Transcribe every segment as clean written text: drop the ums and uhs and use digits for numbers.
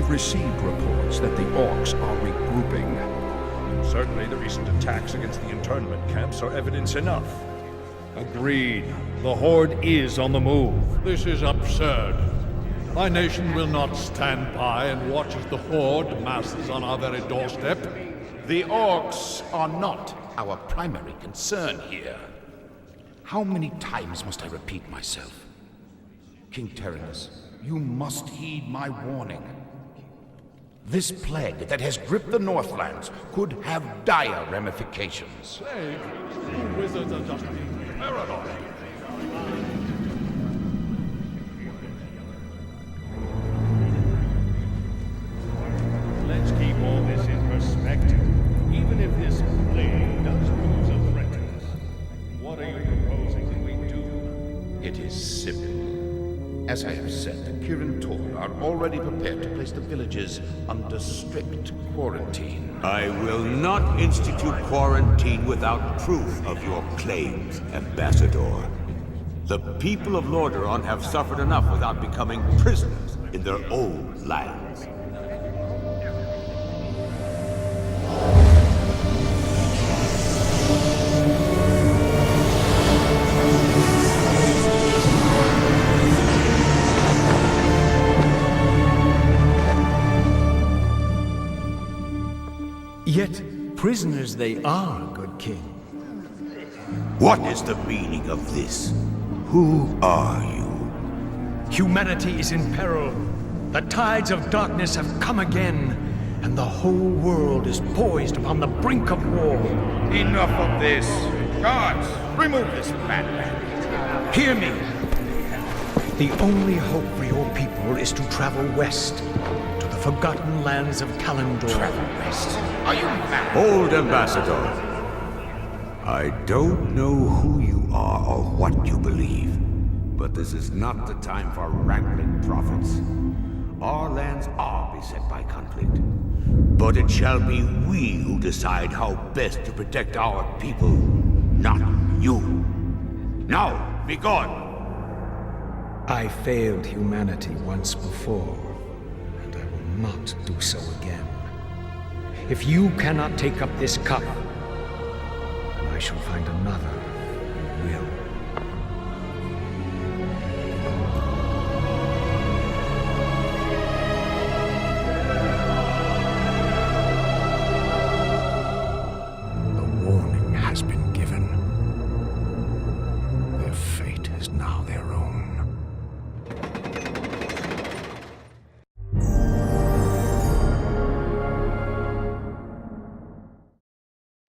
We've received reports that the orcs are regrouping. Certainly the recent attacks against the internment camps are evidence enough. Agreed. The Horde is on the move. This is absurd. My nation will not stand by and watch as the Horde masses on our very doorstep. The orcs are not our primary concern here. How many times must I repeat myself? King Tyrannus, you must heed my warning. This plague that has gripped the Northlands could have dire ramifications. Plague? You wizards are just being paranoid. Let's keep all this in perspective. Even if this plague does pose a threat to us, what are you proposing that we do? It is simple. As I have said, the Kirin Tor are already prepared to place the villages under strict quarantine. I will not institute quarantine without proof of your claims, Ambassador. The people of Lordaeron have suffered enough without becoming prisoners in their own lands. Yet prisoners they are, good king. What is the meaning of this? Who are you? Humanity is in peril. The tides of darkness have come again, and the whole world is poised upon the brink of war. Enough of this. Guards, remove this madman. Hear me. The only hope for your people is to travel west, to the forgotten lands of Kalimdor. Travel west? Are you mad? Old Ambassador. I don't know who you are or what you believe, but this is not the time for wrangling prophets. Our lands are beset by conflict, but it shall be we who decide how best to protect our people, not you. Now, be gone! I failed humanity once before, and I will not do so again. If you cannot take up this cup, then I shall find another who will. The warning has been given. Their fate is now their own.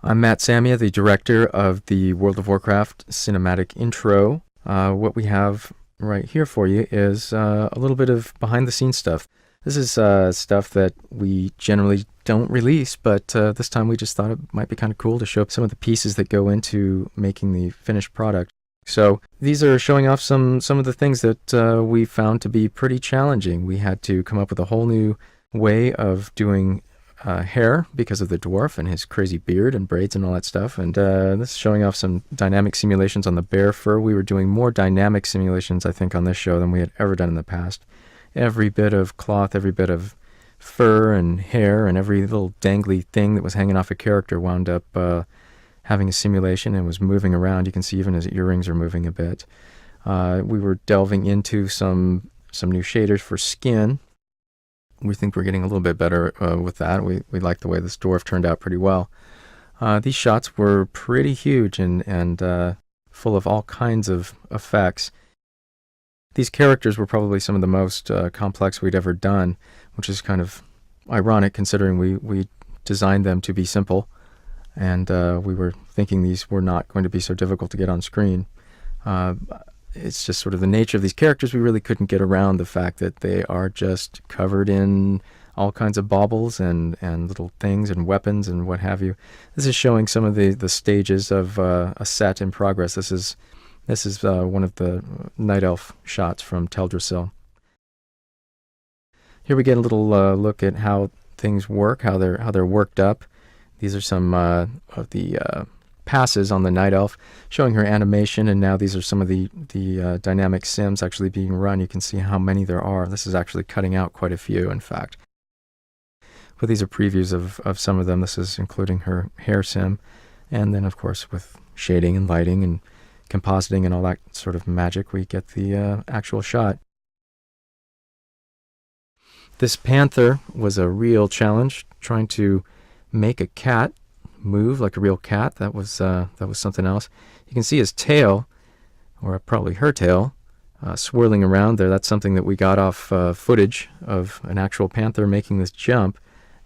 I'm Matt Samia, the director of the World of Warcraft cinematic intro. What we have right here for you is a little bit of behind-the-scenes stuff. This is stuff that we generally don't release, but this time we just thought it might be kind of cool to show some of the pieces that go into making the finished product. So these are showing off some of the things that we found to be pretty challenging. We had to come up with a whole new way of doing hair because of the dwarf and his crazy beard and braids and all that stuff. And this is showing off some dynamic simulations on the bear fur. We were doing more dynamic simulations, I think, on this show than we had ever done in the past. Every bit of cloth, every bit of fur and hair, and every little dangly thing that was hanging off a character wound up having a simulation and was moving around. You can see even his earrings are moving a bit. We were delving into some new shaders for skin. We think we're getting a little bit better with that. We like the way this dwarf turned out pretty well. These shots were pretty huge and full of all kinds of effects. These characters were probably some of the most complex we'd ever done, which is kind of ironic considering we designed them to be simple, and we were thinking these were not going to be so difficult to get on screen. It's just sort of the nature of these characters. We really couldn't get around the fact that they are just covered in all kinds of baubles and little things and weapons and what have you. This is showing some of the stages of a set in progress. This is one of the Night Elf shots from Teldrassil. Here we get a little look at how things work, how they're worked up. These are some of the passes on the Night Elf, showing her animation, and now these are some of the dynamic sims actually being run. You can see how many there are. This is actually cutting out quite a few, in fact. But these are previews of some of them. This is including her hair sim. And then, of course, with shading and lighting and compositing and all that sort of magic, we get the actual shot. This panther was a real challenge, trying to make a cat move like a real cat. That was something else. You can see his tail, or probably her tail, swirling around there. That's something that we got off footage of an actual panther making this jump.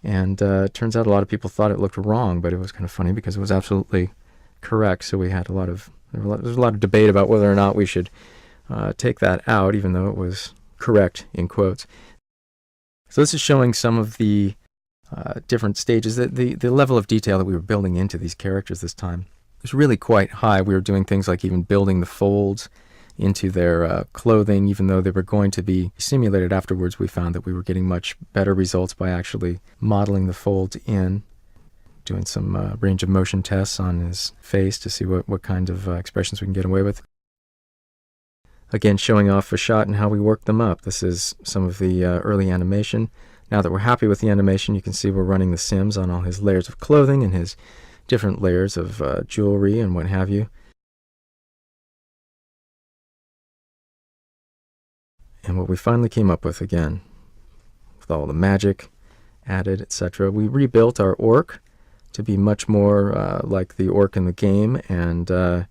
And it turns out a lot of people thought it looked wrong, but it was kind of funny because it was absolutely correct. So we had there was a lot of debate about whether or not we should take that out, even though it was correct in quotes. So this is showing some of the different stages. The level of detail that we were building into these characters this time was really quite high. We were doing things like even building the folds into their clothing, even though they were going to be simulated afterwards. We found that we were getting much better results by actually modeling the folds in, doing some range of motion tests on his face to see what kind of expressions we can get away with. Again, showing off a shot and how we work them up. This is some of the early animation. Now that we're happy with the animation, you can see we're running the sims on all his layers of clothing and his different layers of jewelry and what have you. And what we finally came up with, again, with all the magic added, etc., we rebuilt our orc to be much more like the orc in the game, and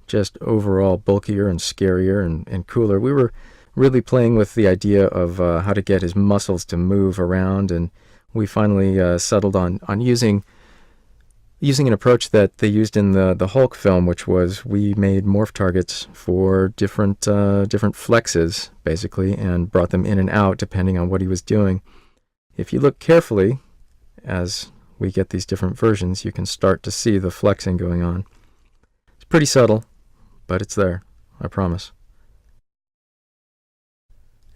just overall bulkier and scarier and cooler. We were really playing with the idea of how to get his muscles to move around, and we finally settled on using an approach that they used in the Hulk film, which was we made morph targets for different flexes, basically, and brought them in and out depending on what he was doing. If you look carefully, as we get these different versions, you can start to see the flexing going on. It's pretty subtle, but it's there, I promise.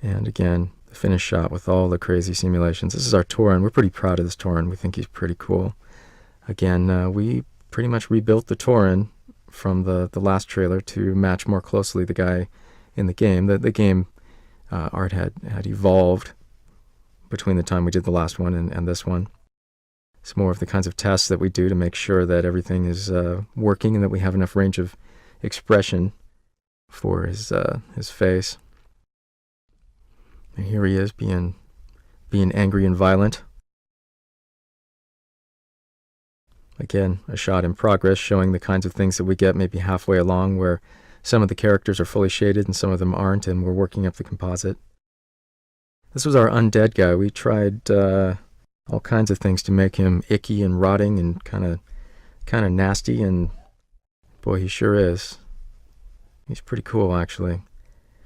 And again, the finished shot with all the crazy simulations. This is our Tauren. We're pretty proud of this Tauren. We think he's pretty cool. Again, we pretty much rebuilt the Tauren from the last trailer to match more closely the guy in the game. The game art had evolved between the time we did the last one and this one. It's more of the kinds of tests that we do to make sure that everything is working and that we have enough range of expression for his face. And here he is being angry and violent. Again, a shot in progress showing the kinds of things that we get maybe halfway along, where some of the characters are fully shaded and some of them aren't, and we're working up the composite. This was our undead guy. We tried all kinds of things to make him icky and rotting and kind of nasty, and boy, he sure is. He's pretty cool, actually.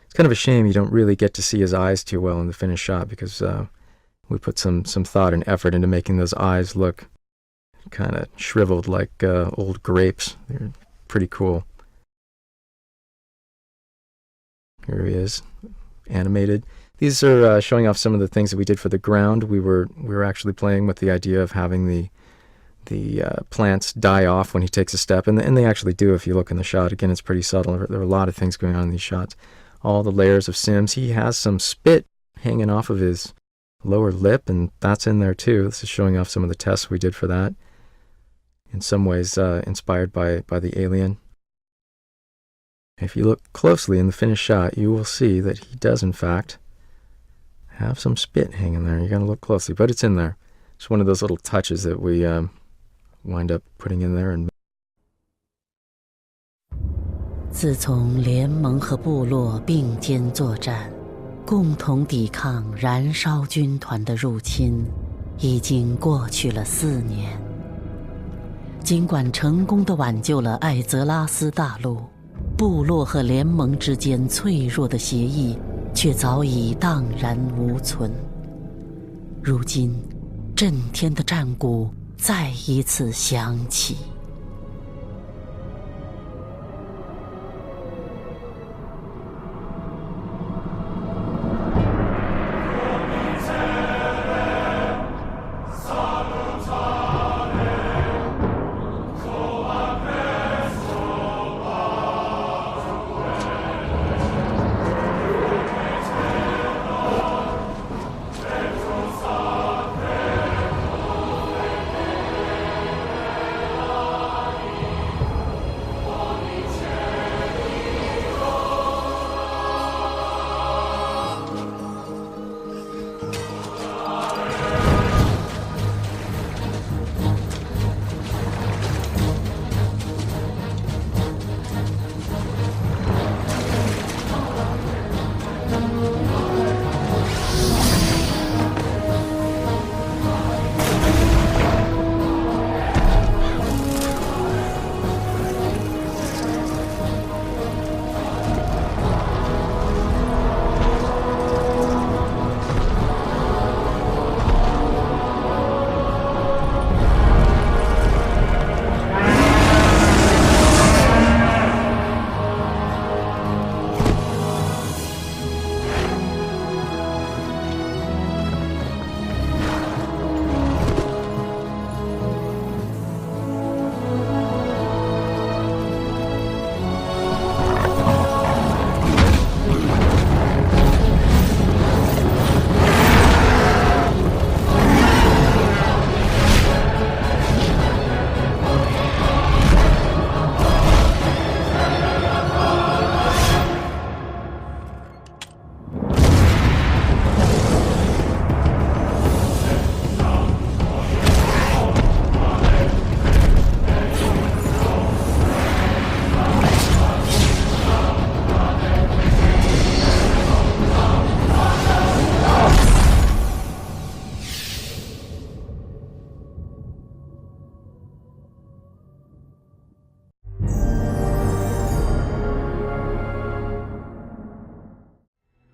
It's kind of a shame you don't really get to see his eyes too well in the finished shot, because we put some thought and effort into making those eyes look kind of shriveled like old grapes. They're pretty cool. Here he is, animated. These are showing off some of the things that we did for the ground. We were actually playing with the idea of having the plants die off when he takes a step, and they actually do if you look in the shot. Again, it's pretty subtle. There are a lot of things going on in these shots. All the layers of sims. He has some spit hanging off of his lower lip, and that's in there too. This is showing off some of the tests we did for that. In some ways inspired by the alien. If you look closely in the finished shot, you will see that he does, in fact, have some spit hanging there. You're going to look closely, but it's in there. It's one of those little touches that we wind up putting in there. 自从联盟和部落并肩作战，共同抵抗燃烧军团的入侵，已经过去了4年。尽管成功地挽救了艾泽拉斯大陆，部落和联盟之间脆弱的协议却早已荡然无存。如今，震天的战鼓再一次响起。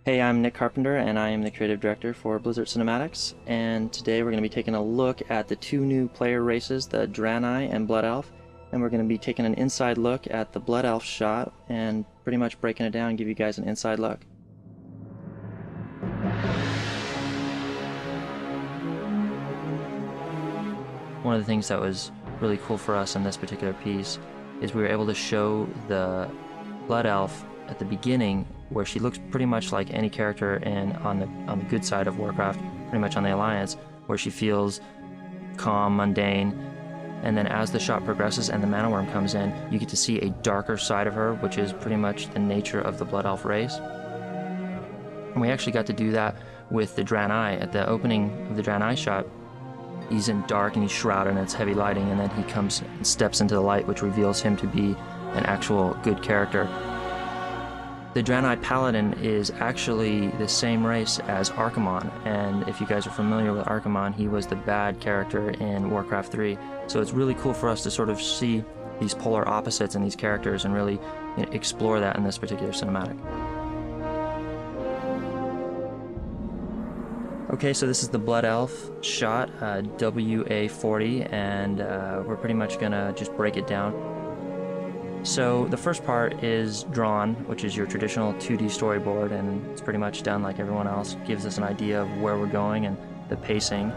Hey, I'm Nick Carpenter, and I am the creative director for Blizzard Cinematics, and today we're going to be taking a look at the two new player races, the Draenei and Blood Elf, and we're going to be taking an inside look at the Blood Elf shot and pretty much breaking it down and give you guys an inside look. One of the things that was really cool for us in this particular piece is we were able to show the Blood Elf at the beginning, where she looks pretty much like any character on the good side of Warcraft, pretty much on the Alliance, where she feels calm, mundane, and then as the shot progresses and the Mana Worm comes in, you get to see a darker side of her, which is pretty much the nature of the Blood Elf race. And we actually got to do that with the Draenei. At the opening of the Draenei shot, he's in dark and he's shrouded and it's heavy lighting, and then he comes and steps into the light, which reveals him to be an actual good character. The Draenei Paladin is actually the same race as Archimonde, and if you guys are familiar with Archimonde, he was the bad character in Warcraft 3. So it's really cool for us to sort of see these polar opposites in these characters and really explore that in this particular cinematic. Okay, so this is the Blood Elf shot, WA40, and we're pretty much gonna just break it down. So the first part is drawn, which is your traditional 2D storyboard, and it's pretty much done like everyone else. Gives us an idea of where we're going and the pacing.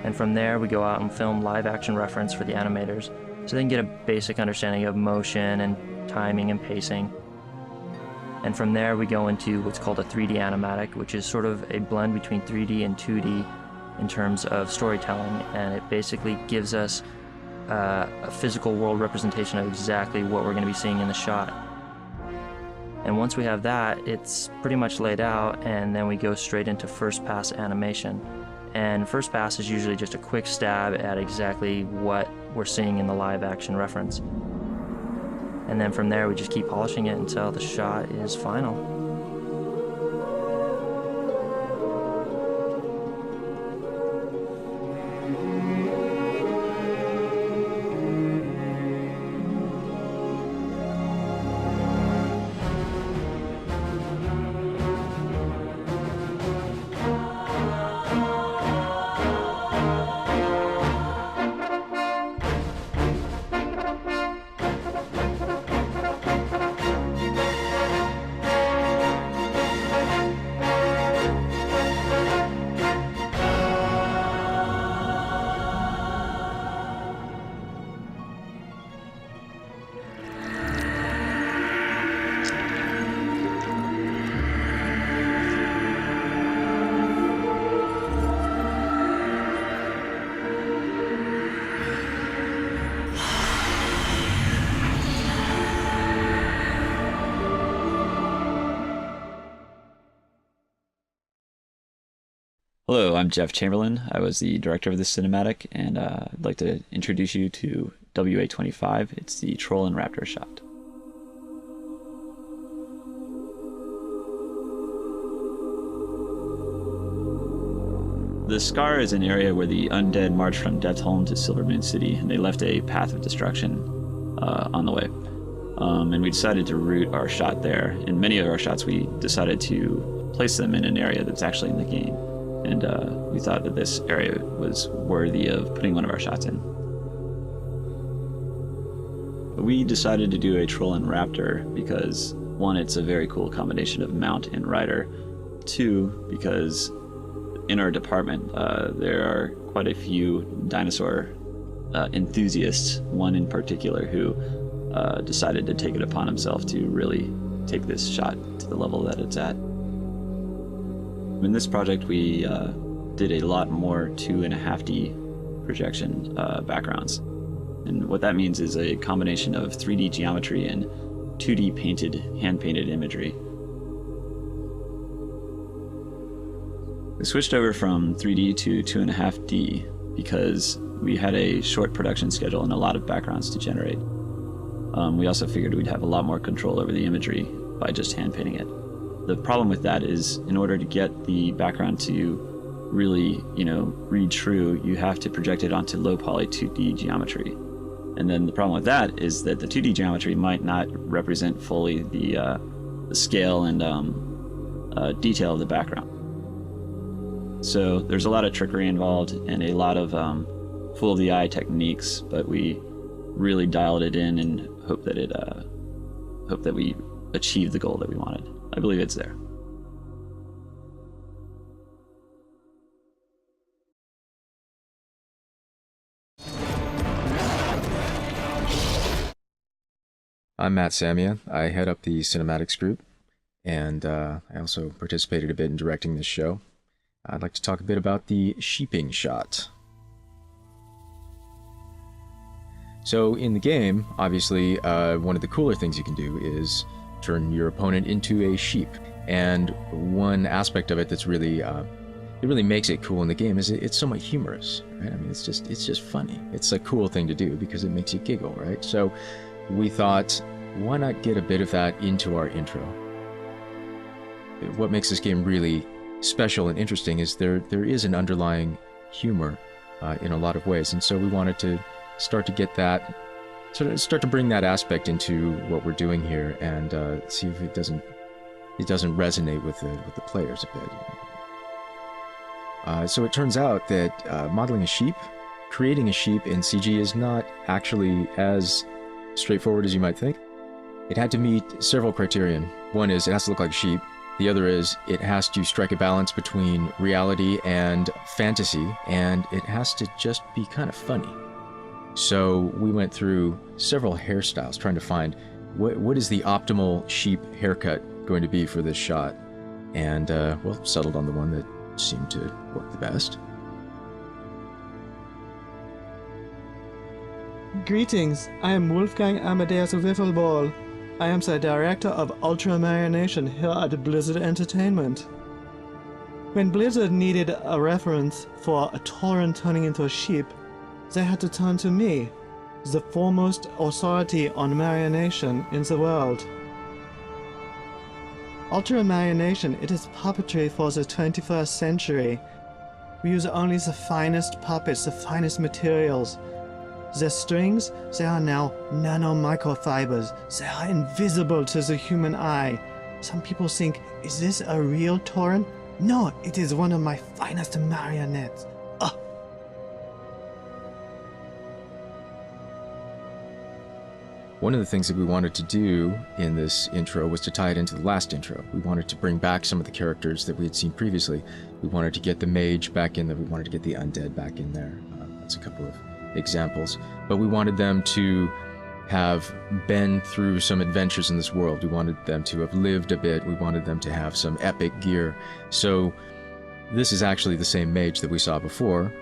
And from there we go out and film live action reference for the animators, so they can get a basic understanding of motion and timing and pacing. And from there we go into what's called a 3D animatic, which is sort of a blend between 3D and 2D in terms of storytelling, and it basically gives us a physical world representation of exactly what we're going to be seeing in the shot. And once we have that, it's pretty much laid out, and then we go straight into first pass animation. And first pass is usually just a quick stab at exactly what we're seeing in the live action reference. And then from there we just keep polishing it until the shot is final. Hello, I'm Jeff Chamberlain. I was the director of this cinematic, and I'd like to introduce you to WA25. It's the Troll and Raptor shot. The Scar is an area where the undead marched from Deathholm to Silvermoon City, and they left a path of destruction on the way. And we decided to route our shot there. In many of our shots, we decided to place them in an area that's actually in the game. And we thought that this area was worthy of putting one of our shots in. We decided to do a Troll and Raptor because, one, it's a very cool combination of mount and rider. Two, because in our department there are quite a few dinosaur enthusiasts, one in particular who decided to take it upon himself to really take this shot to the level that it's at. In this project, we did a lot more 2.5D projection backgrounds. And what that means is a combination of 3D geometry and 2D painted, hand-painted imagery. We switched over from 3D to 2.5D because we had a short production schedule and a lot of backgrounds to generate. We also figured we'd have a lot more control over the imagery by just hand-painting it. The problem with that is, in order to get the background to really, read true, you have to project it onto low poly 2D geometry. And then the problem with that is that the 2D geometry might not represent fully the scale and detail of the background. So there's a lot of trickery involved and a lot of full of the eye techniques, but we really dialed it in and hope that we achieved the goal that we wanted. I believe it's there. I'm Matt Samia. I head up the cinematics group, and I also participated a bit in directing this show. I'd like to talk a bit about the sheeping shot. So in the game, obviously, one of the cooler things you can do is turn your opponent into a sheep. And one aspect of it that's really, it really makes it cool in the game is it's somewhat humorous, right? I mean, it's just funny. It's a cool thing to do because it makes you giggle, right? So we thought, why not get a bit of that into our intro? What makes this game really special and interesting is there is an underlying humor in a lot of ways, and so we wanted to start to get that, start to bring that aspect into what we're doing here, and see if it doesn't resonate with the players a bit. So it turns out that modeling a sheep, creating a sheep in CG is not actually as straightforward as you might think. It had to meet several criterion. One is it has to look like a sheep. The other is it has to strike a balance between reality and fantasy, and it has to just be kind of funny. So we went through several hairstyles trying to find what is the optimal sheep haircut going to be for this shot, and well, settled on the one that seemed to work the best. Greetings, I am Wolfgang Amadeus Wiffleball. I am the director of Ultramarionation here at Blizzard Entertainment. When Blizzard needed a reference for a tauren turning into a sheep, they had to turn to me, the foremost authority on marionation in the world. Ultramarionation, it is puppetry for the 21st century. We use only the finest puppets, the finest materials. The strings, they are now nano-microfibers. They are invisible to the human eye. Some people think, is this a real tauren? No, it is one of my finest marionettes. One of the things that we wanted to do in this intro was to tie it into the last intro. We wanted to bring back some of the characters that we had seen previously. We wanted to get the mage back in there. We wanted to get the undead back in there. That's a couple of examples. But we wanted them to have been through some adventures in this world. We wanted them to have lived a bit. We wanted them to have some epic gear. So this is actually the same mage that we saw before.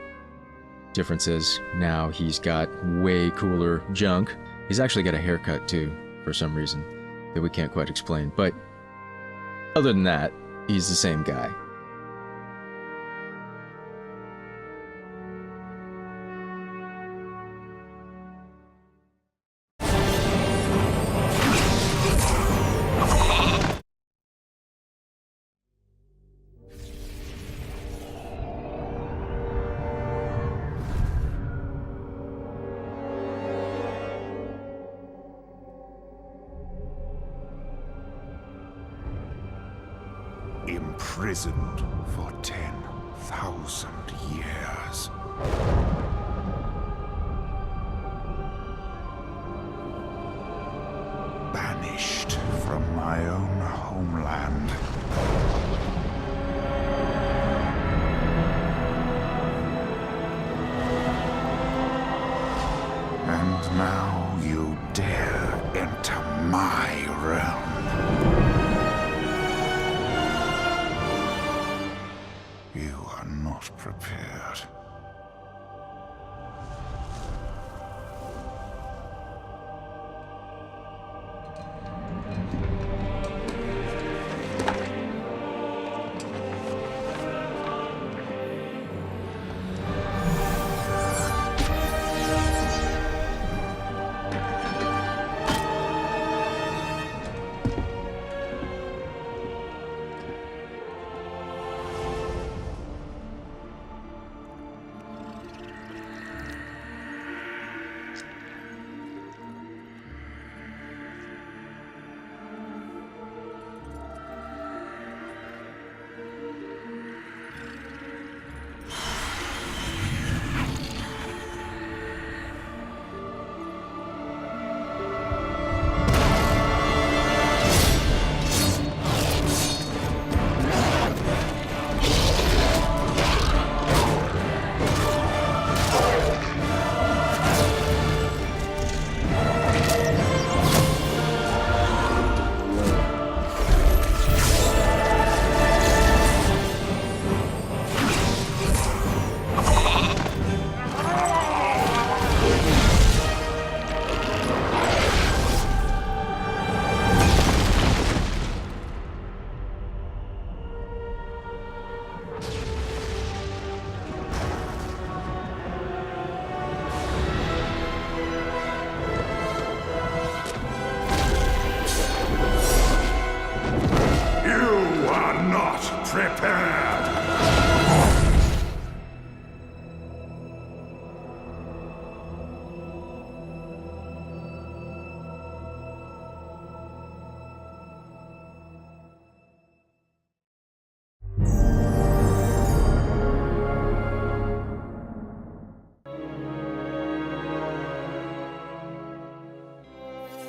Difference is now he's got way cooler junk. He's actually got a haircut too, for some reason, that we can't quite explain. But other than that, he's the same guy. Imprisoned for 10,000 years. Banished from my own homeland. And now you dare enter my realm. You are not prepared.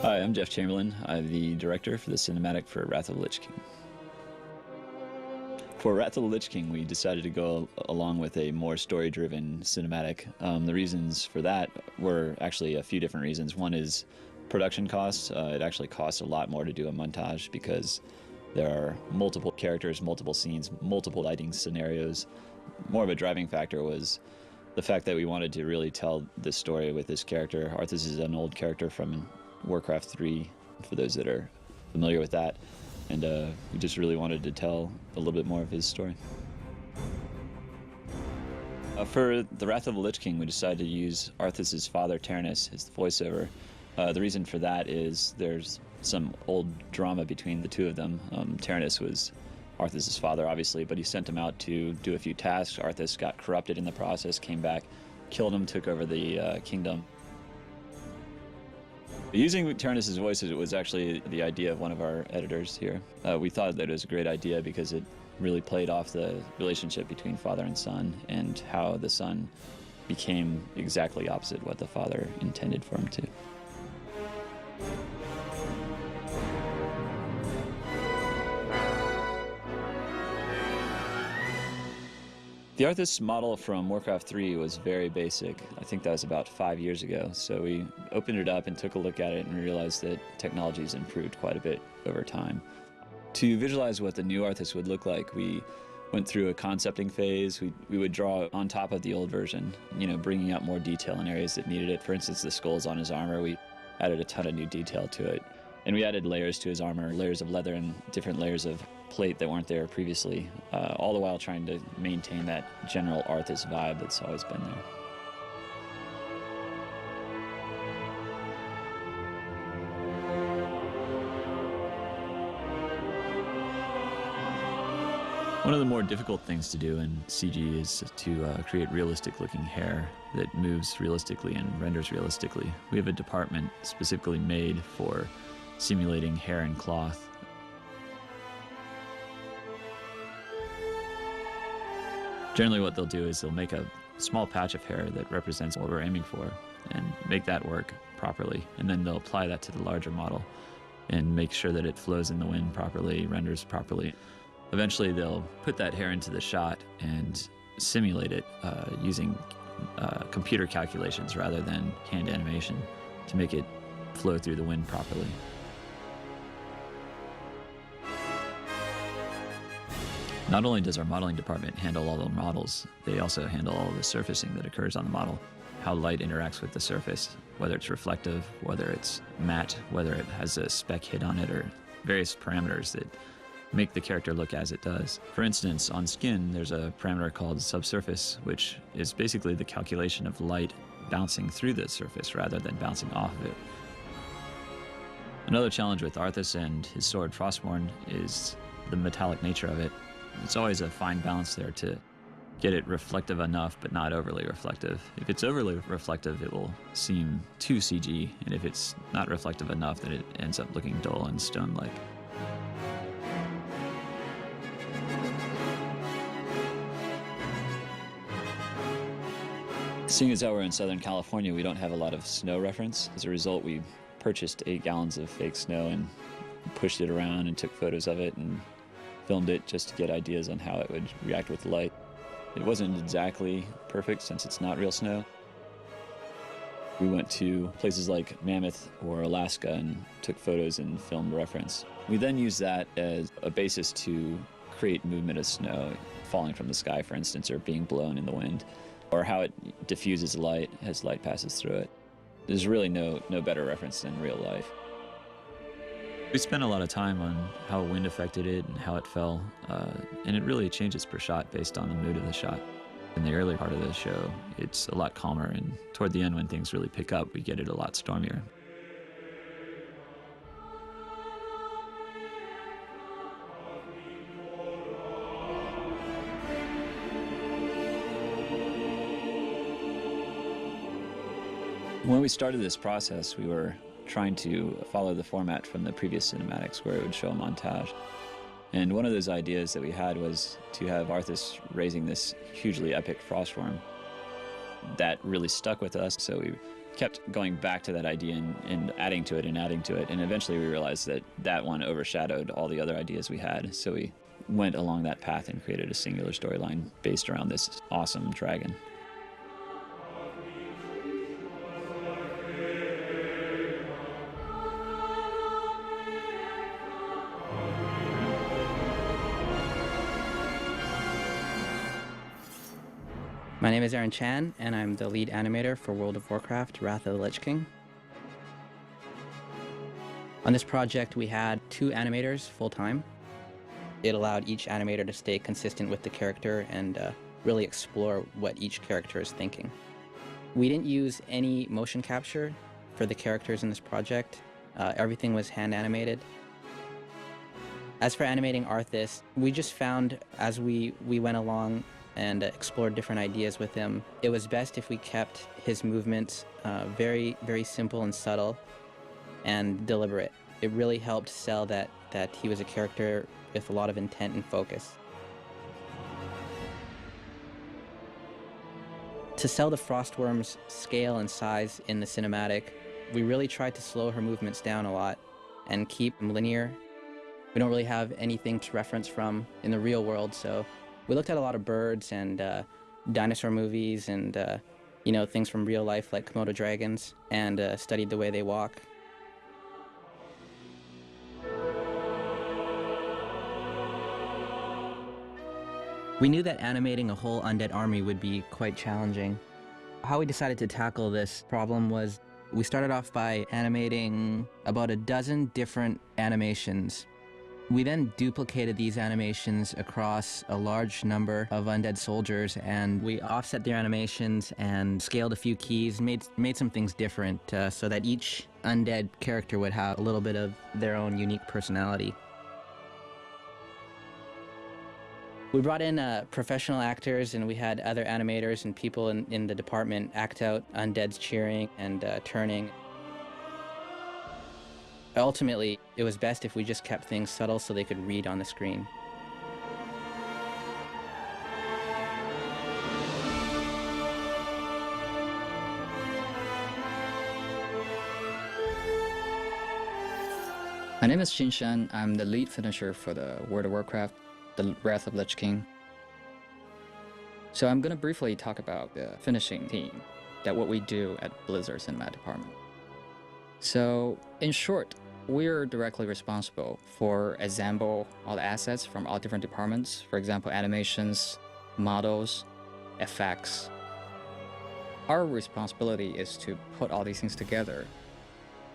Hi, I'm Jeff Chamberlain. I'm the director for the cinematic for Wrath of the Lich King. For Wrath of the Lich King, we decided to go along with a more story-driven cinematic. The reasons for that were actually a few different reasons. One is production costs. It actually costs a lot more to do a montage because there are multiple characters, multiple scenes, multiple lighting scenarios. More of a driving factor was the fact that we wanted to really tell this story with this character. Arthas is an old character from Warcraft 3, for those that are familiar with that. And we just really wanted to tell a little bit more of his story. For the Wrath of the Lich King, we decided to use Arthas' father, Taranis, as the voiceover. The reason for that is there's some old drama between the two of them. Taranis was Arthas' father, obviously, but he sent him out to do a few tasks. Arthas got corrupted in the process, came back, killed him, took over the kingdom. Using Taranis' voice was actually the idea of one of our editors here. We thought that it was a great idea because it really played off the relationship between father and son and how the son became exactly opposite what the father intended for him to. The Arthas model from Warcraft 3 was very basic. I think that was about 5 years ago. So we opened it up and took a look at it and realized that technology has improved quite a bit over time. To visualize what the new Arthas would look like, we went through a concepting phase. We would draw on top of the old version, bringing out more detail in areas that needed it. For instance, the skulls on his armor, we added a ton of new detail to it. And we added layers to his armor, layers of leather and different layers of plate that weren't there previously, all the while trying to maintain that general Arthas vibe that's always been there. One of the more difficult things to do in CG is to create realistic-looking hair that moves realistically and renders realistically. We have a department specifically made for simulating hair and cloth. Generally what they'll do is they'll make a small patch of hair that represents what we're aiming for and make that work properly. And then they'll apply that to the larger model and make sure that it flows in the wind properly, renders properly. Eventually they'll put that hair into the shot and simulate it using computer calculations rather than hand animation to make it flow through the wind properly. Not only does our modeling department handle all the models, they also handle all the surfacing that occurs on the model, how light interacts with the surface, whether it's reflective, whether it's matte, whether it has a speck hit on it, or various parameters that make the character look as it does. For instance, on skin, there's a parameter called subsurface, which is basically the calculation of light bouncing through the surface rather than bouncing off of it. Another challenge with Arthas and his sword Frostmourne is the metallic nature of it. It's always a fine balance there to get it reflective enough but not overly reflective. If it's overly reflective, it will seem too CG, and if it's not reflective enough, then it ends up looking dull and stone-like. Seeing as how we're in Southern California, we don't have a lot of snow reference. As a result, we purchased 8 gallons of fake snow and pushed it around and took photos of it and filmed it just to get ideas on how it would react with light. It wasn't exactly perfect since it's not real snow. We went to places like Mammoth or Alaska and took photos and filmed reference. We then used that as a basis to create movement of snow falling from the sky, for instance, or being blown in the wind, or how it diffuses light as light passes through it. There's really no better reference than real life. We spent a lot of time on how wind affected it and how it fell, and it really changes per shot based on the mood of the shot. In the early part of the show, it's a lot calmer, and toward the end when things really pick up, we get it a lot stormier. When we started this process, we were trying to follow the format from the previous cinematics where it would show a montage. And one of those ideas that we had was to have Arthas raising this hugely epic Frostworm. That really stuck with us, so we kept going back to that idea and adding to it and adding to it. And eventually we realized that that one overshadowed all the other ideas we had. So we went along that path and created a singular storyline based around this awesome dragon. My name is Aaron Chan, and I'm the lead animator for World of Warcraft: Wrath of the Lich King. On this project, we had 2 animators full-time. It allowed each animator to stay consistent with the character and really explore what each character is thinking. We didn't use any motion capture for the characters in this project. Everything was hand animated. As for animating Arthas, we just found as we went along and explored different ideas with him, it was best if we kept his movements very, very simple and subtle and deliberate. It really helped sell that he was a character with a lot of intent and focus. To sell the Frostworm's scale and size in the cinematic, we really tried to slow her movements down a lot and keep them linear. We don't really have anything to reference from in the real world, so we looked at a lot of birds and dinosaur movies and things from real life like Komodo dragons and studied the way they walk. We knew that animating a whole undead army would be quite challenging. How we decided to tackle this problem was we started off by animating about a dozen different animations. We then duplicated these animations across a large number of undead soldiers, and we offset their animations and scaled a few keys, made some things different so that each undead character would have a little bit of their own unique personality. We brought in professional actors, and we had other animators and people in the department act out undeads cheering and turning. Ultimately, it was best if we just kept things subtle so they could read on the screen. My name is Xin Shan. I'm the lead finisher for the World of Warcraft, the Wrath of Lich King. So I'm going to briefly talk about the finishing team, that what we do at Blizzard Cinematic Department. So in short, we're directly responsible for assemble all the assets from all different departments. For example, animations, models, effects. Our responsibility is to put all these things together,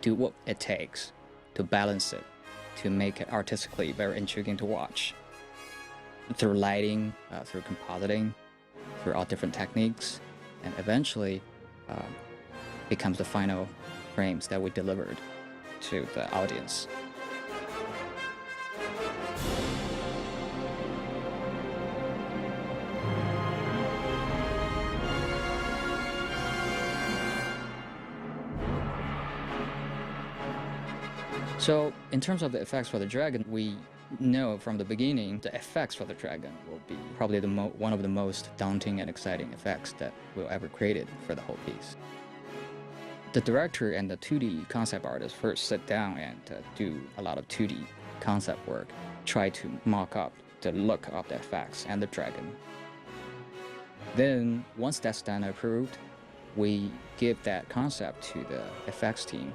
do what it takes to balance it, to make it artistically very intriguing to watch. Through lighting, through compositing, through all different techniques, and eventually becomes the final frames that we delivered to the audience. So in terms of the effects for the dragon, we know from the beginning the effects for the dragon will be probably one of the most daunting and exciting effects that we'll ever created for the whole piece. The director and the 2D concept artist first sit down and do a lot of 2D concept work, try to mock up the look of the effects and the dragon. Then, once that's done and approved, we give that concept to the effects team,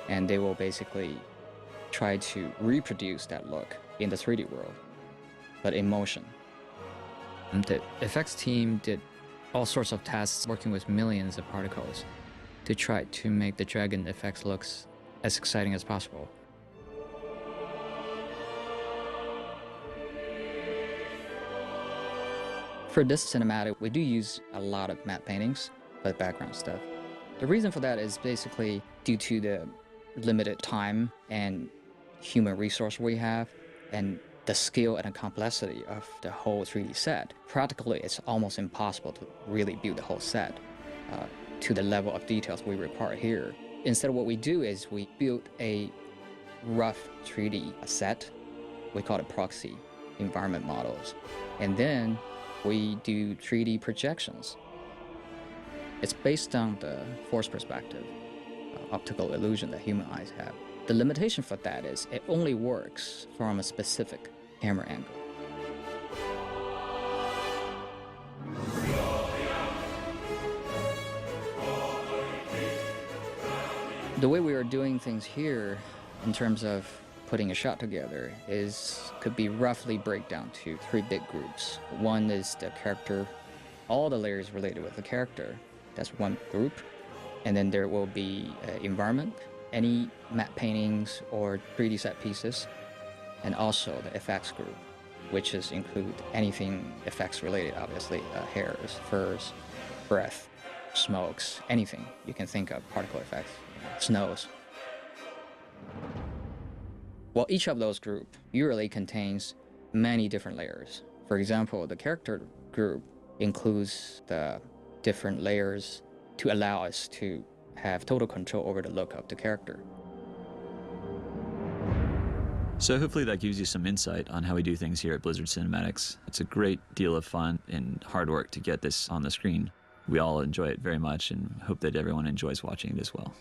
and they will basically try to reproduce that look in the 3D world, but in motion. And the effects team did all sorts of tests working with millions of particles to try to make the dragon effects looks as exciting as possible. For this cinematic, we do use a lot of matte paintings for the background stuff. The reason for that is basically due to the limited time and human resource we have, and the scale and the complexity of the whole 3D set. Practically, it's almost impossible to really build the whole set to the level of details we require here. Instead, what we do is we build a rough 3D set. We call it proxy environment models. And then we do 3D projections. It's based on the force perspective, optical illusion that human eyes have. The limitation for that is it only works from a specific camera angle. The way we are doing things here in terms of putting a shot together could be roughly break down to 3 big groups. One is the character, all the layers related with the character. That's one group. And then there will be environment, any matte paintings or 3D set pieces, and also the effects group, which include anything effects related, obviously, hairs, furs, breath, smokes, anything you can think of, particle effects, snows. Well, each of those groups usually contains many different layers. For example, the character group includes the different layers to allow us to have total control over the look of the character. So hopefully that gives you some insight on how we do things here at Blizzard Cinematics. It's a great deal of fun and hard work to get this on the screen. We all enjoy it very much and hope that everyone enjoys watching it as well.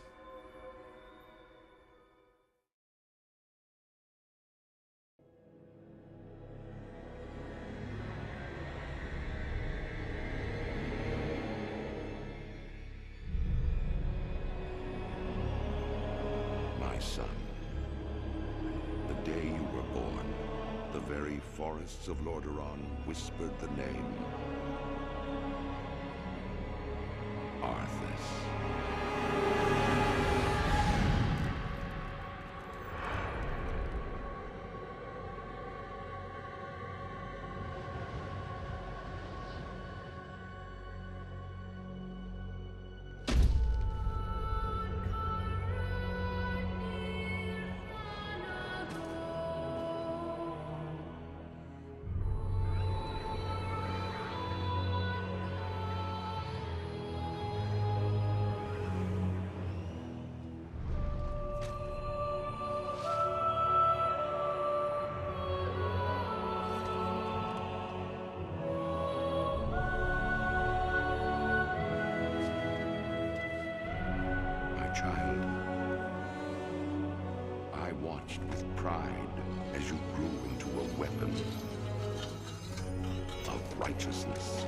Son, the day you were born, the very forests of Lordaeron whispered the name Arthas. Child, I watched with pride as you grew into a weapon of righteousness.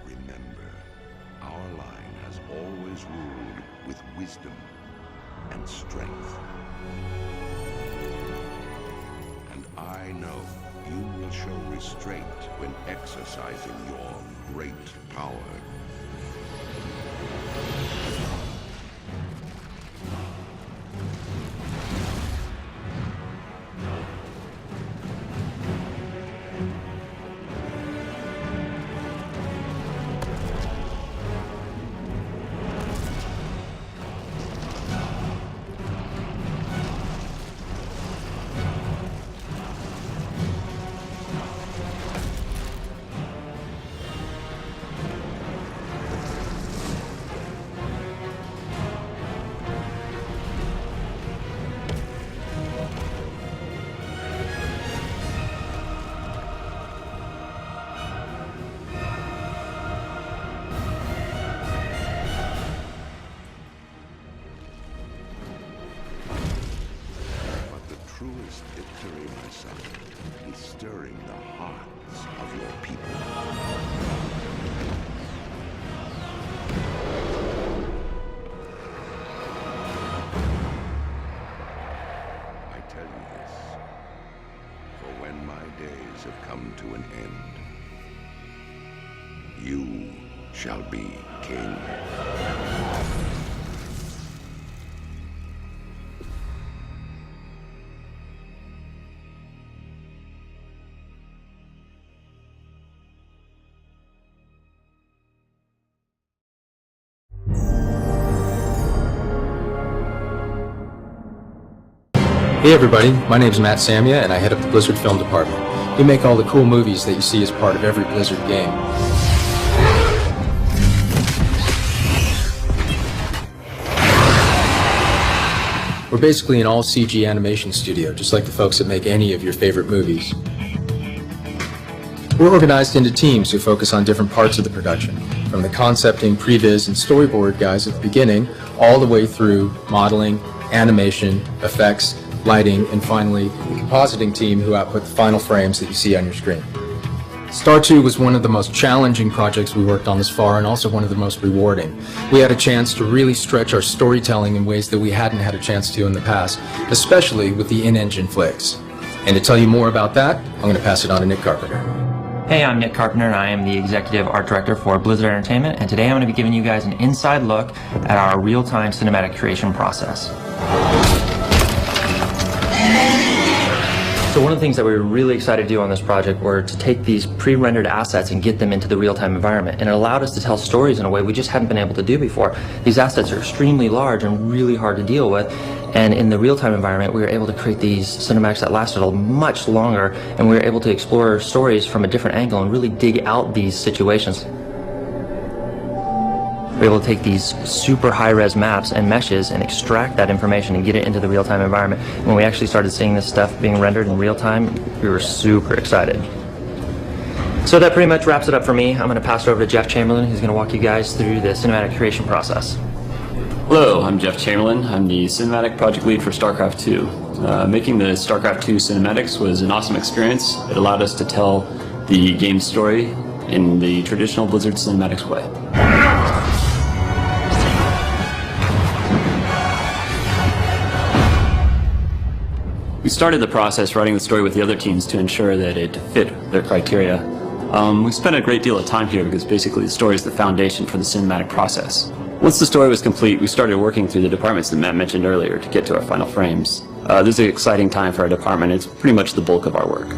Remember, our line has always ruled with wisdom and strength. And I know you will show restraint when exercising your great power. Truest victory, my son, is stirring the hearts of your people. I tell you this, for when my days have come to an end, you shall be king. Hey everybody, my name is Matt Samia and I head up the Blizzard Film Department. We make all the cool movies that you see as part of every Blizzard game. We're basically an all-CG animation studio, just like the folks that make any of your favorite movies. We're organized into teams who focus on different parts of the production, from the concepting, previs, and storyboard guys at the beginning, all the way through modeling, animation, effects, lighting, and finally, the compositing team who output the final frames that you see on your screen. Star 2 was one of the most challenging projects we worked on this far, and also one of the most rewarding. We had a chance to really stretch our storytelling in ways that we hadn't had a chance to in the past, especially with the in-engine flicks. And to tell you more about that, I'm going to pass it on to Nick Carpenter. Hey, I'm Nick Carpenter, and I am the Executive Art Director for Blizzard Entertainment, and today I'm going to be giving you guys an inside look at our real-time cinematic creation process. So one of the things that we were really excited to do on this project were to take these pre-rendered assets and get them into the real-time environment, and it allowed us to tell stories in a way we just hadn't been able to do before. These assets are extremely large and really hard to deal with, and in the real-time environment we were able to create these cinematics that lasted much longer, and we were able to explore stories from a different angle and really dig out these situations. We were able to take these super high-res maps and meshes and extract that information and get it into the real-time environment. When we actually started seeing this stuff being rendered in real time, we were super excited. So that pretty much wraps it up for me. I'm going to pass it over to Jeff Chamberlain, who's going to walk you guys through the cinematic creation process. Hello, I'm Jeff Chamberlain. I'm the cinematic project lead for StarCraft 2. Making the StarCraft 2 cinematics was an awesome experience. It allowed us to tell the game's story in the traditional Blizzard cinematics way. We started the process writing the story with the other teams to ensure that it fit their criteria. We spent a great deal of time here because basically the story is the foundation for the cinematic process. Once the story was complete, we started working through the departments that Matt mentioned earlier to get to our final frames. This is an exciting time for our department. It's pretty much the bulk of our work.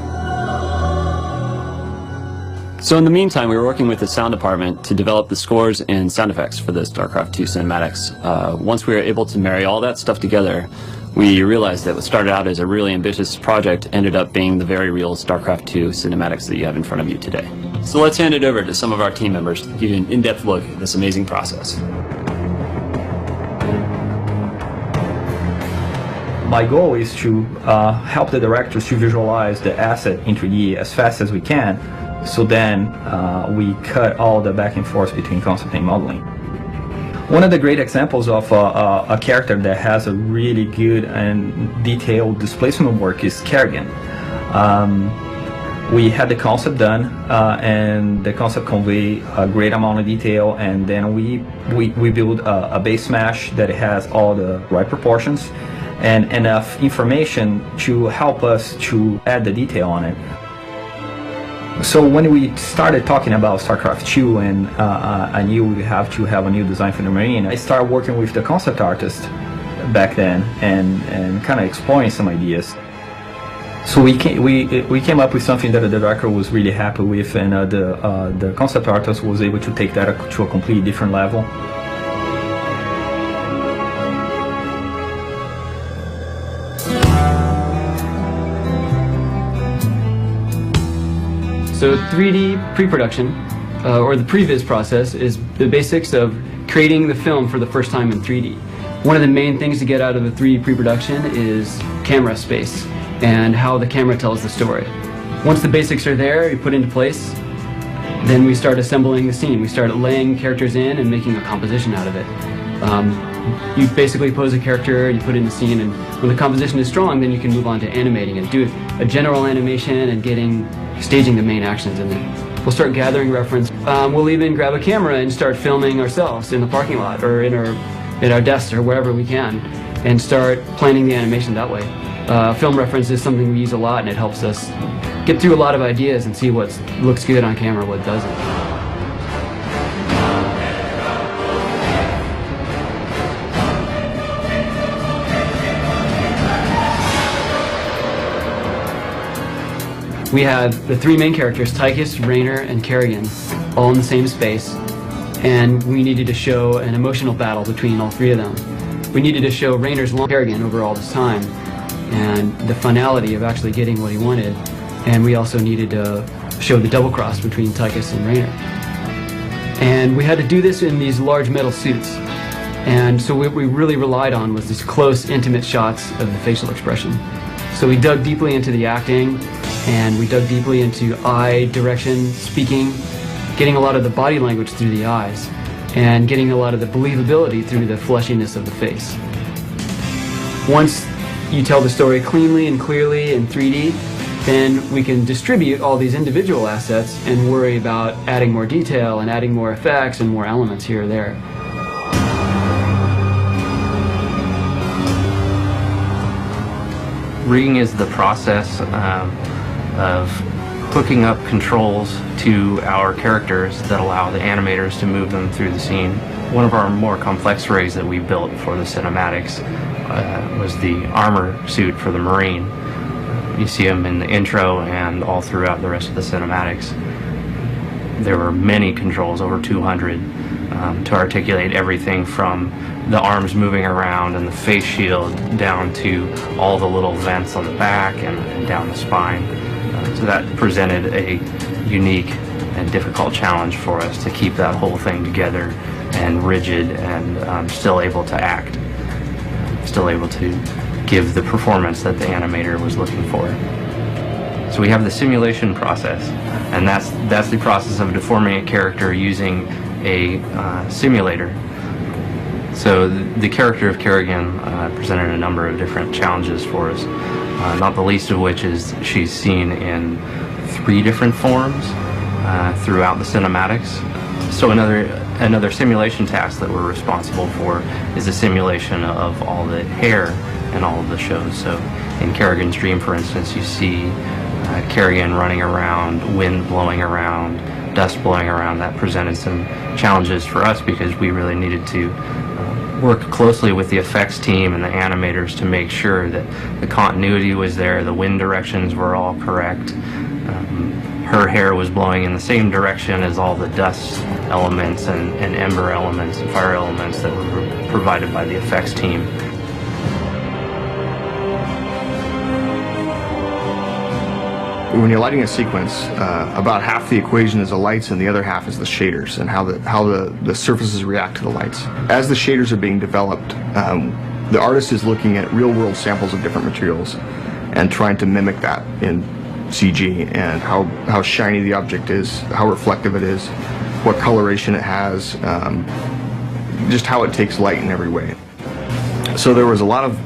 So in the meantime, we were working with the sound department to develop the scores and sound effects for the StarCraft 2 cinematics. Once we were able to marry all that stuff together, we realized that what started out as a really ambitious project ended up being the very real StarCraft 2 cinematics that you have in front of you today. So let's hand it over to some of our team members to give you an in-depth look at this amazing process. My goal is to help the directors to visualize the asset in 3D as fast as we can, so then we cut all the back and forth between concept and modeling. One of the great examples of a character that has a really good and detailed displacement work is Kerrigan. We had the concept done, and the concept convey a great amount of detail, and then we build a base mesh that has all the right proportions and enough information to help us to add the detail on it. So when we started talking about StarCraft 2 and I knew we have to have a new design for the Marine, I started working with the concept artist back then and kind of exploring some ideas. So we came up with something that the director was really happy with, and the concept artist was able to take that to a completely different level. So 3D pre-production, or the previs process, is the basics of creating the film for the first time in 3D. One of the main things to get out of a 3D pre-production is camera space and how the camera tells the story. Once the basics are there, you put into place, then we start assembling the scene. We start laying characters in and making a composition out of it. You basically pose a character, you put in the scene, and when the composition is strong, then you can move on to animating it, do a general animation and staging the main actions in it. We'll start gathering reference. We'll even grab a camera and start filming ourselves in the parking lot or at our desks or wherever we can, and start planning the animation that way. Film reference is something we use a lot, and it helps us get through a lot of ideas and see what looks good on camera, what doesn't. We have the three main characters, Tychus, Raynor, and Kerrigan, all in the same space, and we needed to show an emotional battle between all three of them. We needed to show Raynor's long Kerrigan over all this time, and the finality of actually getting what he wanted, and we also needed to show the double cross between Tychus and Raynor. And we had to do this in these large metal suits. And so what we really relied on was these close, intimate shots of the facial expression. So we dug deeply into the acting, and we dug deeply into eye direction, speaking, getting a lot of the body language through the eyes, and getting a lot of the believability through the fleshiness of the face. Once you tell the story cleanly and clearly in 3D, then we can distribute all these individual assets and worry about adding more detail and adding more effects and more elements here or there. Rigging is the process of hooking up controls to our characters that allow the animators to move them through the scene. One of our more complex rigs that we built for the cinematics was the armor suit for the Marine. You see him in the intro and all throughout the rest of the cinematics. There were many controls, over 200, to articulate everything from the arms moving around and the face shield down to all the little vents on the back and down the spine. So that presented a unique and difficult challenge for us to keep that whole thing together and rigid and still able to act, still able to give the performance that the animator was looking for. So we have the simulation process, and that's the process of deforming a character using a simulator. So the character of Kerrigan presented a number of different challenges for us, not the least of which is she's seen in 3 different forms throughout the cinematics. So another simulation task that we're responsible for is the simulation of all the hair in all of the shows. So in Kerrigan's Dream, for instance, you see Kerrigan running around, wind blowing around, dust blowing around. That presented some challenges for us because we really needed to work closely with the effects team and the animators to make sure that the continuity was there, the wind directions were all correct. Her hair was blowing in the same direction as all the dust elements and ember elements and fire elements that were provided by the effects team. When you're lighting a sequence, about half the equation is the lights and the other half is the shaders and how the surfaces react to the lights. As the shaders are being developed, the artist is looking at real-world samples of different materials and trying to mimic that in CG and how shiny the object is, how reflective it is, what coloration it has, just how it takes light in every way. So there was a lot of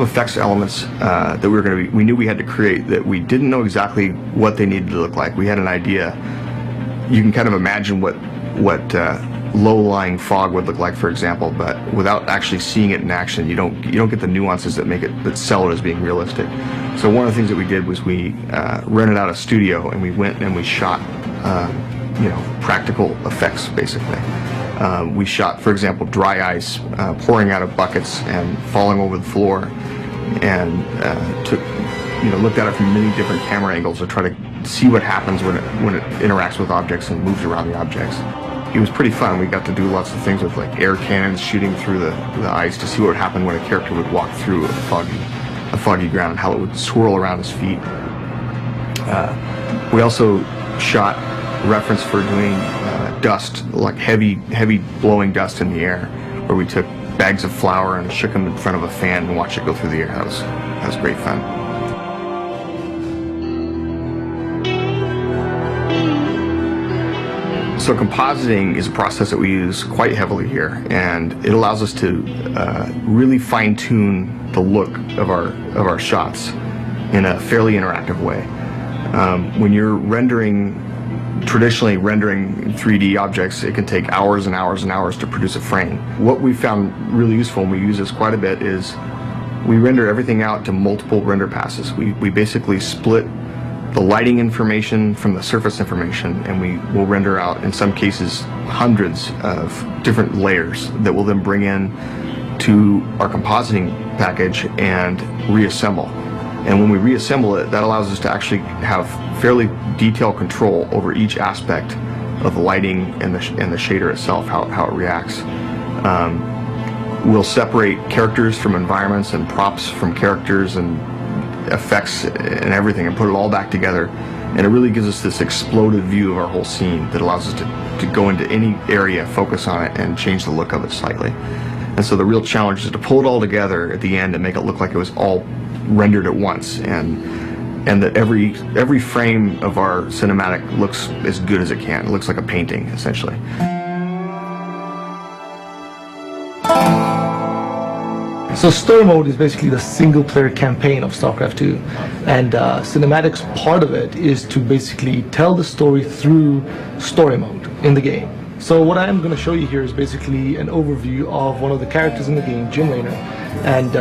effects elements that we knew we had to create that we didn't know exactly what they needed to look like. We had an idea. You can kind of imagine what low-lying fog would look like, for example, but without actually seeing it in action, you don't get the nuances that sell it as being realistic. So one of the things that we did was we rented out a studio and we went and we shot practical effects basically. We shot, for example, dry ice pouring out of buckets and falling over the floor, and looked at it from many different camera angles to try to see what happens when it interacts with objects and moves around the objects. It was pretty fun. We got to do lots of things with like air cannons shooting through the ice to see what would happen when a character would walk through a foggy ground and how it would swirl around his feet. We also shot reference for doing dust, like heavy blowing dust in the air, where we took bags of flour and shook them in front of a fan and watched it go through the air. That was great fun. So compositing is a process that we use quite heavily here, and it allows us to really fine-tune the look of our shots in a fairly interactive way. When you're traditionally rendering 3D objects, it can take hours and hours and hours to produce a frame. What we found really useful, and we use this quite a bit, is we render everything out to multiple render passes. We basically split the lighting information from the surface information, and we will render out, in some cases, hundreds of different layers that we'll then bring in to our compositing package and reassemble. And when we reassemble it, that allows us to actually have fairly detailed control over each aspect of the lighting and the shader itself, how it reacts. We'll separate characters from environments and props from characters and effects and everything and put it all back together. And it really gives us this exploded view of our whole scene that allows us to go into any area, focus on it, and change the look of it slightly. And so the real challenge is to pull it all together at the end and make it look like it was all rendered at once, and that every frame of our cinematic looks as good as it can. It looks like a painting, essentially. So story mode is basically the single-player campaign of StarCraft 2, and cinematics part of it is to basically tell the story through story mode in the game. So what I am going to show you here is basically an overview of one of the characters in the game, Jim Raynor, and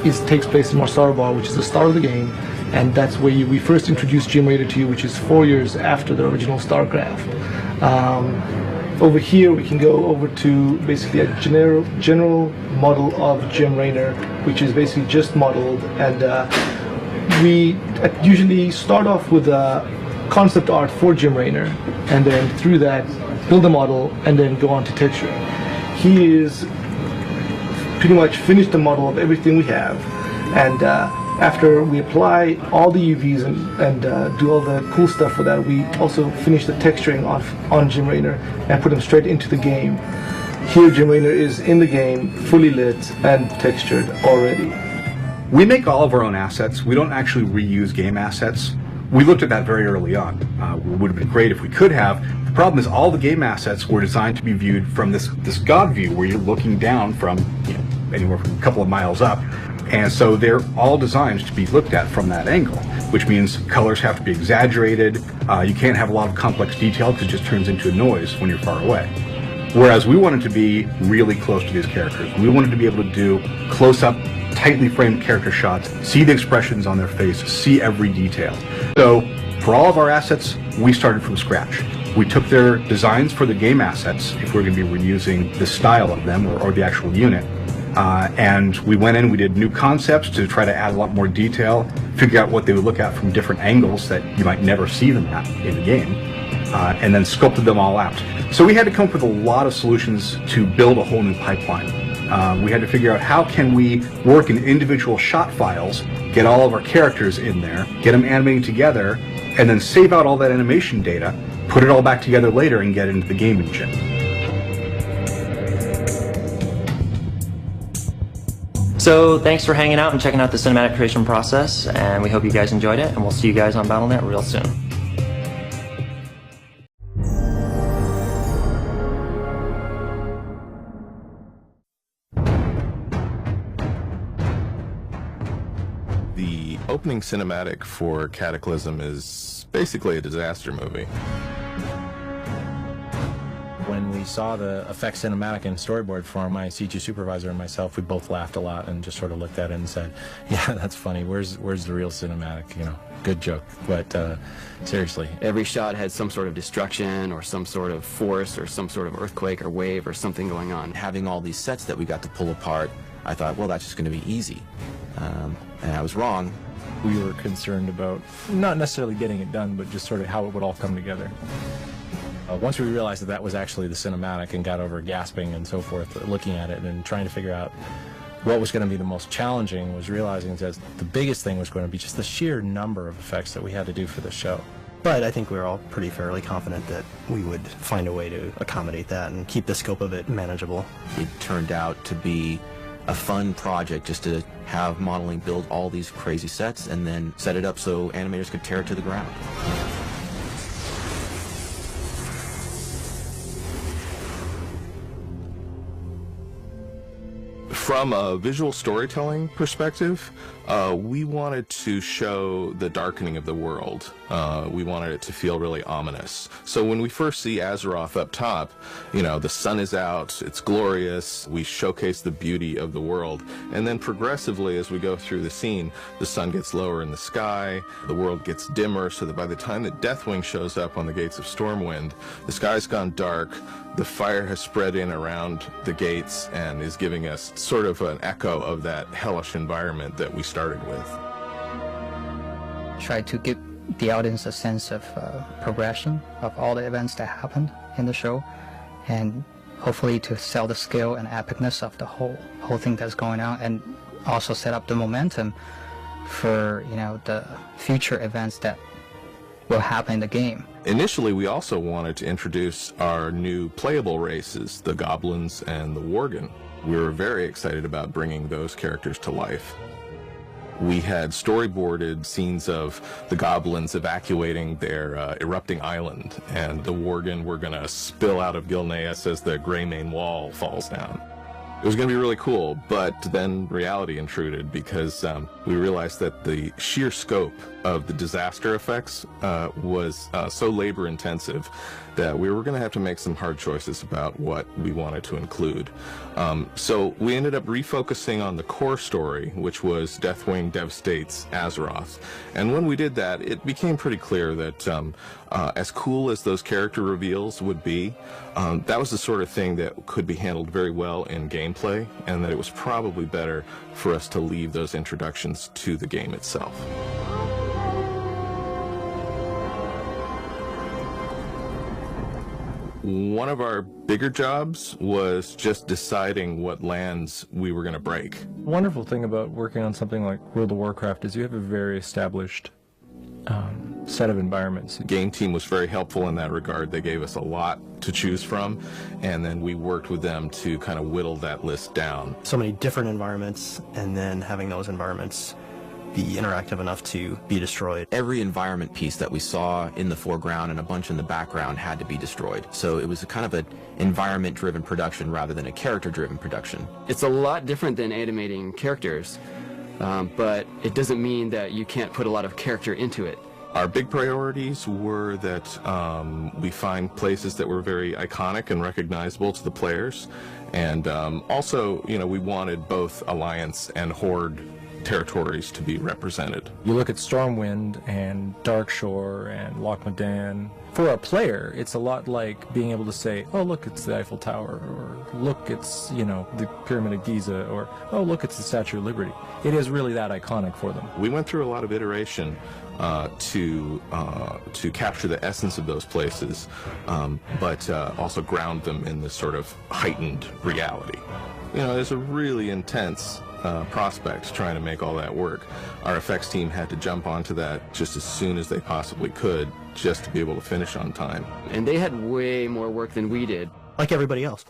it takes place in Marstar, which is the start of the game, and that's where we first introduced Jim Raynor to you, which is 4 years after the original StarCraft. Over here we can go over to basically a general model of Jim Raynor, which is basically just modeled, and we usually start off with a concept art for Jim Raynor, and then through that build a model and then go on to texture. He is pretty much finished the model of everything we have, and after we apply all the UVs and do all the cool stuff for that, we also finish the texturing on Jim Raynor and put him straight into the game. Here Jim Raynor is in the game, fully lit and textured already. We make all of our own assets. We don't actually reuse game assets. We looked at that very early on. It would have been great if we could have. The problem is all the game assets were designed to be viewed from this God view where you're looking down from anywhere from a couple of miles up. And so they're all designed to be looked at from that angle, which means colors have to be exaggerated. You can't have a lot of complex detail because it just turns into a noise when you're far away. Whereas we wanted to be really close to these characters. We wanted to be able to do close-up, tightly framed character shots, see the expressions on their face, see every detail. So for all of our assets, we started from scratch. We took their designs for the game assets, if we're going to be reusing the style of them or the actual unit, and we went in, we did new concepts to try to add a lot more detail, figure out what they would look at from different angles that you might never see them at in the game, and then sculpted them all out. So we had to come up with a lot of solutions to build a whole new pipeline. We had to figure out how can we work in individual shot files, get all of our characters in there, get them animating together, and then save out all that animation data, put it all back together later and get into the game engine. So thanks for hanging out and checking out the cinematic creation process, and we hope you guys enjoyed it, and we'll see you guys on Battle.net real soon. The opening cinematic for Cataclysm is basically a disaster movie. When we saw the effects cinematic in storyboard form, my CG supervisor and myself, we both laughed a lot and just sort of looked at it and said, yeah, that's funny. Where's the real cinematic? You know, good joke. But seriously. Every shot had some sort of destruction or some sort of force or some sort of earthquake or wave or something going on. Having all these sets that we got to pull apart, I thought, well, that's just going to be easy. And I was wrong. We were concerned about not necessarily getting it done, but just sort of how it would all come together. Once we realized that that was actually the cinematic and got over gasping and so forth, looking at it and trying to figure out what was going to be the most challenging, was realizing that the biggest thing was going to be just the sheer number of effects that we had to do for the show. But I think we were all pretty fairly confident that we would find a way to accommodate that and keep the scope of it manageable. It turned out to be a fun project just to have modeling build all these crazy sets and then set it up so animators could tear it to the ground. From a visual storytelling perspective, we wanted to show the darkening of the world. We wanted it to feel really ominous. So when we first see Azeroth up top, you know, the sun is out, it's glorious, we showcase the beauty of the world. And then progressively as we go through the scene, the sun gets lower in the sky, the world gets dimmer, so that by the time that Deathwing shows up on the gates of Stormwind, the sky's gone dark, the fire has spread in around the gates and is giving us sort of an echo of that hellish environment that we started with. Try to give the audience a sense of progression of all the events that happened in the show, and hopefully to sell the scale and epicness of the whole thing that's going on, and also set up the momentum for, you know, the future events that will happen in the game. Initially, we also wanted to introduce our new playable races, the goblins and the worgen. We were very excited about bringing those characters to life. We had storyboarded scenes of the goblins evacuating their erupting island, and the worgen were going to spill out of Gilneas as the Greymane Wall falls down. It was going to be really cool, but then reality intruded because we realized that the sheer scope of the disaster effects was so labor intensive that we were going to have to make some hard choices about what we wanted to include. So we ended up refocusing on the core story, which was Deathwing devastates Azeroth. And when we did that, it became pretty clear that as cool as those character reveals would be, that was the sort of thing that could be handled very well in gameplay, and that it was probably better for us to leave those introductions to the game itself. One of our bigger jobs was just deciding what lands we were going to break. The wonderful thing about working on something like World of Warcraft is you have a very established set of environments. The game team was very helpful in that regard. They gave us a lot to choose from, and then we worked with them to kind of whittle that list down. So many different environments, and then having those environments be interactive enough to be destroyed. Every environment piece that we saw in the foreground and a bunch in the background had to be destroyed. So it was a kind of an environment-driven production rather than a character-driven production. It's a lot different than animating characters, but it doesn't mean that you can't put a lot of character into it. Our big priorities were that we find places that were very iconic and recognizable to the players, and also, you know, we wanted both Alliance and Horde territories to be represented. You look at Stormwind and Darkshore and Loch Modan. For a player, it's a lot like being able to say, oh, look, it's the Eiffel Tower, or look, it's, you know, the Pyramid of Giza, or, oh, look, it's the Statue of Liberty. It is really that iconic for them. We went through a lot of iteration to capture the essence of those places, but also ground them in this sort of heightened reality. You know, it's a really intense prospect trying to make all that work. Our effects team had to jump onto that just as soon as they possibly could, just to be able to finish on time. And they had way more work than we did. Like everybody else.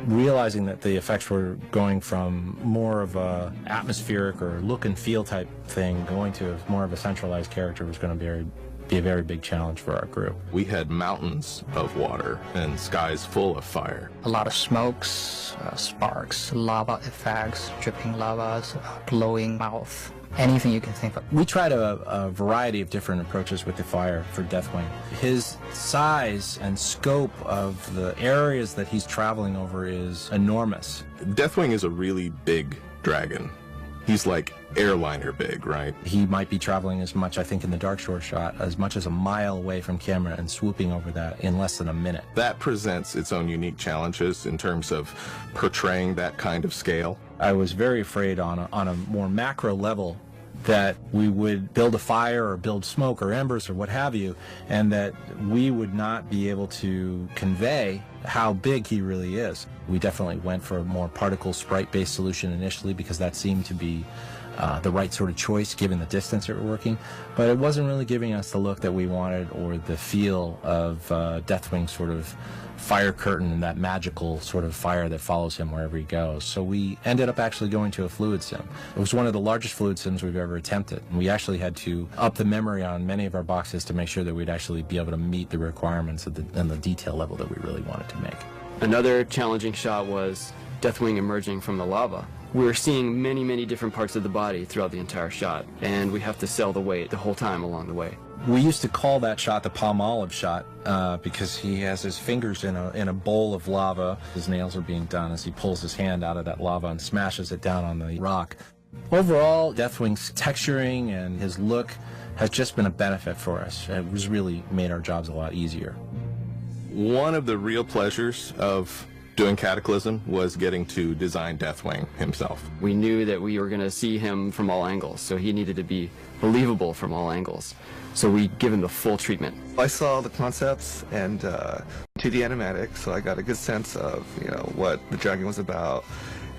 Realizing that the effects were going from more of a atmospheric or look and feel type thing going to more of a centralized character was going to be a very big challenge for our group. We had mountains of water and skies full of fire. A lot of smokes, sparks, lava effects, dripping lavas, glowing mouth, anything you can think of. We tried a variety of different approaches with the fire for Deathwing. His size and scope of the areas that he's traveling over is enormous. Deathwing is a really big dragon. He's like airliner big, right? He might be traveling as much, I think, in the Darkshore shot, as much as a mile away from camera and swooping over that in less than a minute. That presents its own unique challenges in terms of portraying that kind of scale. I was very afraid on a more macro level that we would build a fire or build smoke or embers or what have you, and that we would not be able to convey how big he really is. We definitely went for a more particle sprite-based solution initially because that seemed to be the right sort of choice given the distance that we're working, but it wasn't really giving us the look that we wanted or the feel of Deathwing's sort of fire curtain and that magical sort of fire that follows him wherever he goes. So we ended up actually going to a fluid sim. It was one of the largest fluid sims we've ever attempted. And we actually had to up the memory on many of our boxes to make sure that we'd actually be able to meet the requirements of and the detail level that we really wanted to make. Another challenging shot was Deathwing emerging from the lava. We were seeing many, many different parts of the body throughout the entire shot, and we have to sell the weight the whole time along the way. We used to call that shot the palm olive shot because he has his fingers in a bowl of lava. His nails are being done as he pulls his hand out of that lava and smashes it down on the rock. Overall, Deathwing's texturing and his look has just been a benefit for us. It has really made our jobs a lot easier. One of the real pleasures of doing Cataclysm was getting to design Deathwing himself. We knew that we were going to see him from all angles, so he needed to be believable from all angles. So we give him the full treatment. I saw the concepts and 2D animatics, so I got a good sense of what the dragon was about,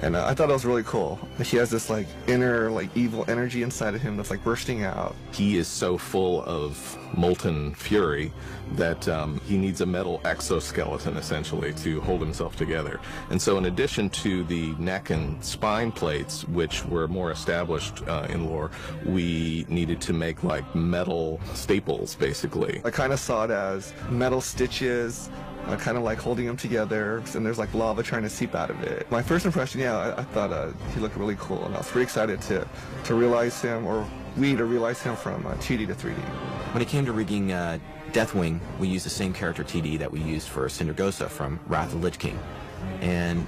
And I thought it was really cool. He has this like inner like evil energy inside of him that's like bursting out. He is so full of molten fury that he needs a metal exoskeleton essentially to hold himself together. And so in addition to the neck and spine plates, which were more established in lore, we needed to make like metal staples basically. I kind of saw it as metal stitches, kind of like holding them together, and there's like lava trying to seep out of it. My first impression, yeah, I thought he looked really cool, and I was pretty excited to realize him, or we to realize him from 2D to 3D. When it came to rigging Deathwing, we used the same character TD that we used for Sindragosa from Wrath of the Lich King. And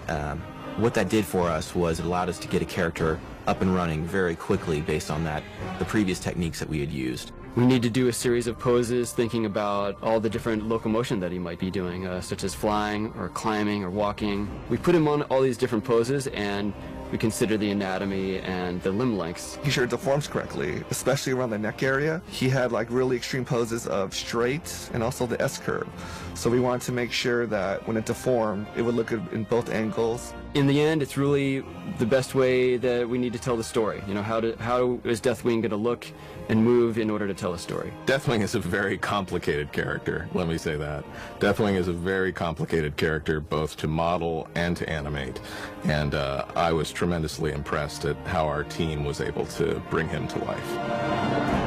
what that did for us was it allowed us to get a character up and running very quickly based on the previous techniques that we had used. We need to do a series of poses thinking about all the different locomotion that he might be doing, such as flying or climbing or walking. We put him on all these different poses and we consider the anatomy and the limb lengths. He sure deforms correctly, especially around the neck area. He had like really extreme poses of straight and also the S-curve. So we wanted to make sure that when it deformed, it would look good in both angles. In the end, it's really the best way that we need to tell the story. You know, how is Deathwing going to look and move in order to tell a story? Deathwing is a very complicated character, let me say that. Deathwing is a very complicated character both to model and to animate. And I was tremendously impressed at how our team was able to bring him to life.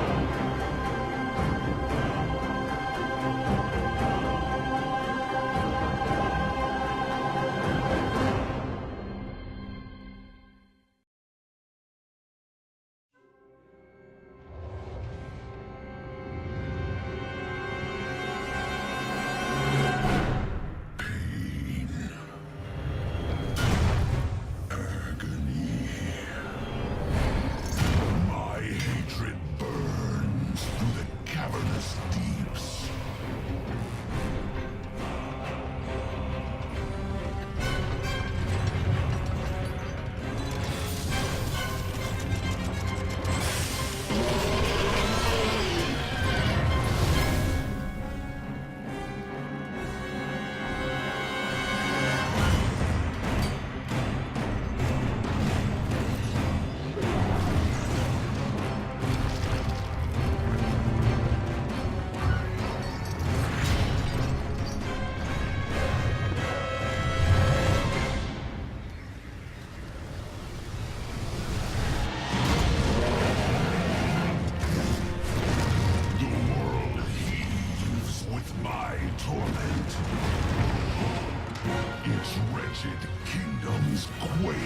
Kingdoms quake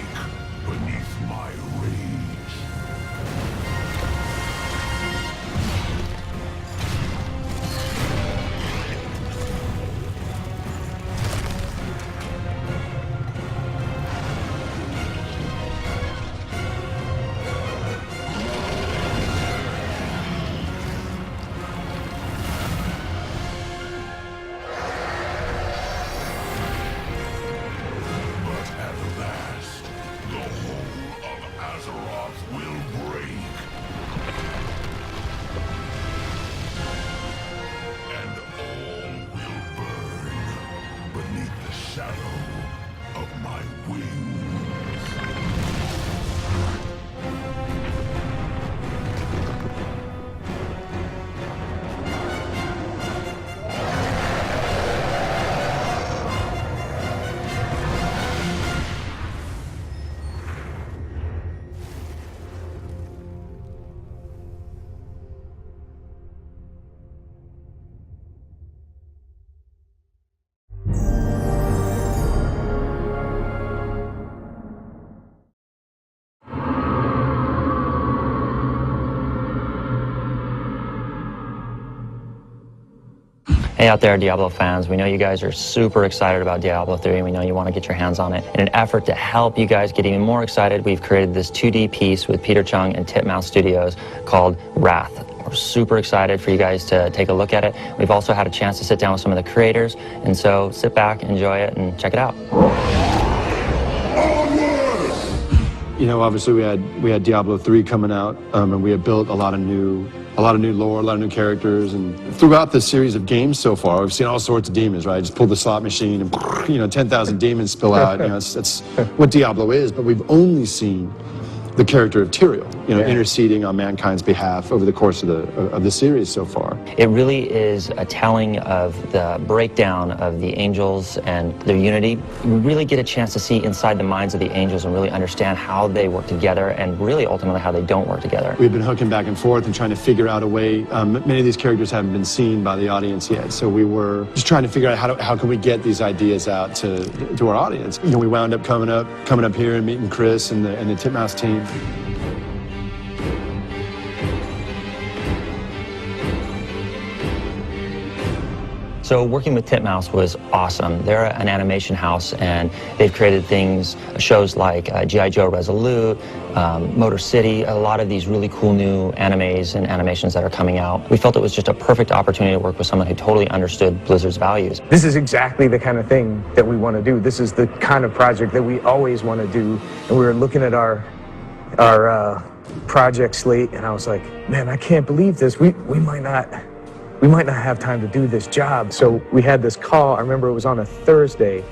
beneath my rage. Hey out there, Diablo fans. We know you guys are super excited about Diablo 3, and we know you want to get your hands on it. In an effort to help you guys get even more excited, we've created this 2D piece with Peter Chung and Titmouse Studios called Wrath. We're super excited for you guys to take a look at it. We've also had a chance to sit down with some of the creators, and so sit back, enjoy it, and check it out. You know, obviously we had Diablo 3 coming out, and we had built a lot of new a lot of new lore, a lot of new characters, and throughout the series of games so far, we've seen all sorts of demons, right? Just pull the slot machine and, 10,000 demons spill out. That's what Diablo is, but we've only seen the character of Tyrael, interceding on mankind's behalf over the course of the series so far. It really is a telling of the breakdown of the angels and their unity. We really get a chance to see inside the minds of the angels and really understand how they work together and really ultimately how they don't work together. We've been hooking back and forth and trying to figure out a way. Many of these characters haven't been seen by the audience yet, so we were just trying to figure out how can we get these ideas out to our audience. We wound up coming up here and meeting Chris and the Titmouse team. So working with Titmouse was awesome. They're an animation house, and they've created shows like G.I. Joe Resolute, Motor City, a lot of these really cool new animes and animations that are coming out. We felt it was just a perfect opportunity to work with someone who totally understood Blizzard's values. This is exactly the kind of thing that we want to do. This is the kind of project that we always want to do. And we were looking at our project slate, and I was like, man, I can't believe this. We might not have time to do this job. So we had this call. I remember it was on a Thursday,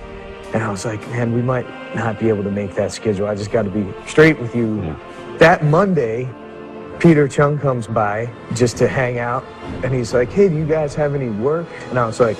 and I was like, man, we might not be able to make that schedule. I just got to be straight with you. Yeah. That Monday, Peter Chung comes by just to hang out, and he's like, hey, do you guys have any work? And I was like,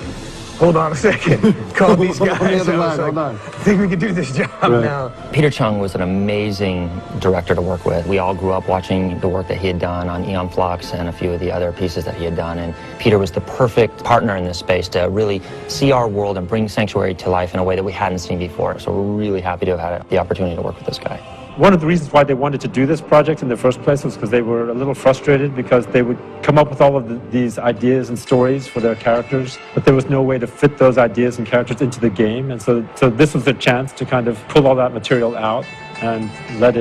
hold on a second. Call these guys. I think we can do this job now. Peter Chung was an amazing director to work with. We all grew up watching the work that he had done on Aeon Flux and a few of the other pieces that he had done. And Peter was the perfect partner in this space to really see our world and bring Sanctuary to life in a way that we hadn't seen before. So we're really happy to have had the opportunity to work with this guy. One of the reasons why they wanted to do this project in the first place was because they were a little frustrated because they would come up with all of these ideas and stories for their characters, but there was no way to fit those ideas and characters into the game. And so this was a chance to kind of pull all that material out and let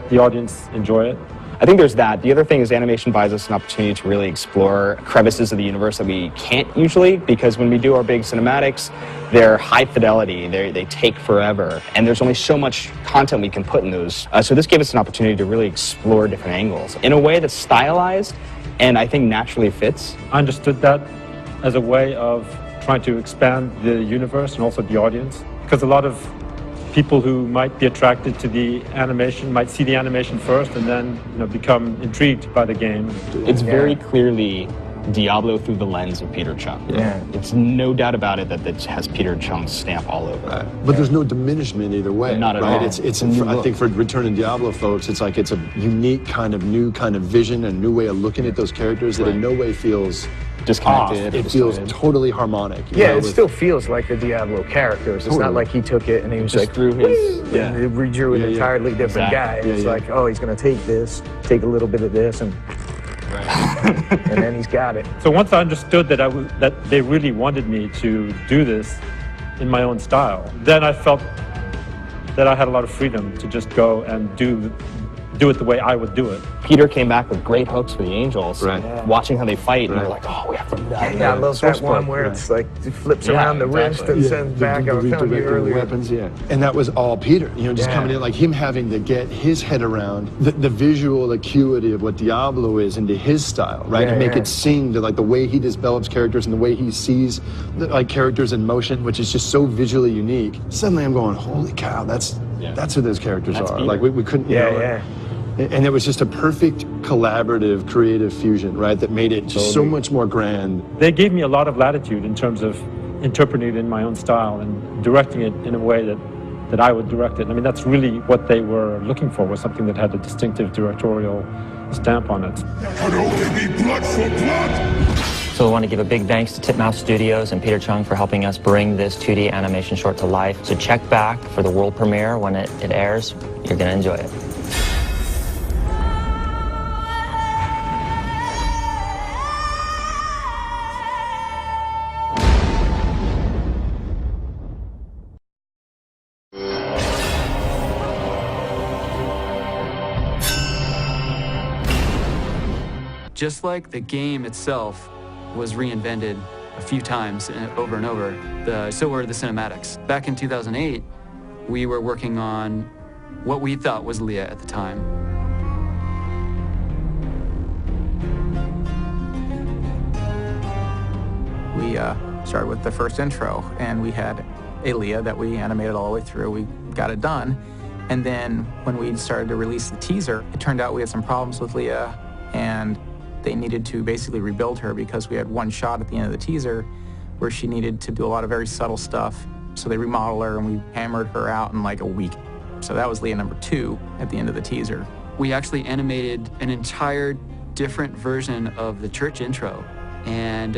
the audience enjoy it. I think there's that. The other thing is animation buys us an opportunity to really explore crevices of the universe that we can't usually, because when we do our big cinematics, they're high fidelity, they take forever, and there's only so much content we can put in those. So this gave us an opportunity to really explore different angles in a way that's stylized and I think naturally fits. I understood that as a way of trying to expand the universe and also the audience, because a lot of people who might be attracted to the animation might see the animation first and then become intrigued by the game. It's very clearly Diablo through the lens of Peter Chung. Yeah. It's no doubt about it that it has Peter Chung's stamp all over it. But there's no diminishment either way. Not at all. It's I think for Return to Diablo folks, it's like it's a unique new kind of vision and new way of looking at those characters that in no way feels disconnected. It feels totally harmonic. It still feels like the Diablo characters. It's not like he took it and he was just like, through his, and he redrew an entirely different guy. It's like, oh, he's going to take this, take a little bit of this, and and then he's got it. So once I understood that they really wanted me to do this in my own style, then I felt that I had a lot of freedom to just go and do it the way I would do it. Peter came back with great hooks for the angels. Watching how they fight, and they're like, oh, we have to do that. Yeah, I love that one where it's like it flips around the wrist and sends back. I was telling you earlier. Weapons, and that was all Peter. Just coming in, like him having to get his head around the visual acuity of what Diablo is into his style, right? And make it sing to like the way he develops characters and the way he sees characters in motion, which is just so visually unique. Suddenly, I'm going, holy cow, that's who those characters are. Peter. Like we couldn't. And it was just a perfect collaborative, creative fusion, right? That made it just so much more grand. They gave me a lot of latitude in terms of interpreting it in my own style and directing it in a way that I would direct it. I mean, that's really what they were looking for, was something that had a distinctive directorial stamp on it. Could only be blood for blood! So I want to give a big thanks to Titmouse Studios and Peter Chung for helping us bring this 2D animation short to life. So check back for the world premiere when it airs. You're going to enjoy it. Just like the game itself was reinvented a few times over and over, so were the cinematics. Back in 2008, we were working on what we thought was Leah at the time. we started with the first intro, and we had a Leah that we animated all the way through. We got it done. And then when we started to release the teaser, it turned out we had some problems with Leah, and they needed to basically rebuild her because we had one shot at the end of the teaser where she needed to do a lot of very subtle stuff. So they remodeled her, and we hammered her out in like a week. So that was Leah number 2 at the end of the teaser. We actually animated an entire different version of the church intro. And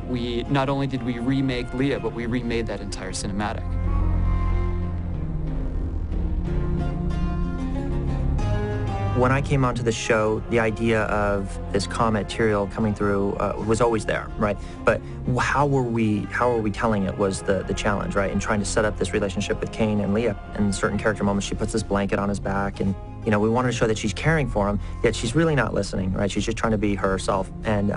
we not only did we remake Leah, but we remade that entire cinematic. When I came onto the show, the idea of this comet Tyrael coming through was always there, right? But how were we telling it was the challenge, right? And trying to set up this relationship with Cain and Leah. In certain character moments, she puts this blanket on his back, and you know, we wanted to show that she's caring for him, yet she's really not listening, right? She's just trying to be herself, and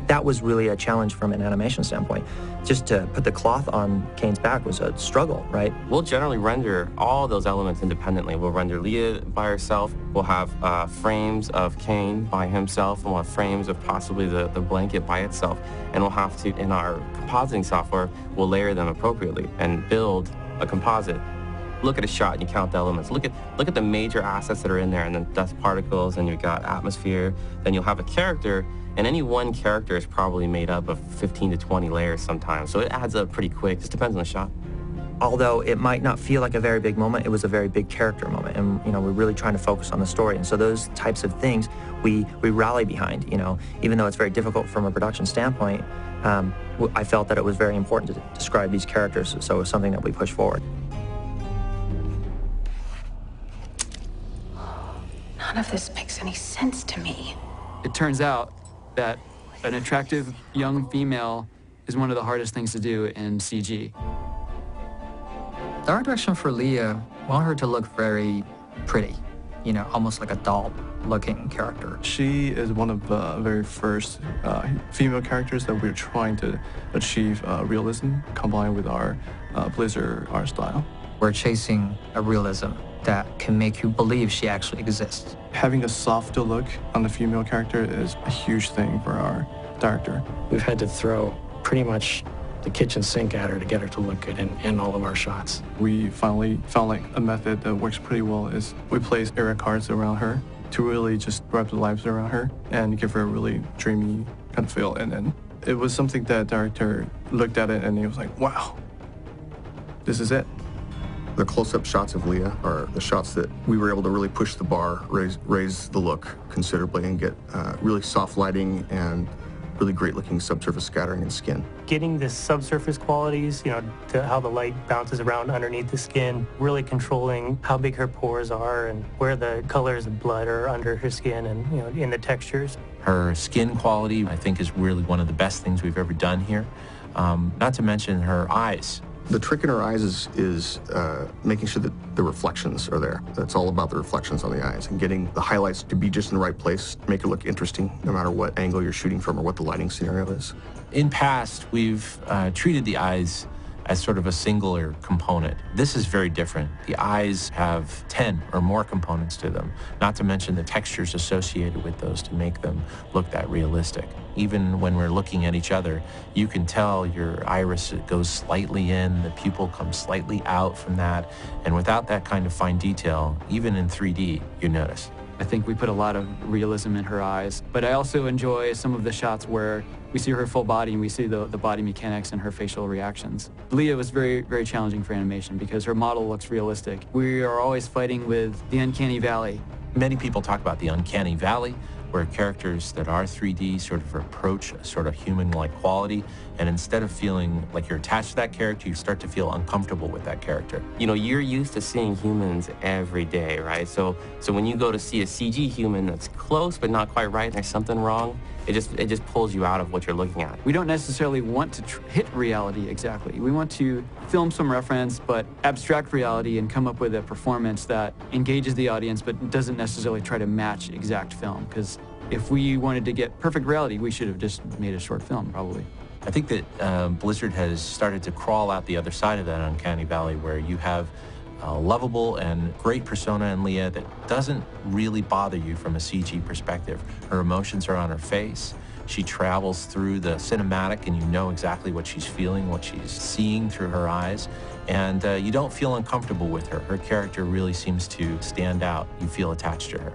that was really a challenge from an animation standpoint. Just to put the cloth on Cain's back was a struggle, right? We'll generally render all those elements independently. We'll render Leah by herself. We'll have frames of Cain by himself, and we'll have frames of possibly the blanket by itself. And we'll have to, in our compositing software, we'll layer them appropriately and build a composite. Look at a shot and you count the elements. Look at the major assets that are in there, and then dust particles, and you've got atmosphere. Then you'll have a character, and any one character is probably made up of 15 to 20 layers sometimes. So it adds up pretty quick. Just depends on the shot. Although it might not feel like a very big moment, it was a very big character moment, and you know, we're really trying to focus on the story. And so those types of things we rally behind. You know, even though it's very difficult from a production standpoint, I felt that it was very important to describe these characters. So it was something that we pushed forward. None of this makes any sense to me. It turns out that an attractive young female is one of the hardest things to do in CG. The art direction for Leah, we want her to look very pretty, you know, almost like a doll-looking character. She is one of the very first female characters that we're trying to achieve realism combined with our Blizzard art style. We're chasing a realism that can make you believe she actually exists. Having a softer look on the female character is a huge thing for our director. We've had to throw pretty much the kitchen sink at her to get her to look good in all of our shots. We finally found like a method that works pretty well is we place area cards around her to really just wrap the lives around her and give her a really dreamy kind of feel. And then it was something that director looked at it and he was like, wow, this is it. The close-up shots of Leah are the shots that we were able to really push the bar, raise the look considerably, and get really soft lighting and really great-looking subsurface scattering and skin. Getting the subsurface qualities, you know, to how the light bounces around underneath the skin, really controlling how big her pores are and where the colors of blood are under her skin and, you know, in the textures. Her skin quality, I think, is really one of the best things we've ever done here. Not to mention her eyes. The trick in her eyes is making sure that the reflections are there. It's all about the reflections on the eyes and getting the highlights to be just in the right place, make it look interesting no matter what angle you're shooting from or what the lighting scenario is. In past, we've treated the eyes as sort of a singular component. This is very different. The eyes have 10 or more components to them, not to mention the textures associated with those to make them look that realistic. Even when we're looking at each other, you can tell your iris goes slightly in, the pupil comes slightly out from that, and without that kind of fine detail, even in 3D, you notice. I think we put a lot of realism in her eyes, but I also enjoy some of the shots where we see her full body and we see the body mechanics and her facial reactions. Leah was very, very challenging for animation because her model looks realistic. We are always fighting with the uncanny valley. Many people talk about the uncanny valley, where characters that are 3D sort of approach a sort of human-like quality, and instead of feeling like you're attached to that character, you start to feel uncomfortable with that character. You know, you're used to seeing humans every day, right? So when you go to see a CG human that's close but not quite right, and there's something wrong, it just pulls you out of what you're looking at. We don't necessarily want to hit reality exactly. We want to film some reference, but abstract reality and come up with a performance that engages the audience but doesn't necessarily try to match exact film. Because if we wanted to get perfect reality, we should have just made a short film, probably. I think that Blizzard has started to crawl out the other side of that uncanny valley where you have a lovable and great persona in Leah that doesn't really bother you from a CG perspective. Her emotions are on her face. She travels through the cinematic and you know exactly what she's feeling, what she's seeing through her eyes. And you don't feel uncomfortable with her. Her character really seems to stand out. You feel attached to her.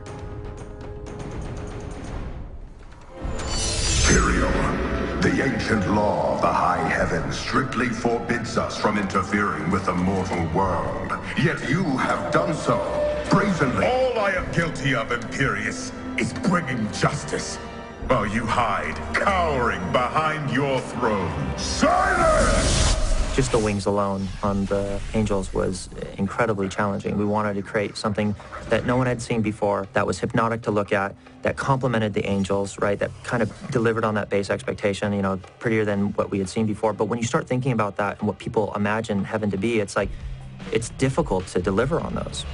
Tyrael, the ancient law of the high heavens strictly forbids us from interfering with the mortal world. Yet you have done so, brazenly. All I am guilty of, Imperius, is bringing justice, while you hide, cowering behind your throne. Silence! Just the wings alone on the angels was incredibly challenging. We wanted to create something that no one had seen before, that was hypnotic to look at, that complemented the angels, right? That kind of delivered on that base expectation, you know, prettier than what we had seen before. But when you start thinking about that and what people imagine heaven to be, it's like, it's difficult to deliver on those.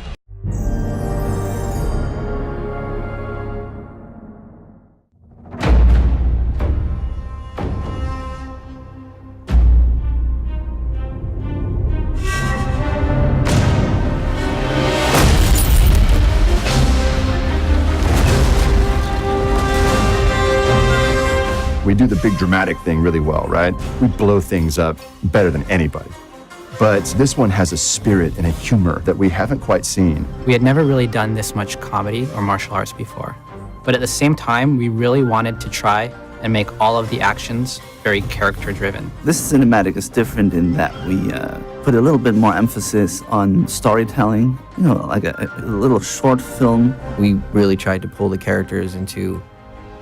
We do the big dramatic thing really well, right? We blow things up better than anybody. But this one has a spirit and a humor that we haven't quite seen. We had never really done this much comedy or martial arts before. But at the same time, we really wanted to try and make all of the actions very character-driven. This cinematic is different in that we put a little bit more emphasis on storytelling, you know, like a little short film. We really tried to pull the characters into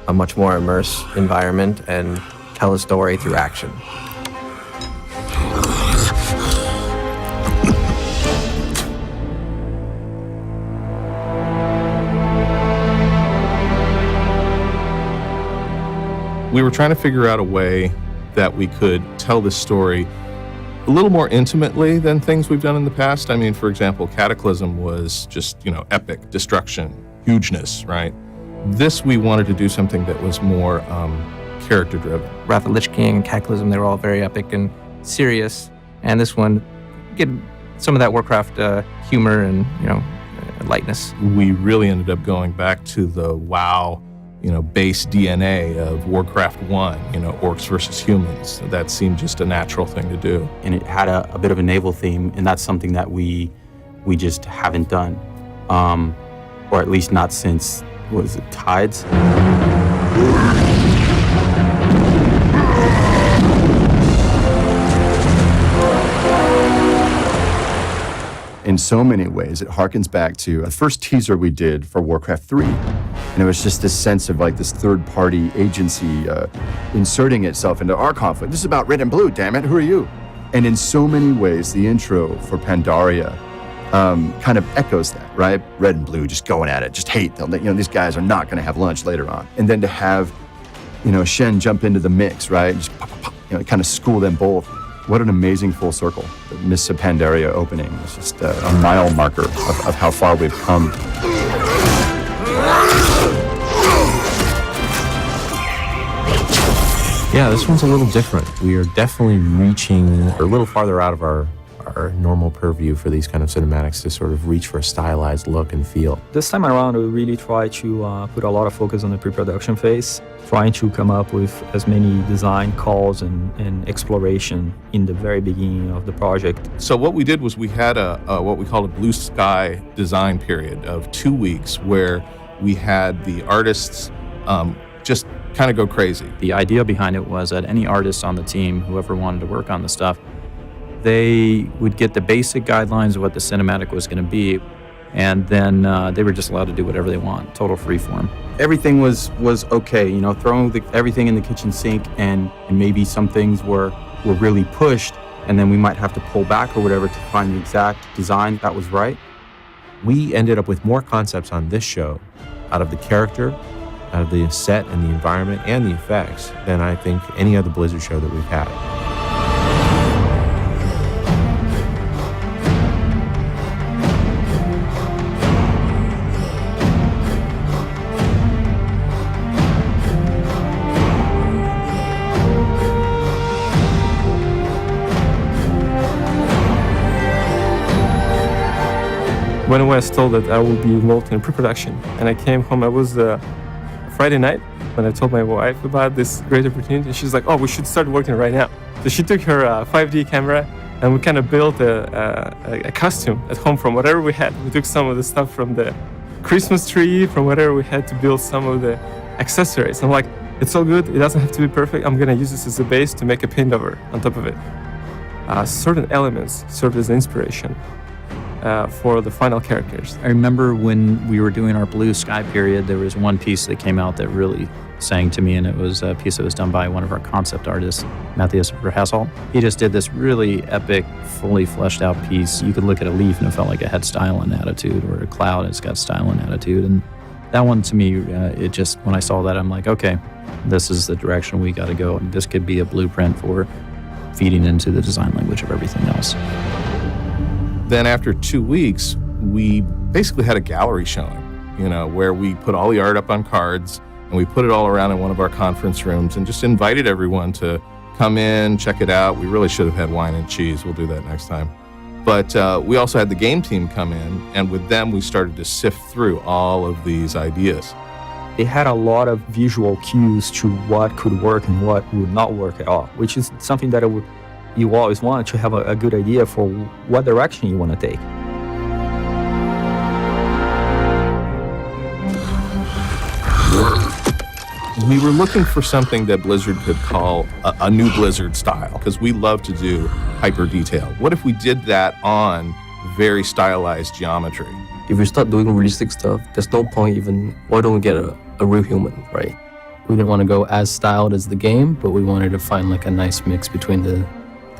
a much more immersed environment and tell a story through action. We were trying to figure out a way that we could tell this story a little more intimately than things we've done in the past. I mean, for example, Cataclysm was just, you know, epic destruction, hugeness, right? This, we wanted to do something that was more character-driven. Wrath of the Lich King and Cataclysm, they were all very epic and serious. And this one, get some of that Warcraft humor and, you know, lightness. We really ended up going back to the WoW, you know, base DNA of Warcraft 1, you know, orcs versus humans. That seemed just a natural thing to do. And it had a bit of a naval theme, and that's something that we just haven't done. Or at least not since, what is it, Tides? In so many ways, it harkens back to the first teaser we did for Warcraft 3. And it was just this sense of like this third-party agency inserting itself into our conflict. This is about red and blue, damn it, who are you? And in so many ways, the intro for Pandaria kind of echoes that, right? Red and blue just going at it, just hate. You know, these guys are not going to have lunch later on. And then to have, you know, Shen jump into the mix, right? Just pop, pop, pop, you know, kind of school them both. What an amazing full circle. The Mists of Pandaria opening is just a mile marker of how far we've come. Yeah, this one's a little different. We are definitely reaching a little farther out of our normal purview for these kind of cinematics to sort of reach for a stylized look and feel. This time around, we really try to put a lot of focus on the pre-production phase, trying to come up with as many design calls and exploration in the very beginning of the project. So what we did was we had a what we call a blue sky design period of 2 weeks where we had the artists just kind of go crazy. The idea behind it was that any artist on the team, whoever wanted to work on the stuff, they would get the basic guidelines of what the cinematic was going to be, and then they were just allowed to do whatever they want, total freeform. Everything was okay, you know, throwing everything in the kitchen sink, and maybe some things were really pushed, and then we might have to pull back or whatever to find the exact design that was right. We ended up with more concepts on this show out of the character, out of the set and the environment and the effects than I think any other Blizzard show that we've had. When I was told that I would be involved in pre-production, and I came home, it was Friday night, when I told my wife about this great opportunity. She's like, oh, we should start working right now. So she took her 5D camera and we kind of built a costume at home from whatever we had. We took some of the stuff from the Christmas tree, from whatever we had to build some of the accessories. I'm like, it's all good. It doesn't have to be perfect. I'm going to use this as a base to make a pin over on top of it. Certain elements served as inspiration for the final characters. I remember when we were doing our Blue Sky period, there was one piece that came out that really sang to me, and it was a piece that was done by one of our concept artists, Matthias Verhasselt. He just did this really epic, fully fleshed out piece. You could look at a leaf and it felt like it had style and attitude, or a cloud, it's got style and attitude. And that one to me, it just, when I saw that, I'm like, okay, this is the direction we got to go. This could be a blueprint for feeding into the design language of everything else. Then after 2 weeks, we basically had a gallery showing, where we put all the art up on cards and we put it all around in one of our conference rooms and just invited everyone to come in, check it out. We really should have had wine and cheese. We'll do that next time. But we also had the game team come in, and with them, we started to sift through all of these ideas. It had a lot of visual cues to what could work and what would not work at all, which is something that you always want to have a good idea for what direction you want to take. We were looking for something that Blizzard could call a new Blizzard style, because we love to do hyper detail. What if we did that on very stylized geometry? If we start doing realistic stuff, there's no point even, why don't we get a real human, right? We didn't want to go as styled as the game, but we wanted to find like a nice mix between the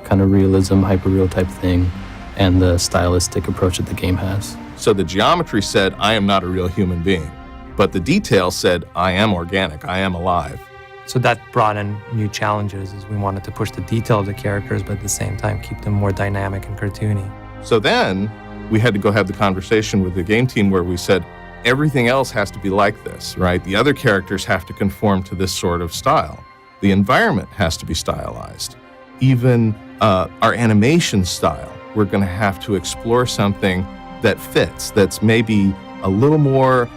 kind of realism, hyper-real type thing, and the stylistic approach that the game has. So the geometry said, I am not a real human being. But the detail said, I am organic, I am alive. So that brought in new challenges, as we wanted to push the detail of the characters, but at the same time keep them more dynamic and cartoony. So then we had to go have the conversation with the game team where we said, everything else has to be like this, right? The other characters have to conform to this sort of style. The environment has to be stylized. Even our animation style, we're going to have to explore something that fits, that's maybe a little more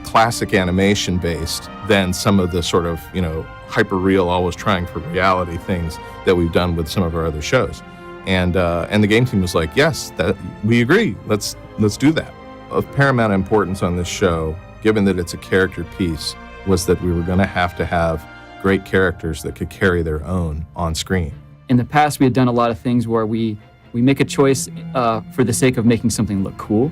classic animation based than some of the sort of, hyper real, always trying for reality things that we've done with some of our other shows. And the game team was like, yes, that we agree. Let's do that. Of paramount importance on this show, given that it's a character piece, was that we were going to have great characters that could carry their own on screen. In the past, we had done a lot of things where we make a choice for the sake of making something look cool.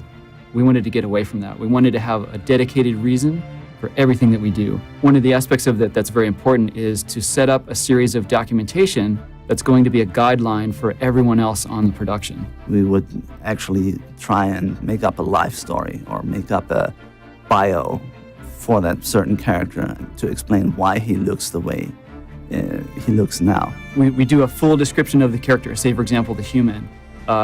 We wanted to get away from that. We wanted to have a dedicated reason for everything that we do. One of the aspects of that that's very important is to set up a series of documentation that's going to be a guideline for everyone else on the production. We would actually try and make up a life story or make up a bio for that certain character to explain why he looks the way he looks now. We do a full description of the character. Say, for example, the human.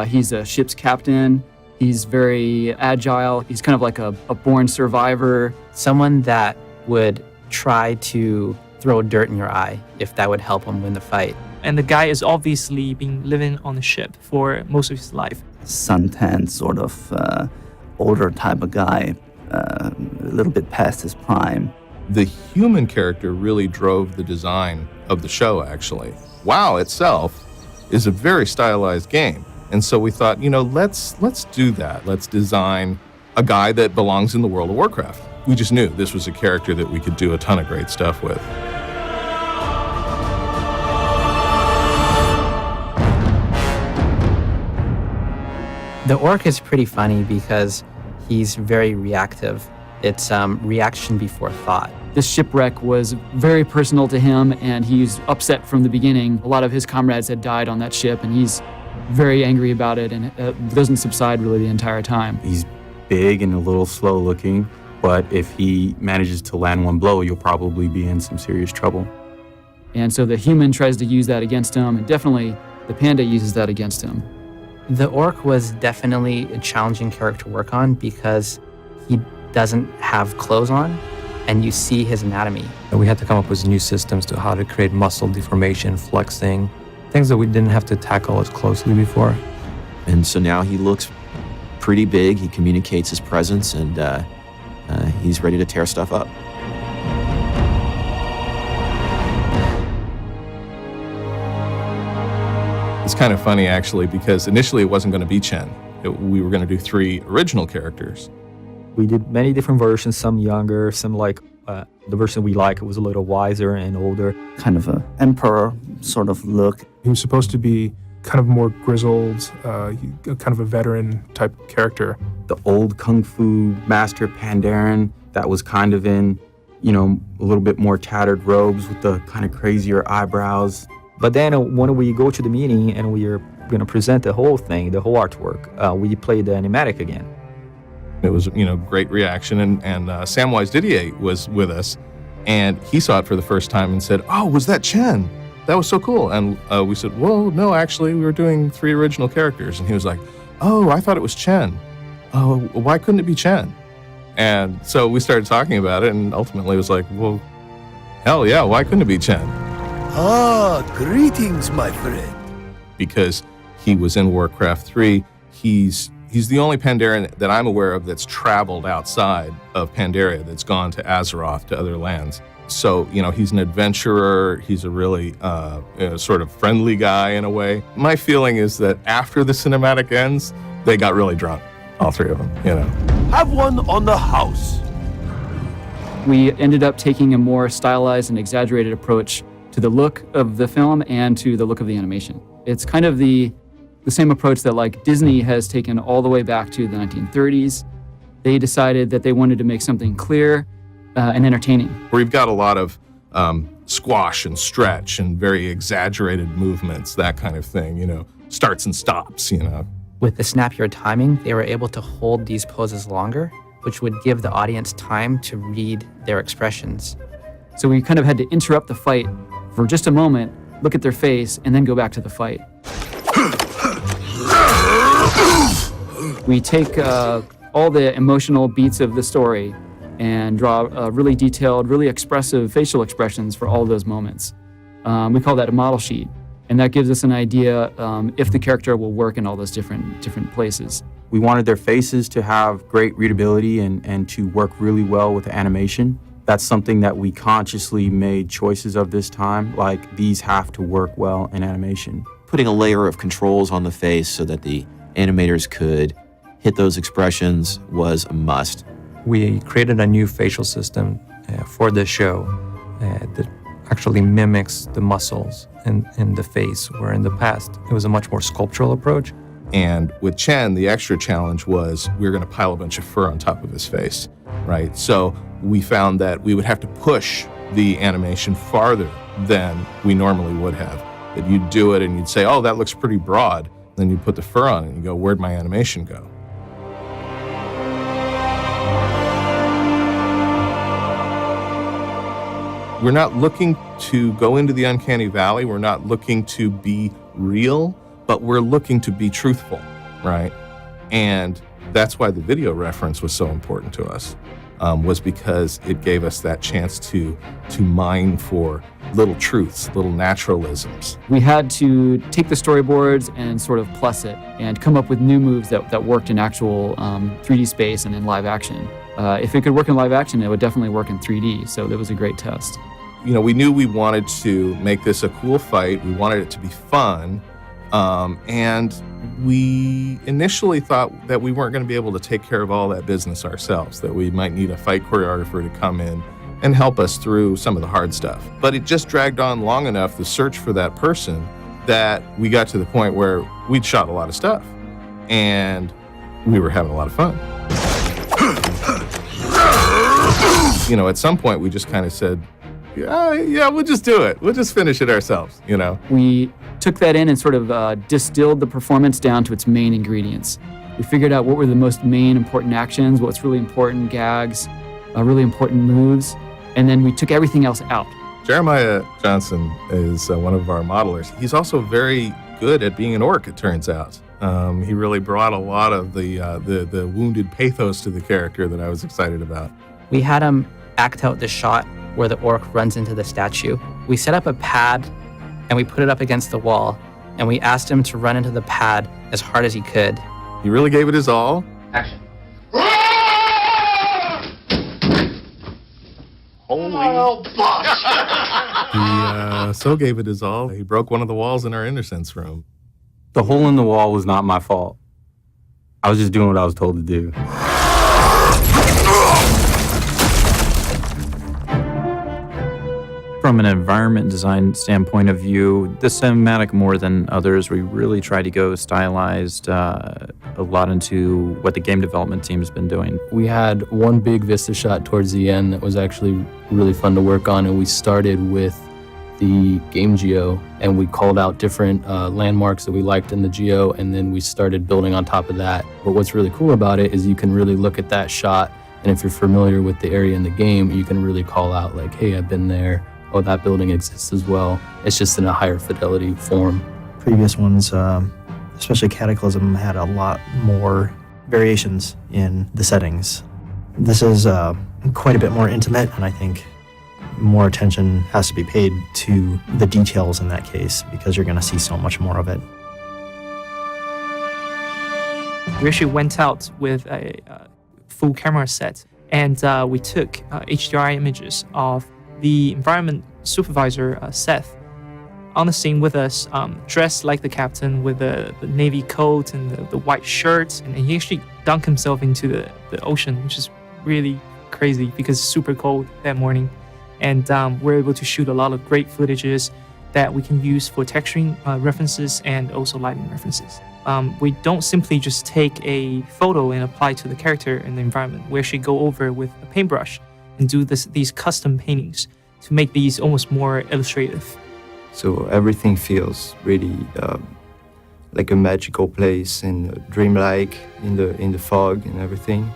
He's a ship's captain. He's very agile. He's kind of like a born survivor. Someone that would try to throw dirt in your eye if that would help him win the fight. And the guy is obviously been living on the ship for most of his life. Suntan, sort of older type of guy, a little bit past his prime. The human character really drove the design of the show, actually. WoW itself is a very stylized game. And so we thought, let's do that. Let's design a guy that belongs in the world of Warcraft. We just knew this was a character that we could do a ton of great stuff with. The orc is pretty funny because he's very reactive. It's reaction before thought. This shipwreck was very personal to him, and he's upset from the beginning. A lot of his comrades had died on that ship, and he's very angry about it, and it doesn't subside really the entire time. He's big and a little slow looking, but if he manages to land one blow, you'll probably be in some serious trouble. And so the human tries to use that against him, and definitely the panda uses that against him. The orc was definitely a challenging character to work on because he doesn't have clothes on, and you see his anatomy. And we had to come up with new systems to how to create muscle deformation, flexing, things that we didn't have to tackle as closely before. And so now he looks pretty big, he communicates his presence, and he's ready to tear stuff up. It's kind of funny, actually, because initially it wasn't going to be Chen. We were going to do 3 original characters. We did many different versions, some younger, some like the version we like was a little wiser and older. Kind of an emperor sort of look. He was supposed to be kind of more grizzled, kind of a veteran type character. The old kung fu master Pandaren that was kind of in, you know, a little bit more tattered robes with the kind of crazier eyebrows. But then when we go to the meeting and we are going to present the whole thing, the whole artwork, we played the animatic again. It was, you know, great reaction, and Samwise Didier was with us, and he saw it for the first time and said, "Oh, was that Chen? That was so cool." And we said, "Well, no, actually, we were doing 3 original characters." And he was like, "Oh, I thought it was Chen. Oh, why couldn't it be Chen?" And so we started talking about it, and ultimately it was like, "Well, hell yeah, why couldn't it be Chen?" Ah, greetings, my friend. Because he was in Warcraft 3, he's the only Pandaren that I'm aware of that's traveled outside of Pandaria, that's gone to Azeroth, to other lands. So, you know, he's an adventurer. He's a really sort of friendly guy in a way. My feeling is that after the cinematic ends, they got really drunk, all 3 of them, you know. Have one on the house. We ended up taking a more stylized and exaggerated approach to the look of the film and to the look of the animation. It's kind of the same approach that like Disney has taken all the way back to the 1930s. They decided that they wanted to make something clear and entertaining. We've got a lot of squash and stretch and very exaggerated movements, that kind of thing, you know, starts and stops, you know. With the snappier timing, they were able to hold these poses longer, which would give the audience time to read their expressions. So we kind of had to interrupt the fight for just a moment, look at their face, and then go back to the fight. We take all the emotional beats of the story and draw really detailed, really expressive facial expressions for all those moments. We call that a model sheet, and that gives us an idea if the character will work in all those different places. We wanted their faces to have great readability and to work really well with the animation. That's something that we consciously made choices of this time, like these have to work well in animation. Putting a layer of controls on the face so that the animators could hit those expressions was a must. We created a new facial system for the show that actually mimics the muscles in the face, where in the past it was a much more sculptural approach. And with Chen, the extra challenge was we were going to pile a bunch of fur on top of his face, right? So we found that we would have to push the animation farther than we normally would have. That you'd do it and you'd say, "Oh, that looks pretty broad." Then you'd put the fur on it and you go, "Where'd my animation go?" We're not looking to go into the uncanny valley. We're not looking to be real, but we're looking to be truthful, right? And that's why the video reference was so important to us, was because it gave us that chance to mine for little truths, little naturalisms. We had to take the storyboards and sort of plus it and come up with new moves that worked in actual 3D space and in live action. If it could work in live action, it would definitely work in 3D, so that was a great test. You know, we knew we wanted to make this a cool fight. We wanted it to be fun. And we initially thought that we weren't going to be able to take care of all that business ourselves, that we might need a fight choreographer to come in and help us through some of the hard stuff. But it just dragged on long enough, the search for that person, that we got to the point where we'd shot a lot of stuff and we were having a lot of fun. You know, at some point we just kind of said, yeah, we'll just do it. We'll just finish it ourselves, you know. We took that in and sort of distilled the performance down to its main ingredients. We figured out what were the most main important actions, what's really important gags, really important moves, and then we took everything else out. Jeremiah Johnson is one of our modelers. He's also very good at being an orc, it turns out. He really brought a lot of the wounded pathos to the character that I was excited about. We had him act out the shot where the orc runs into the statue. We set up a pad and we put it up against the wall and we asked him to run into the pad as hard as he could. He really gave it his all. Action. Holy He so gave it his all. He broke one of the walls in our Innocence room. The hole in the wall was not my fault. I was just doing what I was told to do. From an environment design standpoint of view, the cinematic more than others, we really try to go stylized a lot into what the game development team has been doing. We had one big vista shot towards the end that was actually really fun to work on, and we started with the game geo, and we called out different landmarks that we liked in the geo, and then we started building on top of that. But what's really cool about it is you can really look at that shot, and if you're familiar with the area in the game, you can really call out like, hey, I've been there. Oh, that building exists as well. It's just in a higher fidelity form. Previous ones, especially Cataclysm, had a lot more variations in the settings. This is quite a bit more intimate, and I think more attention has to be paid to the details in that case because you're going to see so much more of it. We actually went out with a full camera set, and we took HDRI images of the environment supervisor, Seth, on the scene with us, dressed like the captain with the navy coat and the white shirt, and he actually dunked himself into the ocean, which is really crazy because it's super cold that morning. And we're able to shoot a lot of great footages that we can use for texturing references and also lighting references. We don't simply just take a photo and apply to the character and the environment. We actually go over with a paintbrush and do these custom paintings to make these almost more illustrative. So everything feels really like a magical place and dreamlike in the fog and everything.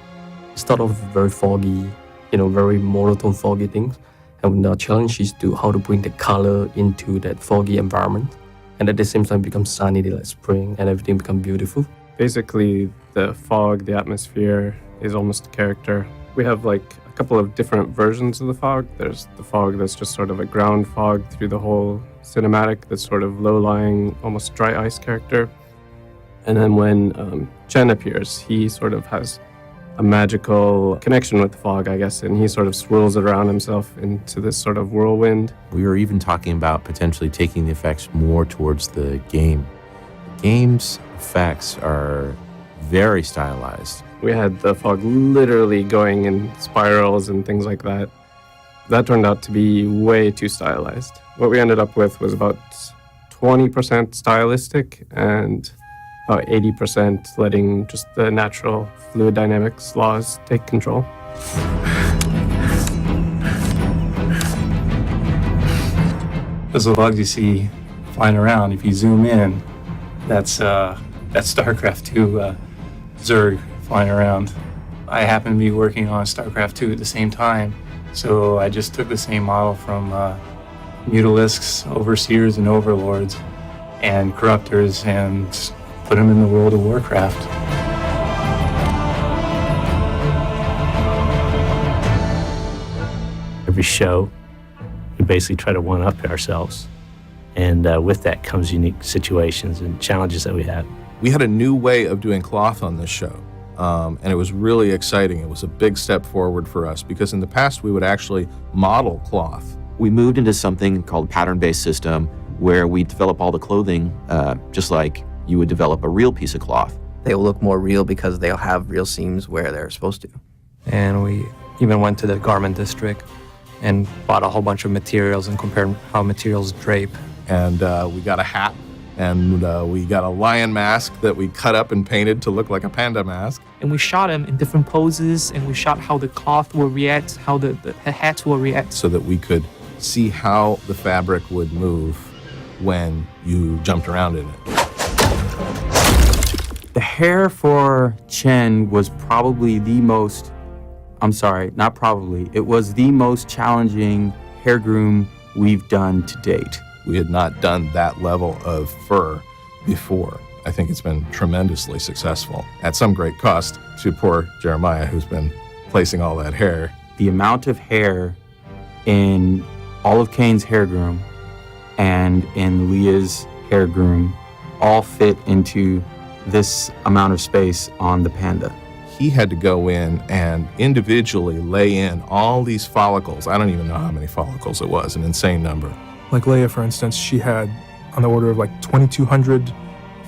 It started off very foggy, very monotone foggy things. And the challenge is to how to bring the color into that foggy environment. And at the same time become sunny like spring and everything become beautiful. Basically, the fog, the atmosphere is almost a character. We have like a couple of different versions of the fog. There's the fog that's just sort of a ground fog through the whole cinematic, that's sort of low-lying, almost dry ice character. And then when Chen appears, he sort of has a magical connection with the fog, I guess, and he sort of swirls it around himself into this sort of whirlwind. We were even talking about potentially taking the effects more towards the game. The game's effects are very stylized. We had the fog literally going in spirals and things like that. That turned out to be way too stylized. What we ended up with was about 20% stylistic and about 80% letting just the natural fluid dynamics laws take control. Those are the bugs you see flying around. If you zoom in, that's StarCraft 2 Zerg flying around. I happen to be working on StarCraft 2 at the same time, so I just took the same model from Mutalisks, Overseers, and Overlords, and Corruptors, and put them in the World of Warcraft. Every show, we basically try to one-up ourselves. And with that comes unique situations and challenges that we have. We had a new way of doing cloth on this show, and it was really exciting. It was a big step forward for us because in the past we would actually model cloth. We moved into something called pattern-based system where we develop all the clothing just like you would develop a real piece of cloth. They'll look more real because they'll have real seams where they're supposed to. And we even went to the garment district and bought a whole bunch of materials and compared how materials drape. And we got a hat, and we got a lion mask that we cut up and painted to look like a panda mask. And we shot them in different poses, and we shot how the cloth will react, how the hat will react. So that we could see how the fabric would move when you jumped around in it. The hair for Chen was probably the most, it was the most challenging hair groom we've done to date. We had not done that level of fur before. I think it's been tremendously successful at some great cost to poor Jeremiah, who's been placing all that hair. The amount of hair in Olive Kane's hair groom and in Leah's hair groom all fit into this amount of space on the panda. He had to go in and individually lay in all these follicles. I don't even know how many follicles it was, an insane number. Like Leia, for instance, she had on the order of like 2,200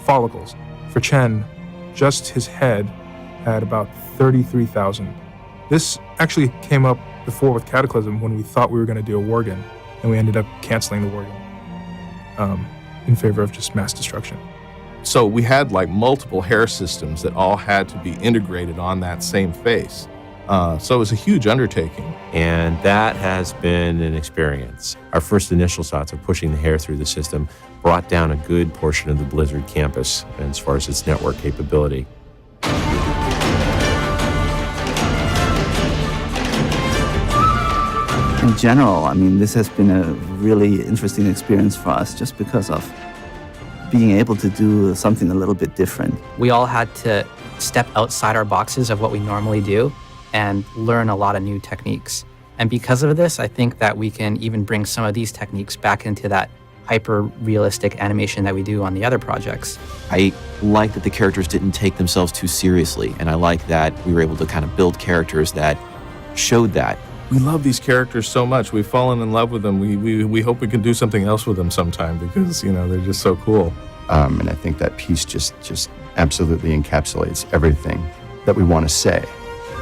follicles. For Chen, just his head had about 33,000. This actually came up before with Cataclysm when we thought we were going to do a Worgen, and we ended up canceling the Worgen in favor of just mass destruction. So we had like multiple hair systems that all had to be integrated on that same face. So it was a huge undertaking. And that has been an experience. Our first initial thoughts of pushing the hair through the system brought down a good portion of the Blizzard campus as far as its network capability. In general, I mean, this has been a really interesting experience for us just because of being able to do something a little bit different. We all had to step outside our boxes of what we normally do and learn a lot of new techniques. And because of this, I think that we can even bring some of these techniques back into that hyper-realistic animation that we do on the other projects. I like that the characters didn't take themselves too seriously, and I like that we were able to kind of build characters that showed that. We love these characters so much. We've fallen in love with them. We hope we can do something else with them sometime because, you know, they're just so cool. And I think that piece just absolutely encapsulates everything that we want to say,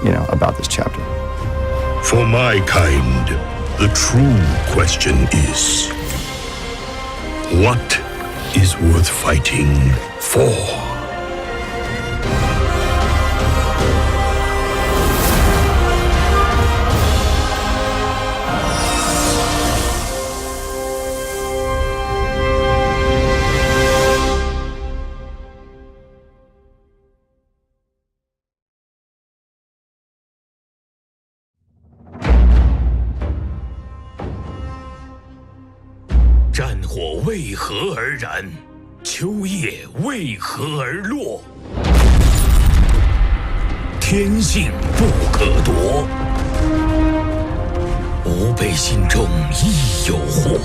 you know, about this chapter. For my kind, the true question is, what is worth fighting for?战火为何而燃？秋叶为何而落？天性不可夺，吾辈心中亦有祸。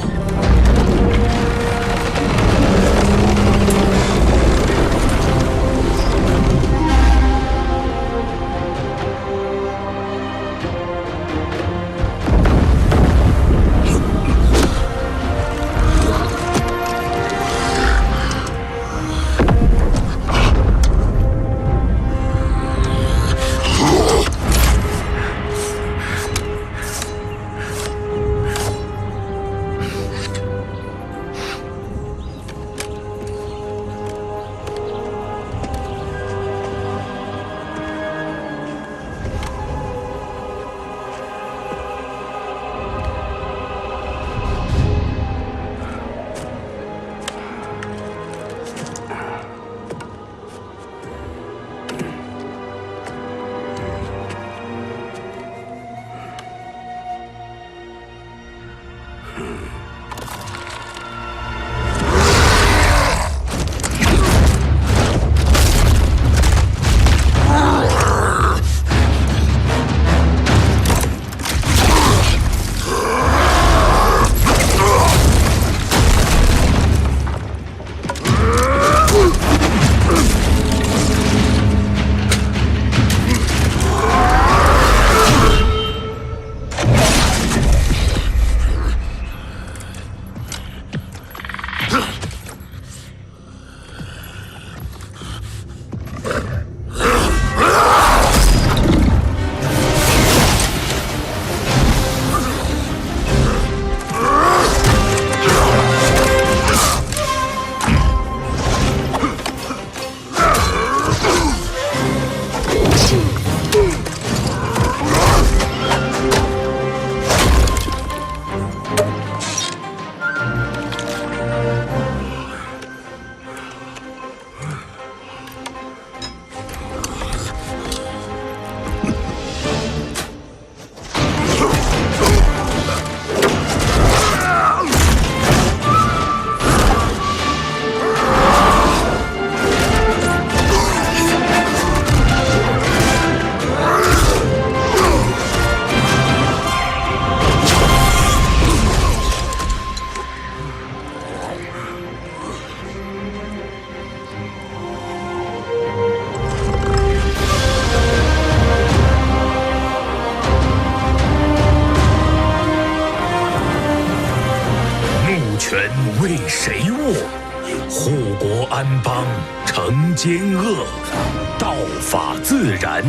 护国安邦惩奸恶，道法自然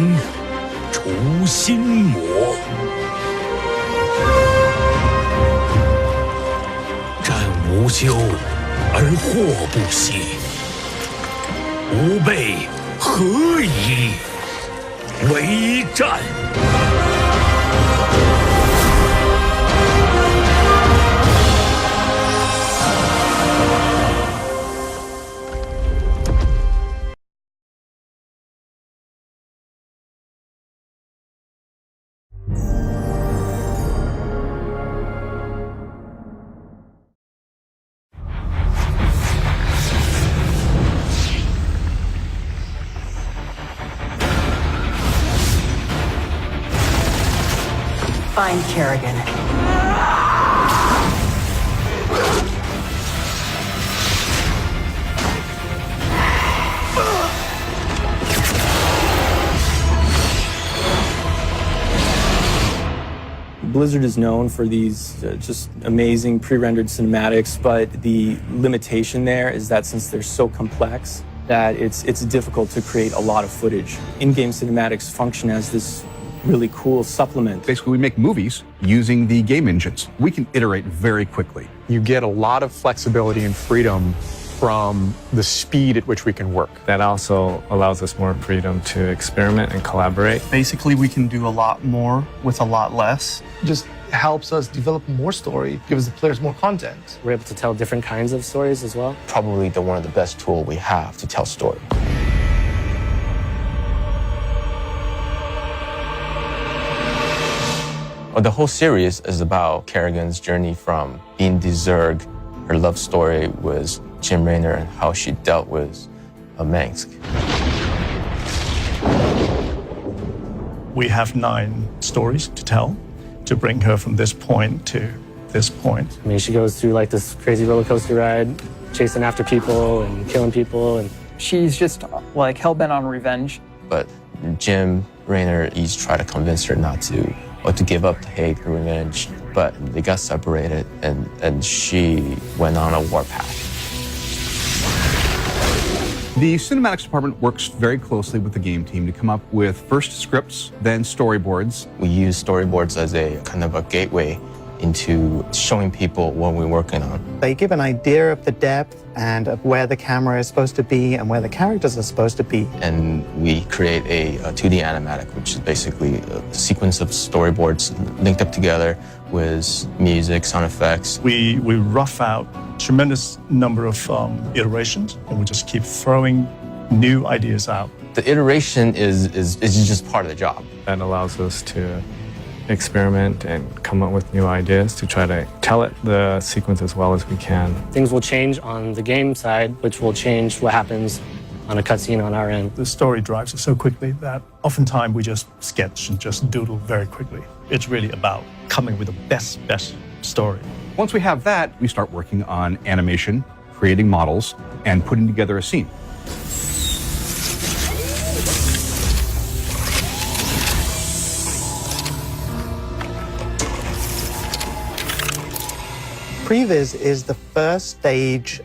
除心魔。战无休而祸不息，吾辈何以为战？Find Kerrigan. Blizzard is known for these just amazing pre-rendered cinematics, but the limitation there is that since they're so complex, that it's difficult to create a lot of footage. In-game cinematics function as this really cool supplement. Basically, we make movies using the game engines. We can iterate very quickly. You get a lot of flexibility and freedom from the speed at which we can work. That also allows us more freedom to experiment and collaborate. Basically, we can do a lot more with a lot less. Just helps us develop more story, gives the players more content. We're able to tell different kinds of stories as well. Probably one of the best tools we have to tell story. The whole series is about Kerrigan's journey from being the Zerg, her love story with Jim Raynor, and how she dealt with Mengsk. We have 9 stories to tell to bring her from this point to this point. I mean, she goes through like this crazy roller coaster ride, chasing after people and killing people, and she's just like hell-bent on revenge. But Jim Raynor is trying to convince her not to, or to give up the hate and revenge. But they got separated, and she went on a warpath. The cinematics department works very closely with the game team to come up with first scripts, then storyboards. We use storyboards as a kind of a gateway into showing people what we're working on. They give an idea of the depth and of where the camera is supposed to be and where the characters are supposed to be. And we create a 2D animatic, which is basically a sequence of storyboards linked up together with music, sound effects. We rough out tremendous number of iterations, and we just keep throwing new ideas out. The iteration is just part of the job. That allows us to experiment and come up with new ideas to try to tell it the sequence as well as we can. things will change on the game side, which will change what happens on a cutscene on our end. The story drives us so quickly that oftentimes we just sketch and just doodle very quickly. It's really about coming with the best story. Once we have that, we start working on animation, creating models, and putting together a scene. Previs is the first stage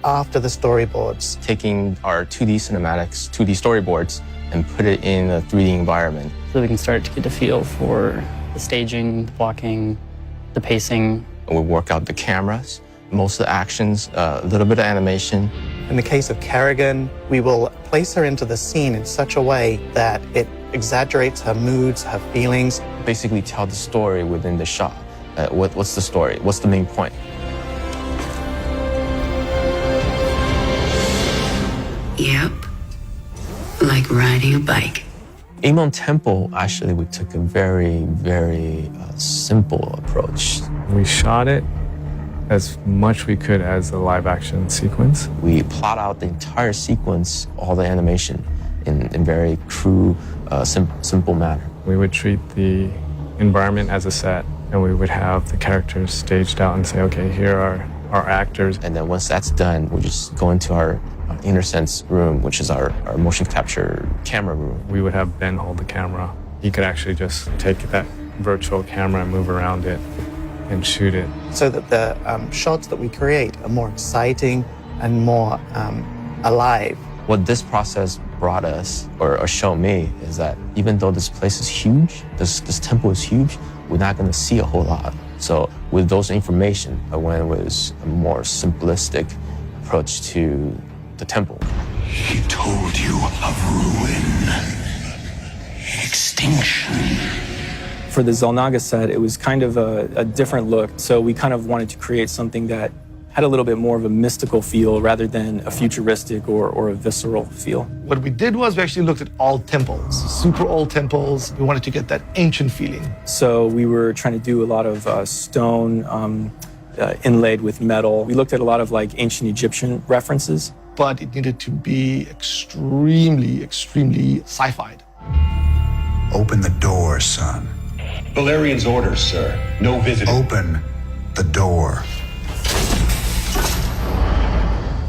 after the storyboards. Taking our 2D cinematics, 2D storyboards, and put it in a 3D environment. So we can start to get a feel for the staging, the blocking, the pacing. We work out the cameras, most of the actions, a little bit of animation. In the case of Kerrigan, we will place her into the scene in such a way that it exaggerates her moods, her feelings. Basically tell the story within the shot. What's the story? What's the main point? Yep, like riding a bike. Amon Temple, actually, we took a very, very simple approach. We shot it as much we could as a live action sequence. We plot out the entire sequence, all the animation, in very crude, simple manner. We would treat the environment as a set, and we would have the characters staged out and say, okay, here are our actors. And then once that's done, we just go into our InnerSense room, which is our motion capture camera room. We would have Ben hold the camera. He could actually just take that virtual camera and move around it and shoot it. So that the shots that we create are more exciting and more alive. What this process brought us, or showed me, is that even though this place is huge, this temple is huge, we're not going to see a whole lot. So with those information, I went with a more simplistic approach to the temple. He told you of ruin, extinction. For the Xel'Naga set, it was kind of a different look. So we kind of wanted to create something that had a little bit more of a mystical feel rather than a futuristic or a visceral feel. What we did was we actually looked at all temples, super old temples. We wanted to get that ancient feeling. So we were trying to do a lot of stone inlaid with metal. We looked at a lot of like ancient Egyptian references. But it needed to be extremely, extremely sci-fi. Open the door, son. Valerian's orders, sir. No visitor. Open the door.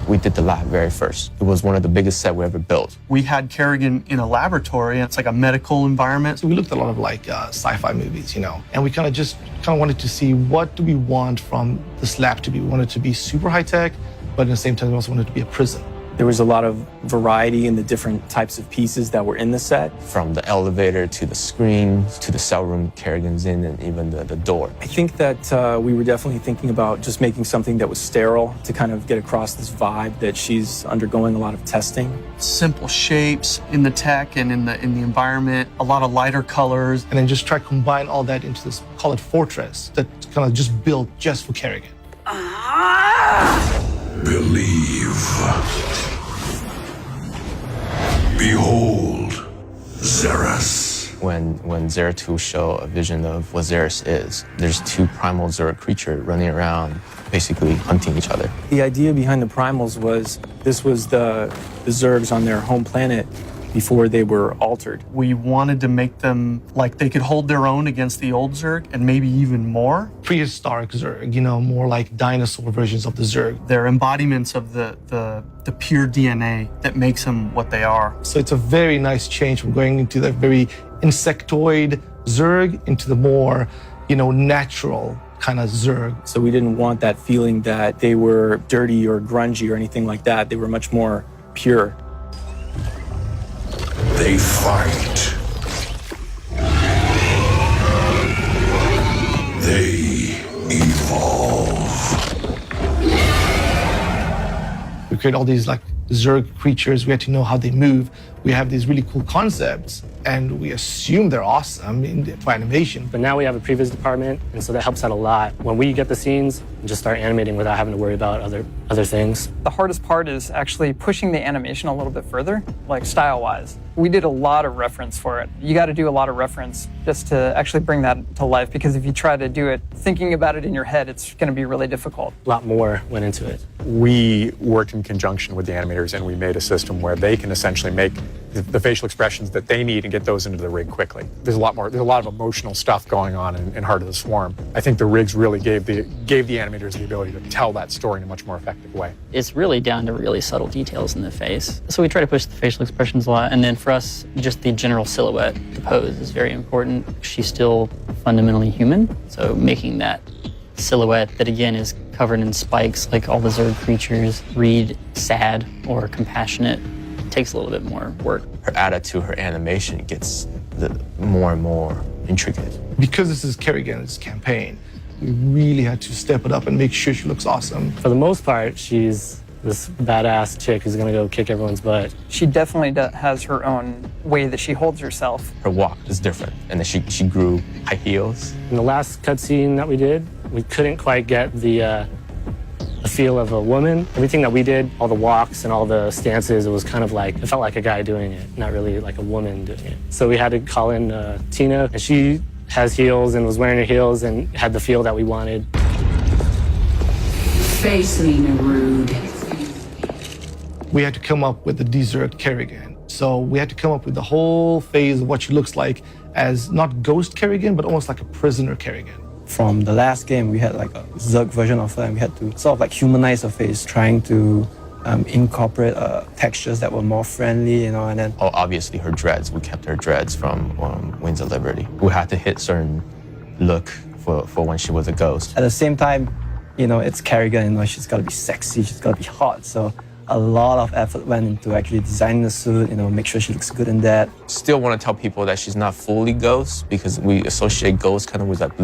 We did the lab very first. It was one of the biggest sets we ever built. We had Kerrigan in a laboratory, and it's like a medical environment. So we looked at a lot of like sci-fi movies, and we kind of wanted to see what do we want from this lab to be. We wanted it to be super high tech, but at the same time, we also wanted it to be a prison. There was a lot of variety in the different types of pieces that were in the set. From the elevator to the screen to the cell room Kerrigan's in, and even the door. I think that we were definitely thinking about just making something that was sterile to kind of get across this vibe that she's undergoing a lot of testing. Simple shapes in the tech and in the environment, a lot of lighter colors. And then just try to combine all that into this, call it fortress, that kind of just built just for Kerrigan. Believe. Behold, Xeris. When Zeratul show a vision of what Xeris is, there's two primal Zerg creatures running around, basically hunting each other. The idea behind the primals was this was the Zergs on their home planet before they were altered. We wanted to make them like they could hold their own against the old Zerg and maybe even more. Prehistoric Zerg, more like dinosaur versions of the Zerg. They're embodiments of the pure DNA that makes them what they are. So it's a very nice change from going into that very insectoid Zerg into the more, natural kind of Zerg. So we didn't want that feeling that they were dirty or grungy or anything like that. They were much more pure. They fight. They evolve. We create all these like Zerg creatures. We had to know how they move. We have these really cool concepts, and we assume they're awesome for animation. But now we have a previs department, and so that helps out a lot. When we get the scenes, and just start animating without having to worry about other things. The hardest part is actually pushing the animation a little bit further, like style-wise. We did a lot of reference for it. You got to do a lot of reference just to actually bring that to life, because if you try to do it thinking about it in your head, it's going to be really difficult. A lot more went into it. We worked in conjunction with the animators, and we made a system where they can essentially make the facial expressions that they need and get those into the rig quickly. There's a lot of emotional stuff going on in Heart of the Swarm. I think the rigs really gave the animators the ability to tell that story in a much more effective way. It's really down to really subtle details in the face. So we try to push the facial expressions a lot, and then for us, just the general silhouette, the pose is very important. She's still fundamentally human, so making that silhouette that again is covered in spikes like all the Zerg creatures read sad or compassionate takes a little bit more work. Her attitude, her animation gets more and more intricate. Because this is Kerrigan's campaign, we really had to step it up and make sure she looks awesome. For the most part, she's this badass chick who's gonna go kick everyone's butt. She definitely has her own way that she holds herself. Her walk is different, and then she grew high heels. In the last cutscene that we did, we couldn't quite get the feel of a woman. Everything that we did, all the walks and all the stances, it was kind of like, it felt like a guy doing it, not really like a woman doing it. So we had to call in Tina, and she has heels and was wearing her heels and had the feel that we wanted. Face me, Narude. We had to come up with the deserted Kerrigan. So we had to come up with the whole phase of what she looks like as not ghost Kerrigan, but almost like a prisoner Kerrigan. From the last game, we had like a Zerg version of her, and we had to sort of like humanize her face, trying to incorporate textures that were more friendly, and then... Oh, obviously her dreads. We kept her dreads from Wings of Liberty. We had to hit certain look for when she was a ghost. At the same time, You know, it's Kerrigan, you know, she's got to be sexy, she's got to be hot. So a lot of effort went into actually designing the suit, you know, make sure she looks good in that. Still want to tell people that she's not fully Ghost because we associate Ghost kind of with that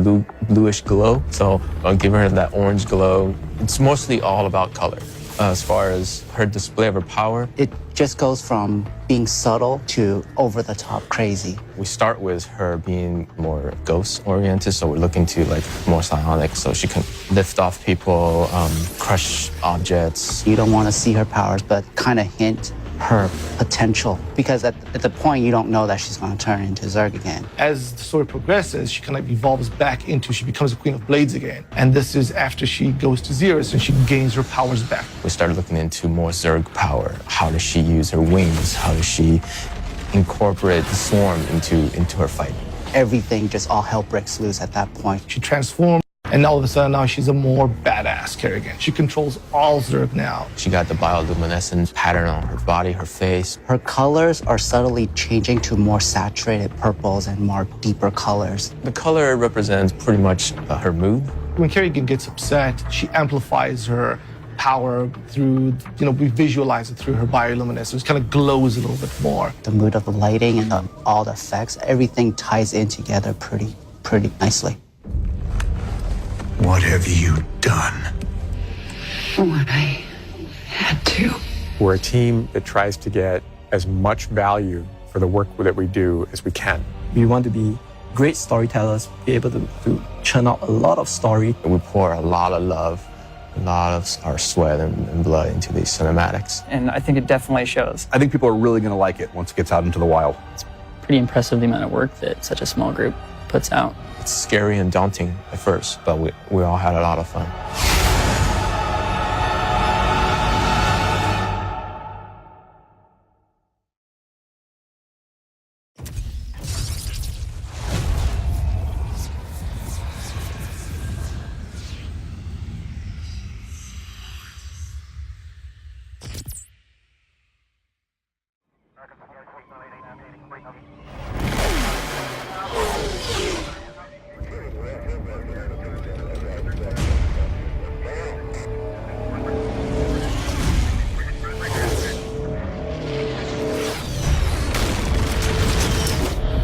bluish glow. So I'll give her that orange glow. It's mostly all about color. As far as her display of her power, It just goes from being subtle to over-the-top crazy. we start with her being more ghost-oriented, so we're looking to like more psionic, so she can lift off people, crush objects. You don't want to see her powers, but kind of hint her potential, because at the point you don't know that she's going to turn into Zerg again. As the story progresses, she kind of evolves back into, she becomes a Queen of Blades again. And this is after she goes to Xeris and she gains her powers back. We started looking into more Zerg power. How does she use her wings? How does she incorporate the swarm into her fight? Everything just all hell breaks loose at that point. She transforms, and all of a sudden now she's a more badass Kerrigan. She controls all Zerg now. She got the bioluminescent pattern on her body, her face. Her colors are subtly changing to more saturated purples and more deeper colors. The color represents pretty much her mood. When Kerrigan gets upset, she amplifies her power through, you know, we visualize it through her bioluminescence. It kind of glows a little bit more. The mood of the lighting and all the effects, everything ties in together pretty nicely. What have you done? What I had to. We're a team that tries to get as much value for the work that we do as we can. We want to be great storytellers, be able to churn out a lot of story. We pour a lot of love, a lot of our sweat and blood into these cinematics. And I think it definitely shows. I think people are really going to like it once it gets out into the wild. It's pretty impressive the amount of work that such a small group puts out. It's scary and daunting at first, but we all had a lot of fun.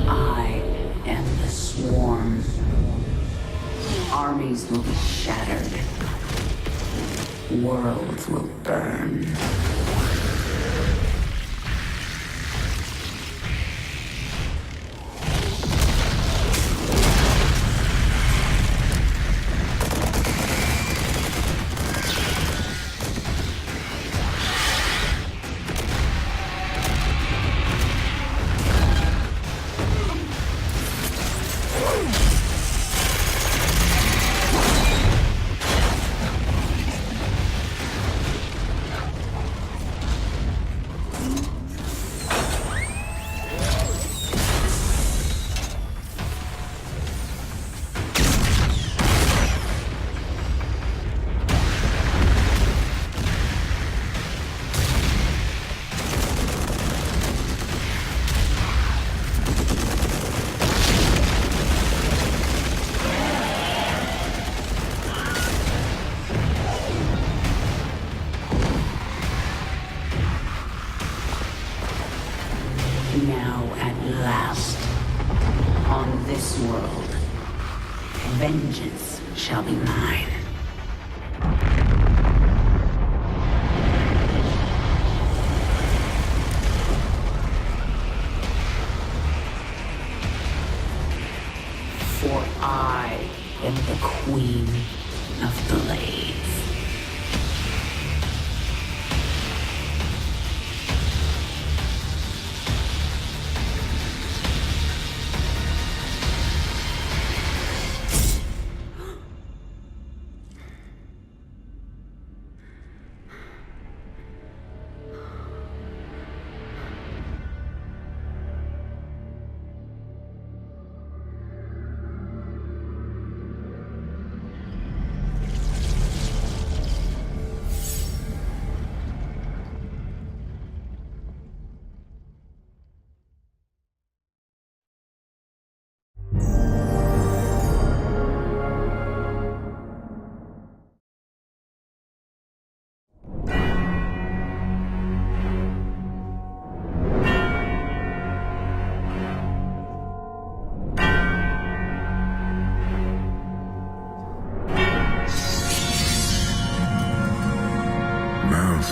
I am the swarm. Armies will be shattered. Worlds will burn. Now at last, on this world, vengeance shall be mine. For I am the Queen of Blades.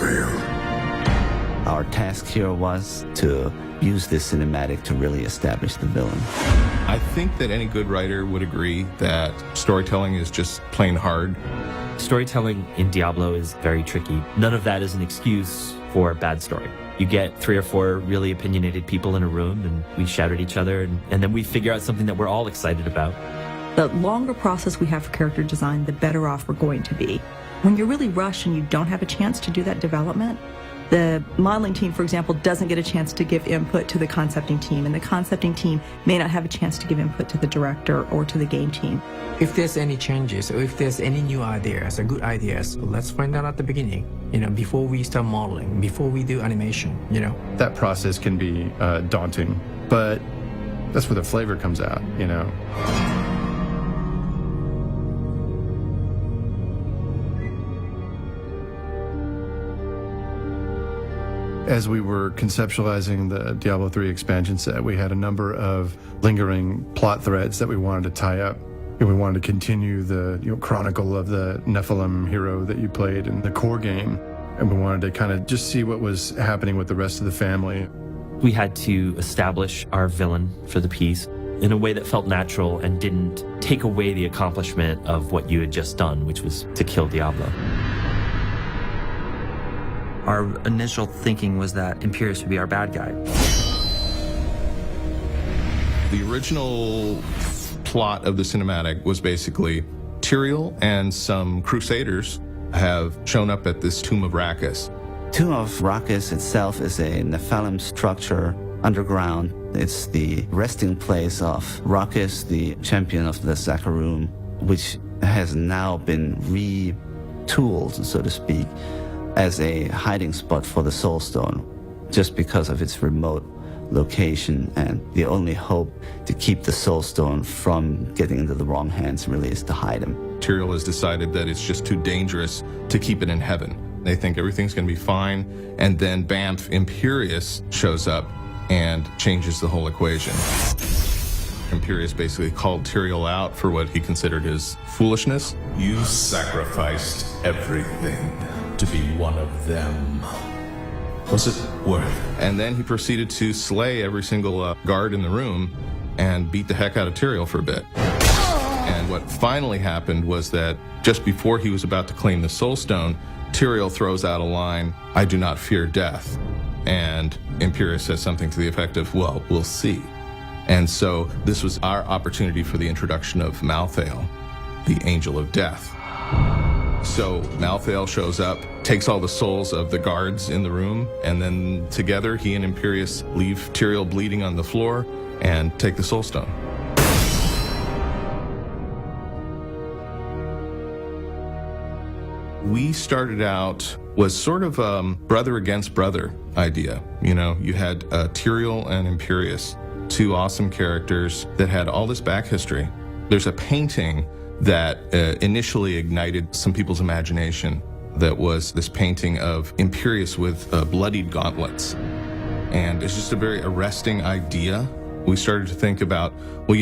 fail. Our task here was to use this cinematic to really establish the villain. I think that any good writer would agree that storytelling is just plain hard. Storytelling in Diablo is very tricky. None of that is an excuse for a bad story. You get 3 or 4 really opinionated people in a room and we shout at each other and then we figure out something that we're all excited about. The longer process we have for character design, the better off we're going to be. When you're really rushed and you don't have a chance to do that development, the modeling team, for example, doesn't get a chance to give input to the concepting team, and the concepting team may not have a chance to give input to the director or to the game team. If there's any changes or if there's any new ideas or good ideas, let's find out at the beginning, before we start modeling, before we do animation, That process can be daunting, but that's where the flavor comes out, As we were conceptualizing the Diablo 3 expansion set, we had a number of lingering plot threads that we wanted to tie up. We wanted to continue the chronicle of the Nephilim hero that you played in the core game, and we wanted to kind of just see what was happening with the rest of the family. We had to establish our villain for the piece in a way that felt natural and didn't take away the accomplishment of what you had just done, which was to kill Diablo. Our initial thinking was that Imperius would be our bad guy. The original plot of the cinematic was basically Tyrael and some crusaders have shown up at this Tomb of Rakkus. Tomb of Rakkus itself is a Nephilim structure underground. It's the resting place of Rakkus, the champion of the Zakarum, which has now been retooled, so to speak, as a hiding spot for the Soulstone, just because of its remote location, and the only hope to keep the Soulstone from getting into the wrong hands really is to hide him. Tyrael has decided that it's just too dangerous to keep it in heaven. They think everything's going to be fine, and then Bamf Imperius shows up and changes the whole equation. Imperius basically called Tyrael out for what he considered his foolishness. You sacrificed everything to be one of them. What's it worth? And then he proceeded to slay every single guard in the room and beat the heck out of Tyrael for a bit. And what finally happened was that just before he was about to claim the Soulstone, Tyrael throws out a line, "I do not fear death." And Imperius says something to the effect of, "Well, we'll see." And so this was our opportunity for the introduction of Malthael, the Angel of Death. So Malthael shows up, takes all the souls of the guards in the room, and then together he and Imperius leave Tyrael bleeding on the floor and take the Soulstone. We started out was sort of a brother against brother idea. You had Tyrael and Imperius, 2 awesome characters that had all this back history. There's a painting that initially ignited some people's imagination that was this painting of Imperius with bloodied gauntlets. And it's just a very arresting idea. We started to think about, well,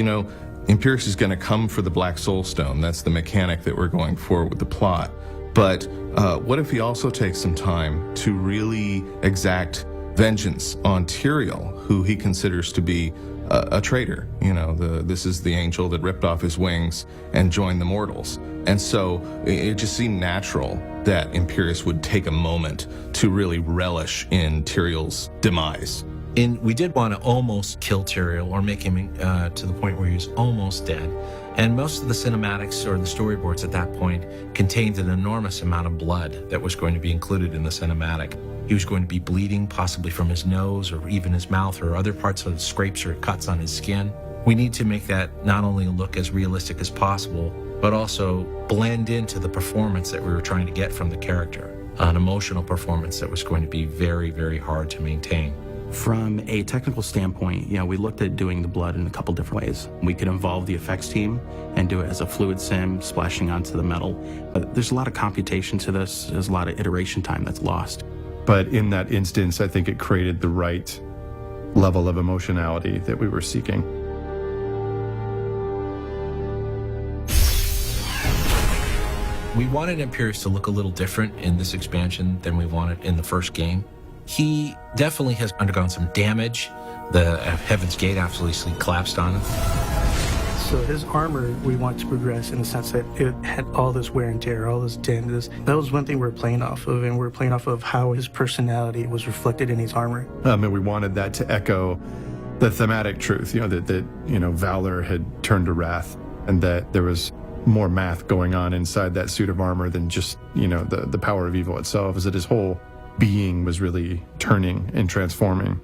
Imperius is going to come for the Black Soulstone. That's the mechanic that we're going for with the plot. But what if he also takes some time to really exact vengeance on Tyrael, who he considers to be a traitor? This is the angel that ripped off his wings and joined the mortals. And so it just seemed natural that Imperius would take a moment to really relish in Tyrael's demise. And we did want to almost kill Tyrael or make him to the point where he was almost dead. And most of the cinematics or the storyboards at that point contained an enormous amount of blood that was going to be included in the cinematic. He was going to be bleeding, possibly from his nose or even his mouth or other parts of scrapes or cuts on his skin. We need to make that not only look as realistic as possible, but also blend into the performance that we were trying to get from the character. An emotional performance that was going to be very, very hard to maintain. From a technical standpoint, we looked at doing the blood in a couple different ways. We could involve the effects team and do it as a fluid sim splashing onto the metal. But there's a lot of computation to this. There's a lot of iteration time that's lost. But in that instance, I think it created the right level of emotionality that we were seeking. We wanted Imperius to look a little different in this expansion than we wanted in the first game. He definitely has undergone some damage. The Heaven's Gate absolutely collapsed on him. So his armor, we want to progress in the sense that it had all this wear and tear, all this dent. That was one thing we were playing off of, and we were playing off of how his personality was reflected in his armor. And we wanted that to echo the thematic truth, that Valor had turned to wrath, and that there was more math going on inside that suit of armor than just, the power of evil itself, is that his whole being was really turning and transforming.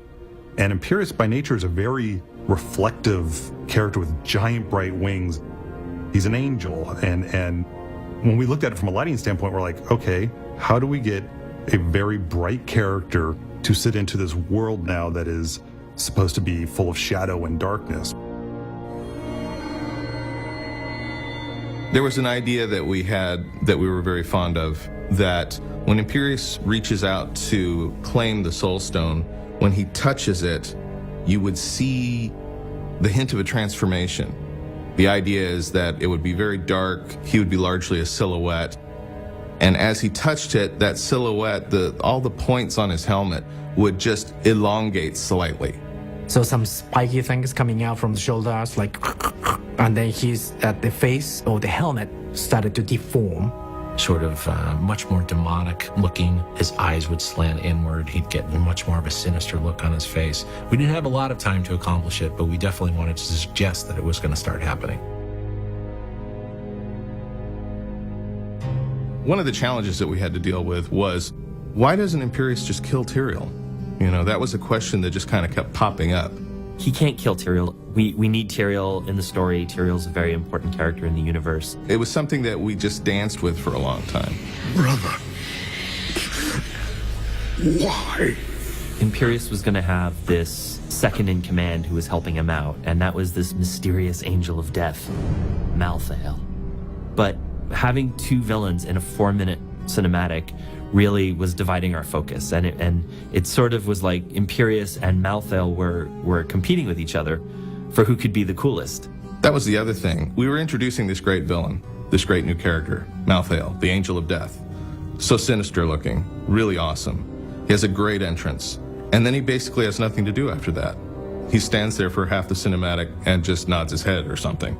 And Imperius by nature is a very reflective character with giant bright wings. He's an angel, and when we looked at it from a lighting standpoint, we're like, okay, how do we get a very bright character to sit into this world now that is supposed to be full of shadow and darkness? There was an idea that we had that we were very fond of, that when Imperius reaches out to claim the Soul Stone, when he touches it, you would see the hint of a transformation. The idea is that it would be very dark, he would be largely a silhouette, and as he touched it, that silhouette, all the points on his helmet would just elongate slightly. So some spiky things coming out from the shoulders, like, and then the face or the helmet started to deform. Sort of much more demonic looking. His eyes would slant inward. He'd get much more of a sinister look on his face. We didn't have a lot of time to accomplish it, but we definitely wanted to suggest that it was going to start happening. One of the challenges that we had to deal with was, why doesn't Imperius just kill Tyrael? That was a question that just kind of kept popping up. He can't kill Tyrael. We need Tyrael in the story. Tyrael's a very important character in the universe. It was something that we just danced with for a long time. Brother, why? Imperius was going to have this second in command who was helping him out, and that was this mysterious angel of death, Malthael. But having two villains in a 4-minute cinematic really was dividing our focus, and it sort of was like Imperius and Malthael were competing with each other for who could be the coolest. That was the other thing. We were introducing this great villain, this great new character, Malthael, the Angel of Death. So sinister looking, really awesome. He has a great entrance, and then he basically has nothing to do after that. He stands there for half the cinematic and just nods his head or something,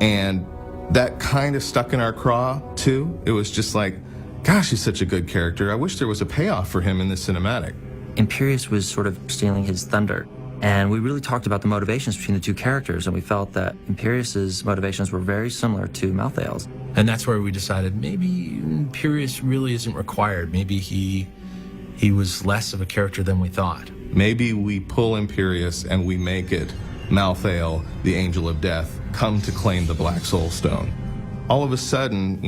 And that kind of stuck in our craw too. It was just like, gosh, he's such a good character. I wish there was a payoff for him in this cinematic. Imperius was sort of stealing his thunder. And we really talked about the motivations between the two characters, and we felt that Imperius's motivations were very similar to Malthael's. And that's where we decided maybe Imperius really isn't required. Maybe he was less of a character than we thought. Maybe we pull Imperius and we make it Malthael, the Angel of Death, come to claim the Black Soul Stone. All of a sudden,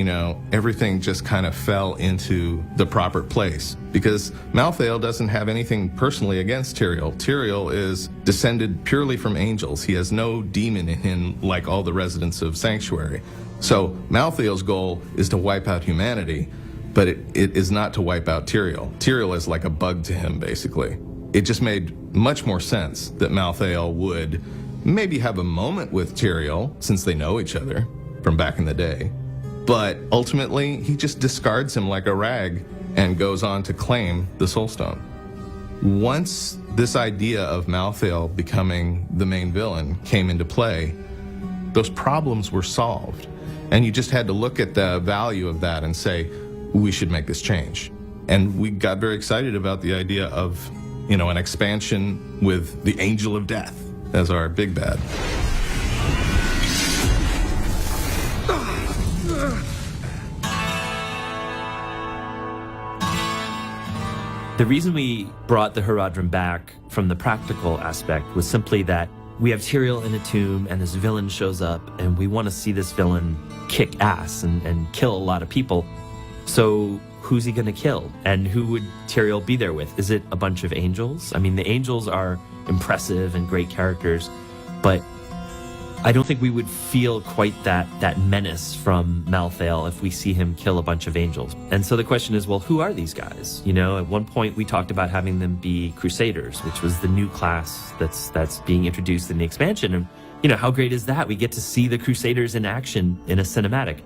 everything just kind of fell into the proper place, because Malthael doesn't have anything personally against Tyrael. Tyrael is descended purely from angels. He has no demon in him like all the residents of Sanctuary. So Malthael's goal is to wipe out humanity, but it is not to wipe out Tyrael. Tyrael is like a bug to him, basically. It just made much more sense that Malthael would maybe have a moment with Tyrael, since they know each other from back in the day. But ultimately, he just discards him like a rag and goes on to claim the Soul Stone. Once this idea of Malthael becoming the main villain came into play, those problems were solved. And you just had to look at the value of that and say, we should make this change. And we got very excited about the idea of, an expansion with the Angel of Death as our big bad. The reason we brought the Haradrim back from the practical aspect was simply that we have Tyrael in a tomb and this villain shows up, and we want to see this villain kick ass and kill a lot of people. So who's he going to kill? And who would Tyrael be there with? Is it a bunch of angels? I mean, the angels are impressive and great characters, but I don't think we would feel quite that menace from Malthael if we see him kill a bunch of angels. And so the question is, well, who are these guys? At one point we talked about having them be Crusaders, which was the new class that's being introduced in the expansion. And, how great is that? We get to see the Crusaders in action in a cinematic.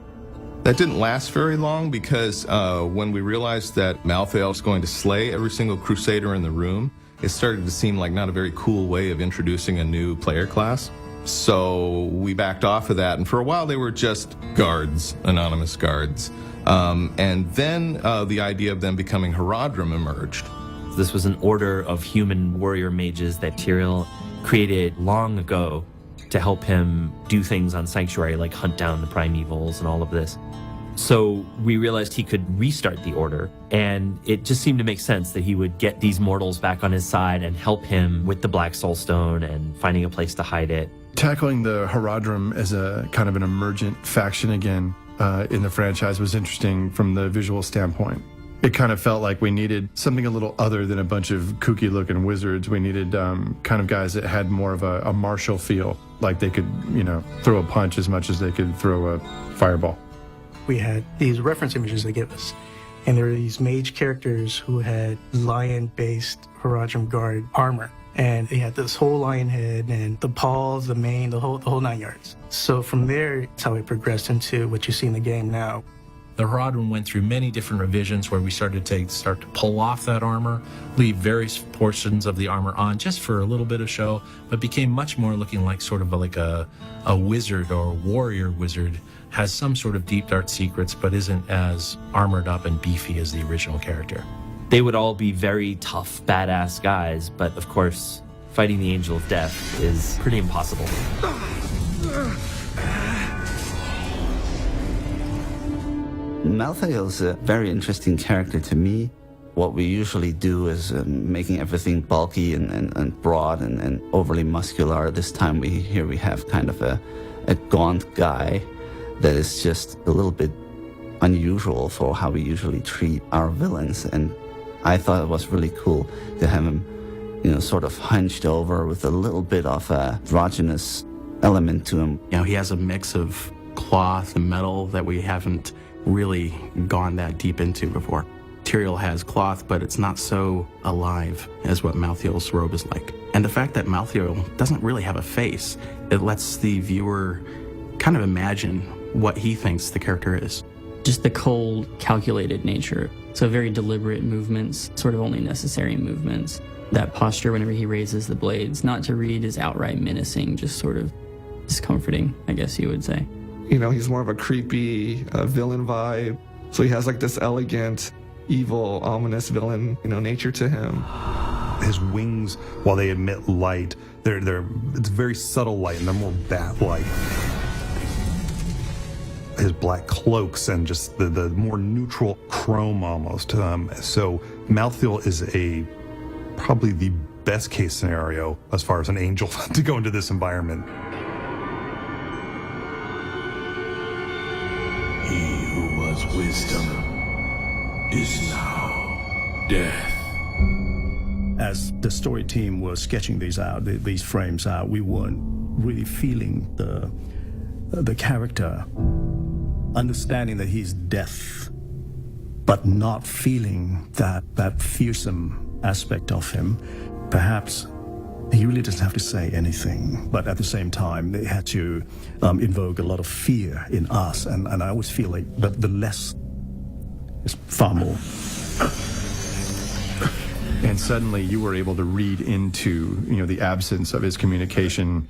That didn't last very long because when we realized that Malthael was going to slay every single Crusader in the room, it started to seem like not a very cool way of introducing a new player class. So we backed off of that, and for a while they were just guards, anonymous guards. And then the idea of them becoming Herodrum emerged. This was an order of human warrior mages that Tyrael created long ago to help him do things on Sanctuary, like hunt down the primevals and all of this. So we realized he could restart the order, and it just seemed to make sense that he would get these mortals back on his side and help him with the Black Soulstone and finding a place to hide it. Tackling the Herodrum as a kind of an emergent faction again in the franchise was interesting from the visual standpoint. It kind of felt like we needed something a little other than a bunch of kooky-looking wizards. We needed kind of guys that had more of a martial feel, like they could, you know, throw a punch as much as they could throw a fireball. We had these reference images they give us, and there were these mage characters who had lion-based Herodrum Guard armor. And they had this whole lion head and the paws, the mane, the whole 9 yards. So from there, it's how it progressed into what you see in the game now. The Herodrum went through many different revisions where we started to pull off that armor, leave various portions of the armor on just for a little bit of show, but became much more looking like sort of like a wizard or a warrior wizard, has some sort of deep dark secrets, but isn't as armored up and beefy as the original character. They would all be very tough, badass guys, but of course, fighting the Angel of Death is pretty impossible. Malthael's a very interesting character to me. What we usually do is making everything bulky and broad and overly muscular. This time we have kind of a gaunt guy that is just a little bit unusual for how we usually treat our villains. And I thought it was really cool to have him, you know, sort of hunched over with a little bit of a androgynous element to him. You know, he has a mix of cloth and metal that we haven't really gone that deep into before. Tyrael has cloth, but it's not so alive as what Malthael's robe is like. And the fact that Malthael doesn't really have a face, it lets the viewer kind of imagine what he thinks the character is. Just the cold, calculated nature. So very deliberate movements, sort of only necessary movements. That posture whenever he raises the blades, not to read as outright menacing, just sort of discomforting, I guess you would say. You know, he's more of a creepy villain vibe. So he has like this elegant, evil, ominous villain, you know, nature to him. His wings, while they emit light, it's very subtle light and they're more bat-like. His black cloaks and just the more neutral chrome almost. So Malthael is probably the best case scenario as far as an angel to go into this environment. He who was wisdom is now death. As the story team was sketching these frames out, we weren't really feeling the character, understanding that he's death, but not feeling that fearsome aspect of him. Perhaps he really doesn't have to say anything, but at the same time, they had to invoke a lot of fear in us, and I always feel like the less is far more. And suddenly you were able to read into, you know, the absence of his communication,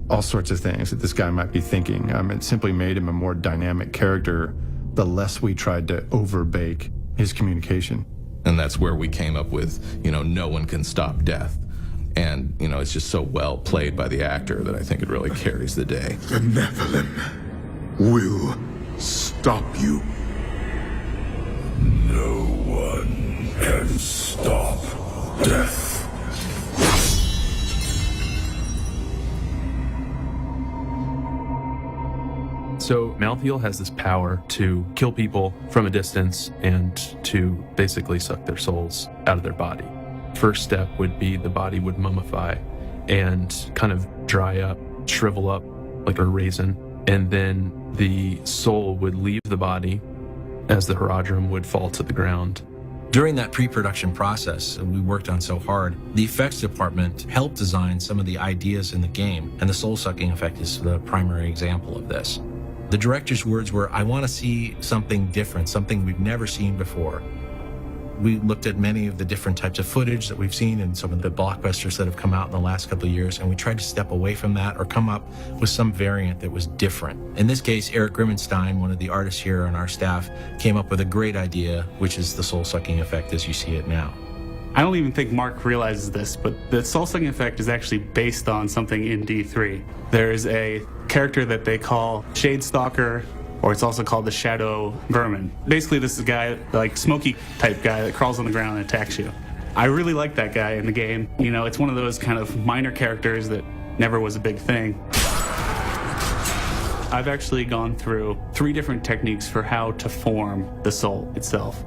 all sorts of things that this guy might be thinking. It simply made him a more dynamic character the less we tried to overbake his communication. And that's where we came up with, you know, no one can stop death. And, you know, it's just so well played by the actor that I think it really carries the day. The Nephilim will stop you. No one can stop death. So Malthael has this power to kill people from a distance and to basically suck their souls out of their body. First step would be the body would mummify and kind of dry up, shrivel up like a raisin, and then the soul would leave the body as the Herodrum would fall to the ground. During that pre-production process we worked on so hard, the effects department helped design some of the ideas in the game, and the soul-sucking effect is the primary example of this. The director's words were, I want to see something different, something we've never seen before. We looked at many of the different types of footage that we've seen in some of the blockbusters that have come out in the last couple of years, and we tried to step away from that or come up with some variant that was different. In this case, Eric Grimmenstein, one of the artists here on our staff, came up with a great idea, which is the soul-sucking effect as you see it now. I don't even think Mark realizes this, but the soul-sucking effect is actually based on something in D3. There's a character that they call Shadestalker, or it's also called the Shadow Vermin. Basically, this is a guy, like Smokey type guy that crawls on the ground and attacks you. I really like that guy in the game. You know, it's one of those kind of minor characters that never was a big thing. I've actually gone through 3 different techniques for how to form the soul itself.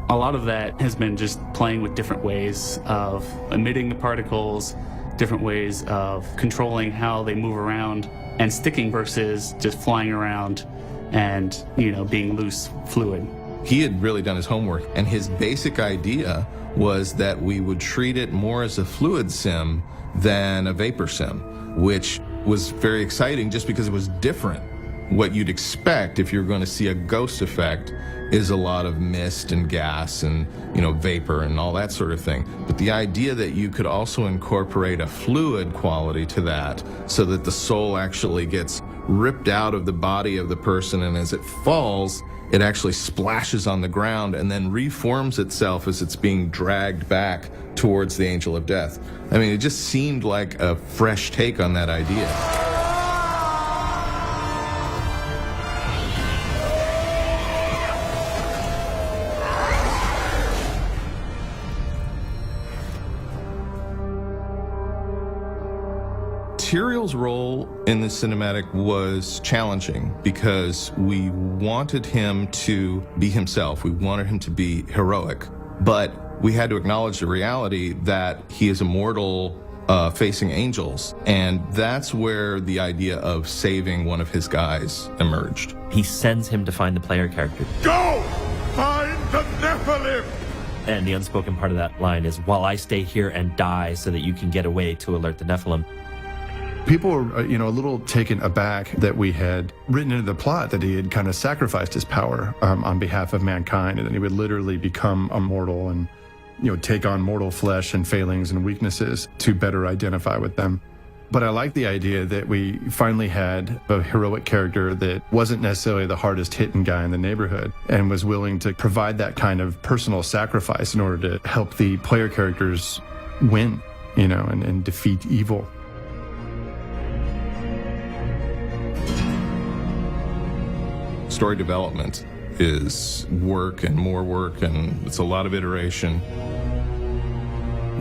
A lot of that has been just playing with different ways of emitting the particles, different ways of controlling how they move around, and sticking versus just flying around and, you know, being loose fluid. He had really done his homework, and his basic idea was that we would treat it more as a fluid sim than a vapor sim, which was very exciting just because it was different. What you'd expect if you're going to see a ghost effect is a lot of mist and gas and, you know, vapor and all that sort of thing. But the idea that you could also incorporate a fluid quality to that so that the soul actually gets ripped out of the body of the person, and as it falls, it actually splashes on the ground and then reforms itself as it's being dragged back towards the Angel of Death. I mean, it just seemed like a fresh take on that idea. Tyrael's role in the cinematic was challenging because we wanted him to be himself. We wanted him to be heroic, but we had to acknowledge the reality that he is a mortal facing angels, and that's where the idea of saving one of his guys emerged. He sends him to find the player character. Go! Find the Nephilim! And the unspoken part of that line is, while I stay here and die so that you can get away to alert the Nephilim. People were, a little taken aback that we had written into the plot that he had kind of sacrificed his power on behalf of mankind, and that he would literally become immortal and, take on mortal flesh and failings and weaknesses to better identify with them. But I like the idea that we finally had a heroic character that wasn't necessarily the hardest hitting guy in the neighborhood and was willing to provide that kind of personal sacrifice in order to help the player characters win, and defeat evil. Story development is work and more work, and it's a lot of iteration.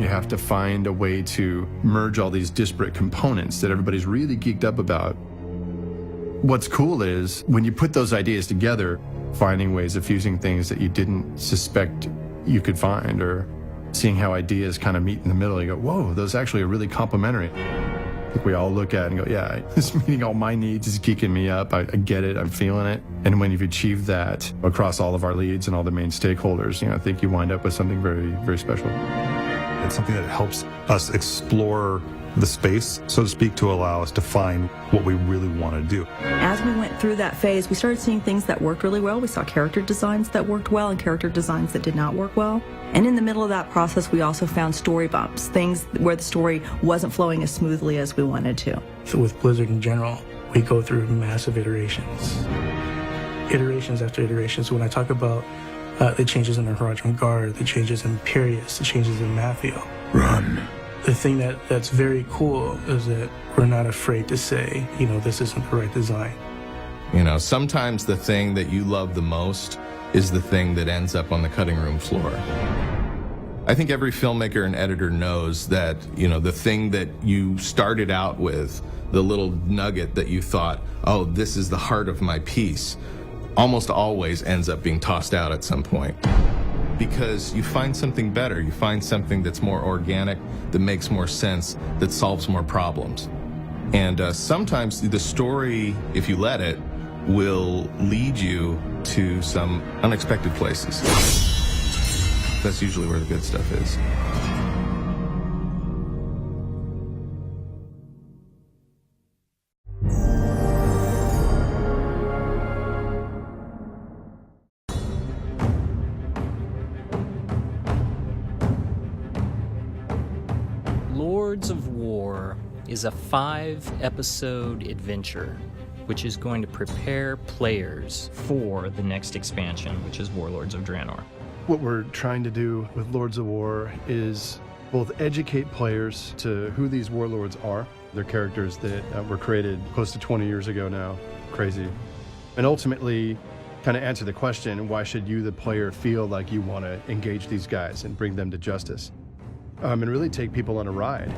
You have to find a way to merge all these disparate components that everybody's really geeked up about. What's cool is when you put those ideas together, finding ways of fusing things that you didn't suspect you could find, or seeing how ideas kind of meet in the middle. You go, whoa, those actually are really complementary. I think we all look at it and go, yeah, this meeting all my needs is geeking me up. I get it. I'm feeling it. And when you've achieved that across all of our leads and all the main stakeholders, I think you wind up with something very, very special. It's something that helps us explore the space, so to speak, to allow us to find what we really want to do. As we went through that phase, we started seeing things that worked really well. We saw character designs that worked well and character designs that did not work well. And in the middle of that process, we also found story bumps, things where the story wasn't flowing as smoothly as we wanted to. So with Blizzard in general, we go through massive iterations. Iterations after iterations. When I talk about the changes in the Horadrim Guard, the changes in Imperius, the changes in Mathiel. Run. The thing that's very cool is that we're not afraid to say, this isn't the right design. Sometimes the thing that you love the most is the thing that ends up on the cutting room floor. I think every filmmaker and editor knows that, the thing that you started out with, the little nugget that you thought, oh, this is the heart of my piece, almost always ends up being tossed out at some point. Because you find something better, you find something that's more organic, that makes more sense, that solves more problems. And sometimes the story, if you let it, will lead you to some unexpected places. That's usually where the good stuff is. Lords of War is a 5-episode adventure which is going to prepare players for the next expansion, which is Warlords of Draenor. What we're trying to do with Lords of War is both educate players to who these warlords are. They're characters that were created close to 20 years ago now. Crazy. And ultimately kind of answer the question, why should you, the player, feel like you want to engage these guys and bring them to justice? And really take people on a ride.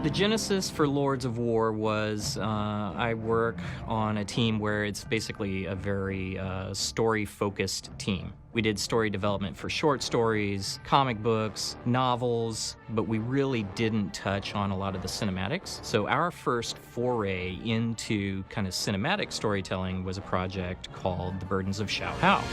The genesis for Lords of War was I work on a team where it's basically a very story-focused team. We did story development for short stories, comic books, novels, but we really didn't touch on a lot of the cinematics. So our first foray into kind of cinematic storytelling was a project called The Burdens of Shao Hao.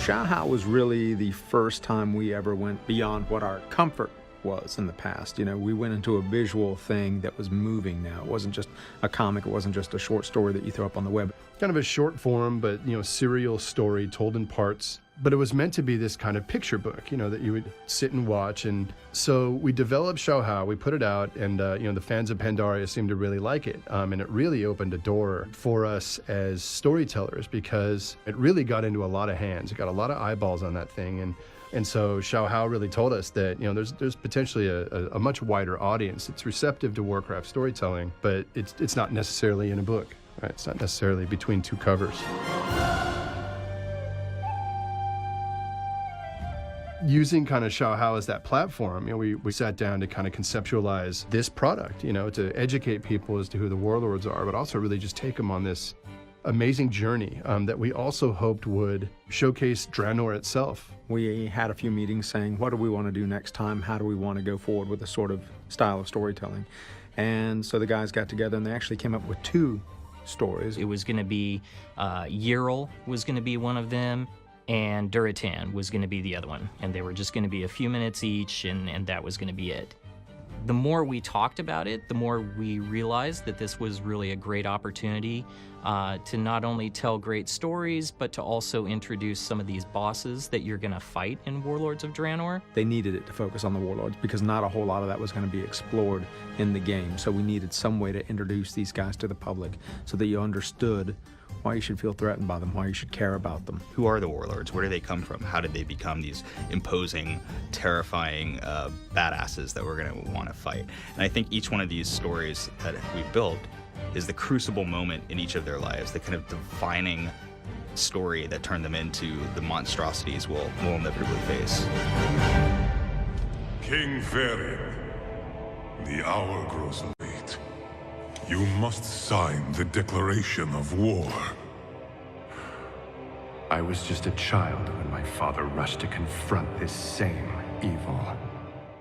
Shao Hao was really the first time we ever went beyond what our comfort was in the past. You know, we went into a visual thing that was moving now. It wasn't just a comic, it wasn't just a short story that you throw up on the web. Kind of a short form, but, serial story told in parts. But it was meant to be this kind of picture book, that you would sit and watch. And so we developed Shao Hao, we put it out, and, the fans of Pandaria seemed to really like it. And it really opened a door for us as storytellers because it really got into a lot of hands. It got a lot of eyeballs on that thing. And so Shao Hao really told us that, there's potentially a much wider audience. It's receptive to Warcraft storytelling, but it's not necessarily in a book, right? It's not necessarily between two covers. Using kind of Shao Hao as that platform, we sat down to kind of conceptualize this product, to educate people as to who the warlords are, but also really just take them on this amazing journey that we also hoped would showcase Draenor itself. We had a few meetings saying, what do we want to do next time? How do we want to go forward with this sort of style of storytelling? And so the guys got together and they actually came up with 2 stories. It was going to be Yril was going to be one of them, and Duratan was going to be the other one. And they were just going to be a few minutes each, and that was going to be it. The more we talked about it, the more we realized that this was really a great opportunity to not only tell great stories, but to also introduce some of these bosses that you're going to fight in Warlords of Draenor. They needed it to focus on the warlords because not a whole lot of that was going to be explored in the game. So we needed some way to introduce these guys to the public so that you understood why you should feel threatened by them, why you should care about them. Who are the warlords? Where do they come from? How did they become these imposing, terrifying badasses that we're going to want to fight? And I think each one of these stories that we've built is the crucible moment in each of their lives, the kind of defining story that turned them into the monstrosities we'll inevitably face. King Varian, the hour grows late. You must sign the declaration of war. I was just a child when my father rushed to confront this same evil.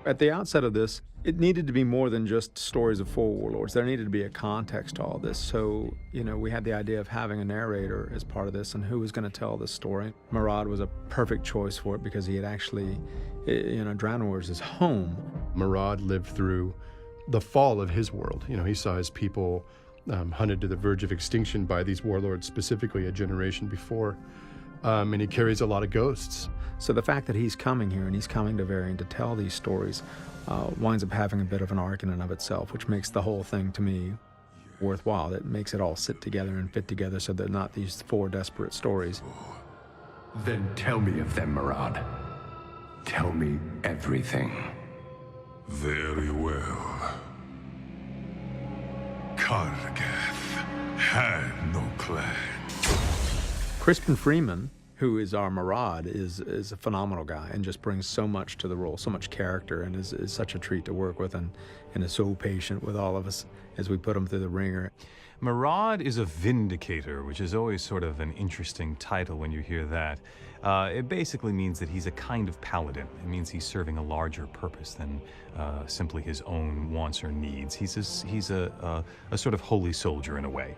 At the outset of this, it needed to be more than just stories of 4 warlords. There needed to be a context to all this. So, we had the idea of having a narrator as part of this and who was going to tell this story. Murad was a perfect choice for it because he had actually, Draenor was his home. Murad lived through the fall of his world. He saw his people hunted to the verge of extinction by these warlords, specifically a generation before. And he carries a lot of ghosts. So the fact that he's coming here and he's coming to Varian to tell these stories winds up having a bit of an arc in and of itself, which makes the whole thing, to me, worthwhile. It makes it all sit together and fit together so they're not these 4 desperate stories. Then tell me of them, Murad. Tell me everything. Very well. Kargath had no clan. Crispin Freeman, who is our Murad, is a phenomenal guy and just brings so much to the role, so much character, and is such a treat to work with and is so patient with all of us as we put him through the ringer. Murad is a vindicator, which is always sort of an interesting title when you hear that. It basically means that he's a kind of paladin. It means he's serving a larger purpose than simply his own wants or needs. He's a sort of holy soldier in a way.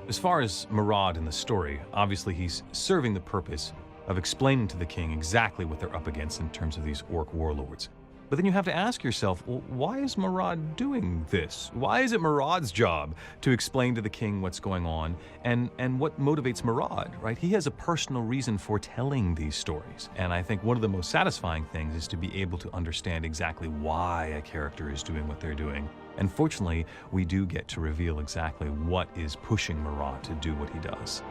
As far as Murad in the story, obviously he's serving the purpose of explaining to the king exactly what they're up against in terms of these orc warlords. But then you have to ask yourself, well, why is Murad doing this? Why is it Murad's job to explain to the king what's going on, and what motivates Murad, right? He has a personal reason for telling these stories. And I think one of the most satisfying things is to be able to understand exactly why a character is doing what they're doing. And fortunately, we do get to reveal exactly what is pushing Murad to do what he does.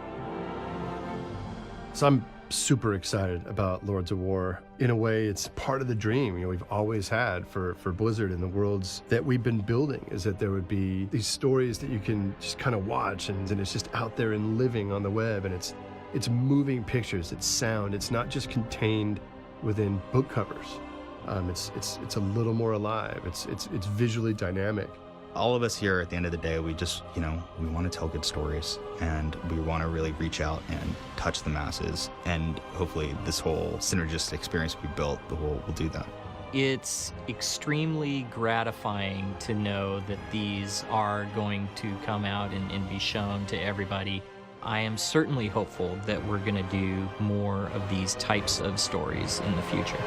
So I'm super excited about Lords of War. In a way, it's part of the dream, we've always had for Blizzard and the worlds that we've been building, is that there would be these stories that you can just kind of watch, and it's just out there and living on the web, and it's moving pictures, it's sound, it's not just contained within book covers. It's a little more alive. It's visually dynamic. All of us here at the end of the day, we just, we want to tell good stories, and we want to really reach out and touch the masses. And hopefully this whole synergistic experience we built will do that. It's extremely gratifying to know that these are going to come out and be shown to everybody. I am certainly hopeful that we're going to do more of these types of stories in the future.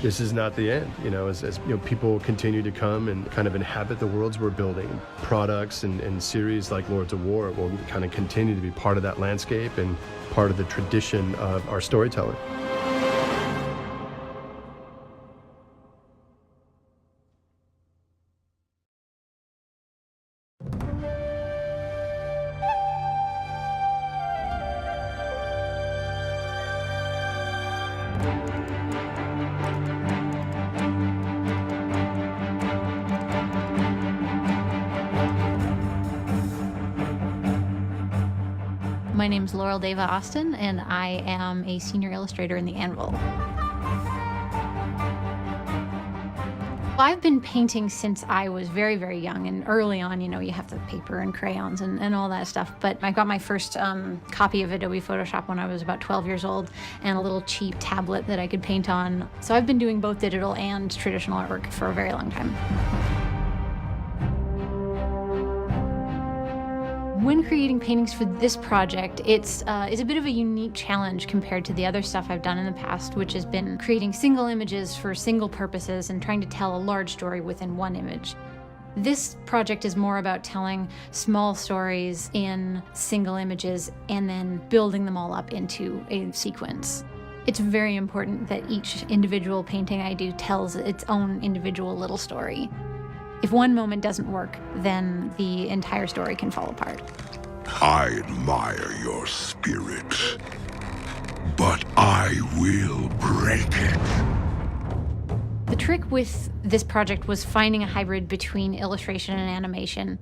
This is not the end, as people continue to come and kind of inhabit the worlds we're building. Products and series like Lords of War will kind of continue to be part of that landscape and part of the tradition of our storytelling. My name is Laurel Deva Austin, and I am a senior illustrator in the Anvil. I've been painting since I was very, very young, and early on, you have the paper and crayons and all that stuff. But I got my first copy of Adobe Photoshop when I was about 12 years old, and a little cheap tablet that I could paint on. So I've been doing both digital and traditional artwork for a very long time. When creating paintings for this project, it's a bit of a unique challenge compared to the other stuff I've done in the past, which has been creating single images for single purposes and trying to tell a large story within one image. This project is more about telling small stories in single images and then building them all up into a sequence. It's very important that each individual painting I do tells its own individual little story. If one moment doesn't work, then the entire story can fall apart. I admire your spirit, but I will break it. The trick with this project was finding a hybrid between illustration and animation.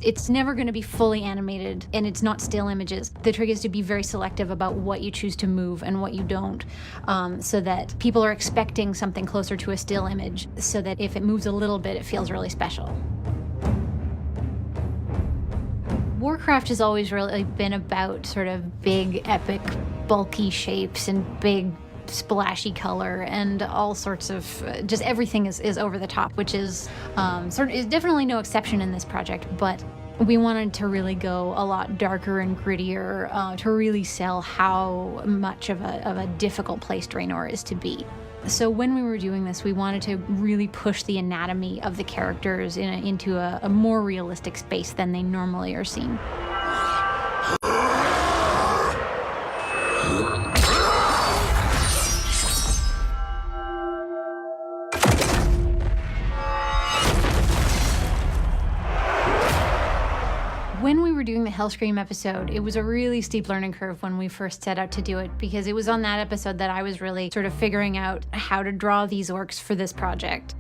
It's never going to be fully animated, and it's not still images. The trick is to be very selective about what you choose to move and what you don't, so that people are expecting something closer to a still image, so that if it moves a little bit, it feels really special. Warcraft has always really been about sort of big, epic, bulky shapes and big, splashy color and all sorts of just everything is over the top, which is is definitely no exception in this project, but we wanted to really go a lot darker and grittier to really sell how much of a difficult place Draenor is to be. So when we were doing this, we wanted to really push the anatomy of the characters into a more realistic space than they normally are seen. When we were doing the Hellscream episode, it was a really steep learning curve when we first set out to do it, because it was on that episode that I was really sort of figuring out how to draw these orcs for this project.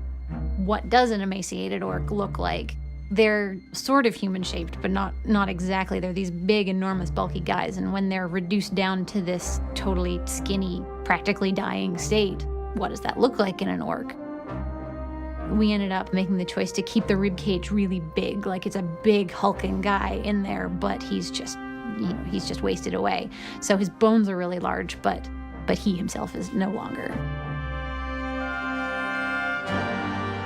What does an emaciated orc look like? They're sort of human-shaped, but not exactly. They're these big, enormous, bulky guys, and when they're reduced down to this totally skinny, practically dying state, what does that look like in an orc? We ended up making the choice to keep the ribcage really big, like it's a big hulking guy in there, but he's just wasted away. So his bones are really large, but he himself is no longer.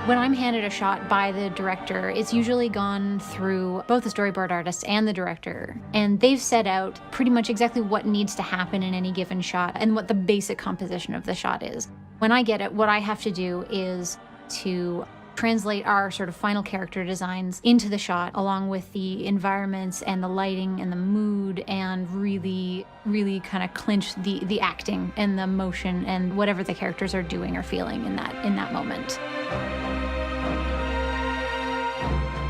When I'm handed a shot by the director, it's usually gone through both the storyboard artist and the director, and they've set out pretty much exactly what needs to happen in any given shot and what the basic composition of the shot is. When I get it, what I have to do is to translate our sort of final character designs into the shot, along with the environments and the lighting and the mood, and really kind of clinch the acting and the motion and whatever the characters are doing or feeling in that moment.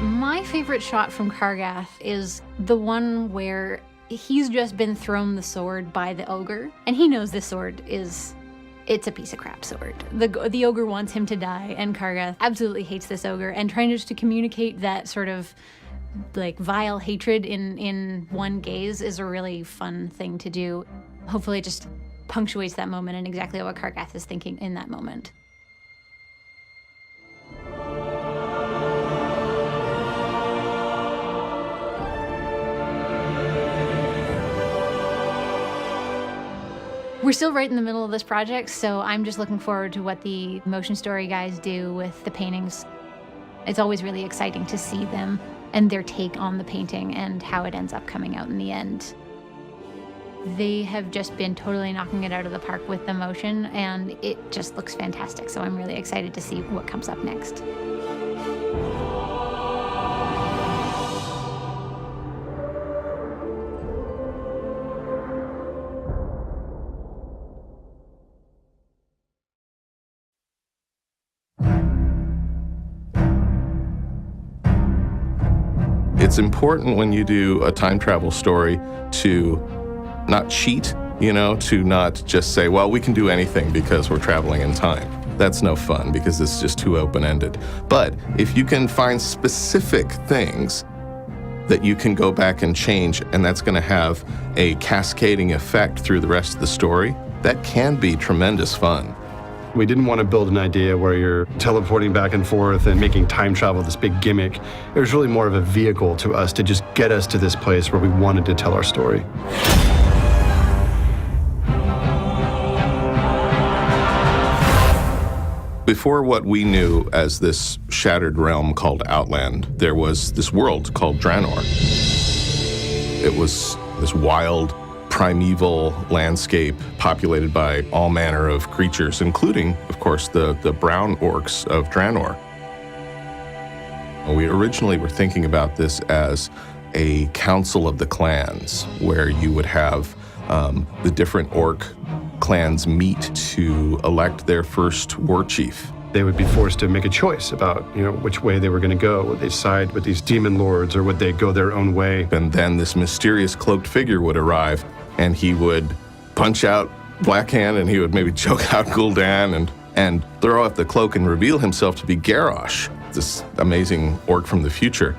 My favorite shot from Kargath is the one where he's just been thrown the sword by the ogre, and he knows this sword it's a piece of crap sword. The ogre wants him to die, and Kargath absolutely hates this ogre, and trying just to communicate that sort of like vile hatred in one gaze is a really fun thing to do. Hopefully it just punctuates that moment and exactly what Kargath is thinking in that moment. We're still right in the middle of this project, so I'm just looking forward to what the motion story guys do with the paintings. It's always really exciting to see them and their take on the painting and how it ends up coming out in the end. They have just been totally knocking it out of the park with the motion, and it just looks fantastic, so I'm really excited to see what comes up next. It's important when you do a time travel story to not cheat, to not just say, well, we can do anything because we're traveling in time. That's no fun because it's just too open-ended. But if you can find specific things that you can go back and change, and that's going to have a cascading effect through the rest of the story, that can be tremendous fun. We didn't want to build an idea where you're teleporting back and forth and making time travel this big gimmick. It was really more of a vehicle to us to just get us to this place where we wanted to tell our story. Before what we knew as this shattered realm called Outland, there was this world called Draenor. It was this wild, primeval landscape populated by all manner of creatures, including, of course, the brown orcs of Draenor. We originally were thinking about this as a council of the clans, where you would have the different orc clans meet to elect their first war chief. They would be forced to make a choice about, which way they were going to go. Would they side with these demon lords, or would they go their own way? And then this mysterious cloaked figure would arrive, and he would punch out Blackhand, and he would maybe choke out Gul'dan and throw off the cloak and reveal himself to be Garrosh, this amazing orc from the future.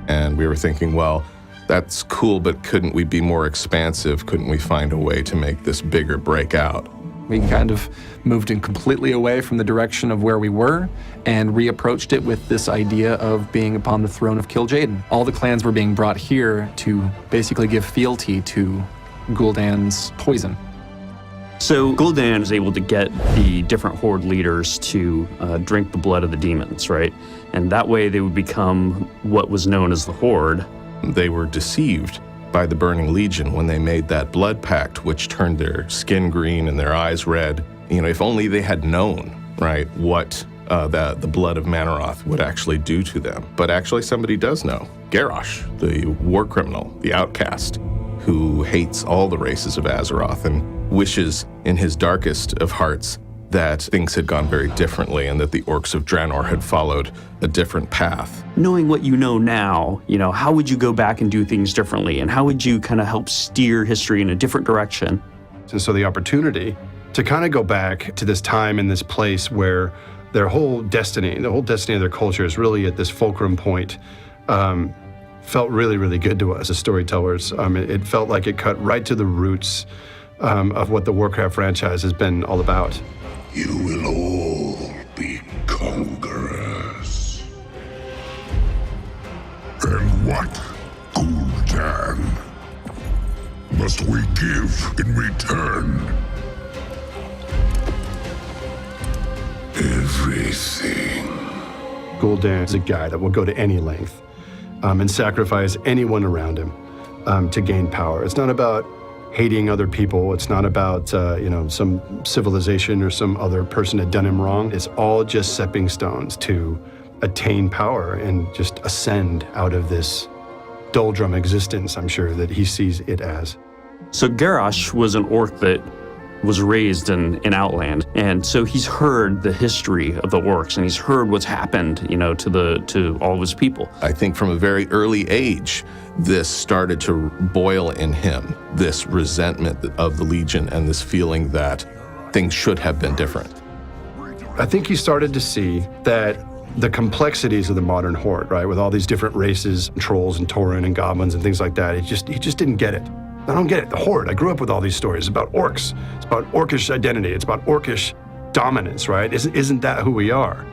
And we were thinking, well, that's cool, but couldn't we be more expansive? Couldn't we find a way to make this bigger break out? We kind of moved in completely away from the direction of where we were and reapproached it with this idea of being upon the throne of Kil'jaeden. All the clans were being brought here to basically give fealty to Gul'dan's poison. So Gul'dan is able to get the different horde leaders to drink the blood of the demons, right? And that way they would become what was known as the Horde. They were deceived by the Burning Legion when they made that blood pact, which turned their skin green and their eyes red. If only they had known, right, what the blood of Manaroth would actually do to them. But actually somebody does know. Garrosh, the war criminal, the outcast, who hates all the races of Azeroth and wishes in his darkest of hearts that things had gone very differently and that the orcs of Draenor had followed a different path. Knowing what you know now, how would you go back and do things differently? And how would you kind of help steer history in a different direction? And so the opportunity to kind of go back to this time and this place where their whole destiny of their culture is really at this fulcrum point, felt really, really good to us as storytellers. It felt like it cut right to the roots of what the Warcraft franchise has been all about. You will all be conquerors. And what, Gul'dan, must we give in return? everything. Gul'dan is a guy that will go to any length and sacrifice anyone around him to gain power. It's not about hating other people. It's not about, some civilization or some other person had done him wrong. It's all just stepping stones to attain power and just ascend out of this doldrum existence, I'm sure, that he sees it as. So Garrosh was an orc that was raised in Outland, and so he's heard the history of the orcs, and he's heard what's happened, to all of his people. I think from a very early age, this started to boil in him, this resentment of the Legion and this feeling that things should have been different. I think he started to see that the complexities of the modern horde, right, with all these different races, trolls and tauren and goblins and things like that, he just didn't get it. I don't get it. The horde, I grew up with all these stories about orcs. It's about orcish identity. It's about orcish dominance, right? Isn't that who we are?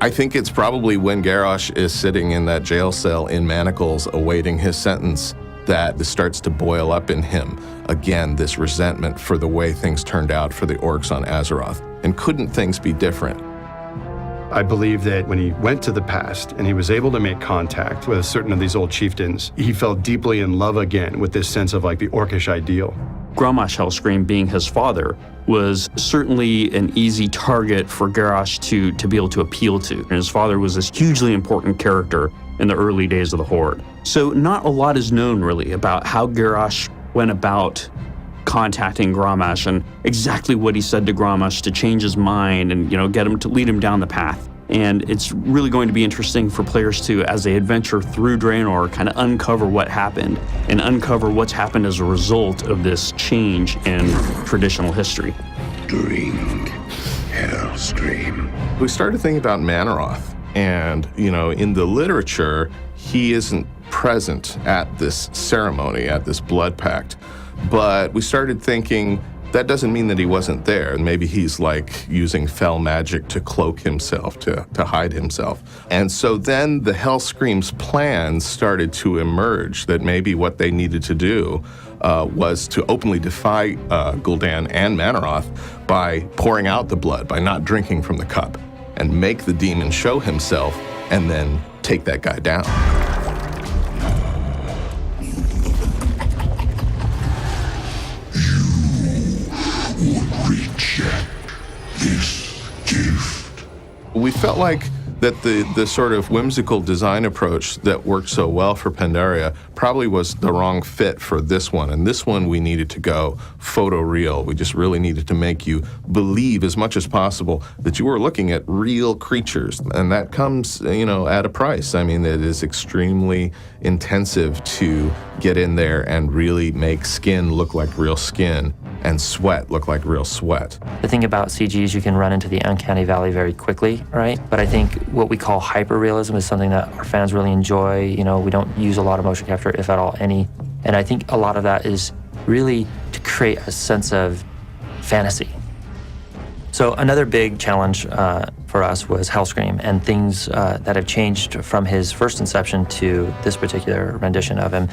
I think it's probably when Garrosh is sitting in that jail cell in manacles awaiting his sentence that this starts to boil up in him. Again, this resentment for the way things turned out for the orcs on Azeroth. And couldn't things be different? I believe that when he went to the past and he was able to make contact with certain of these old chieftains, he fell deeply in love again with this sense of like the orcish ideal. Grommash Hellscream, being his father, was certainly an easy target for Garrosh to be able to appeal to. And his father was this hugely important character in the early days of the Horde. So not a lot is known really about how Garrosh went about contacting Grommash and exactly what he said to Grommash to change his mind and get him to lead him down the path. And it's really going to be interesting for players to, as they adventure through Draenor, kind of uncover what happened and uncover what's happened as a result of this change in traditional history. Drink, Hellscream. We started thinking about Manaroth, and in the literature, he isn't present at this ceremony, at this blood pact. But we started thinking that doesn't mean that he wasn't there. Maybe he's like using fell magic to cloak himself, to hide himself. And so then the Hellscream's plans started to emerge, that maybe what they needed to do was to openly defy Gul'dan and Manaroth by pouring out the blood, by not drinking from the cup, and make the demon show himself and then take that guy down. We felt like that the sort of whimsical design approach that worked so well for Pandaria probably was the wrong fit for this one. And this one we needed to go photoreal. We just really needed to make you believe as much as possible that you were looking at real creatures. And that comes, at a price. I mean, it is extremely intensive to get in there and really make skin look like real skin and sweat look like real sweat. The thing about CG is you can run into the uncanny valley very quickly, right? But I think what we call hyperrealism is something that our fans really enjoy. We don't use a lot of motion capture, if at all any. And I think a lot of that is really to create a sense of fantasy. So another big challenge for us was Hellscream, and things that have changed from his first inception to this particular rendition of him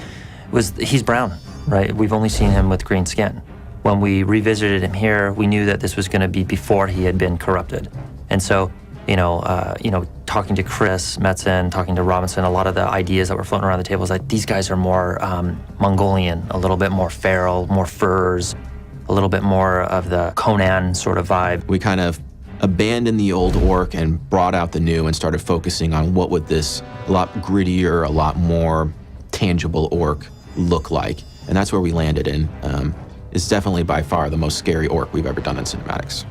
was he's brown, right? We've only seen him with green skin. When we revisited him here, we knew that this was going to be before he had been corrupted. And so, talking to Chris Metzen, talking to Robinson, a lot of the ideas that were floating around the table is that these guys are more Mongolian, a little bit more feral, more furs, a little bit more of the Conan sort of vibe. We kind of abandoned the old orc and brought out the new and started focusing on what would this a lot grittier, a lot more tangible orc look like. And that's where we landed in. It's definitely by far the most scary orc we've ever done in cinematics.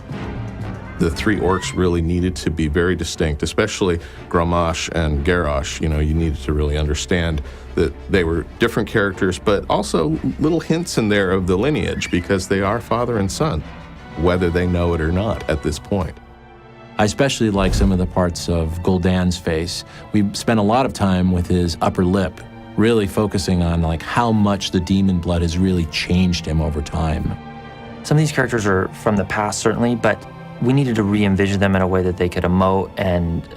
The three orcs really needed to be very distinct, especially Grommash and Garrosh. You needed to really understand that they were different characters, but also little hints in there of the lineage, because they are father and son, whether they know it or not at this point. I especially like some of the parts of Gul'dan's face. We spent a lot of time with his upper lip, really focusing on like how much the demon blood has really changed him over time. Some of these characters are from the past, certainly, but we needed to re-envision them in a way that they could emote and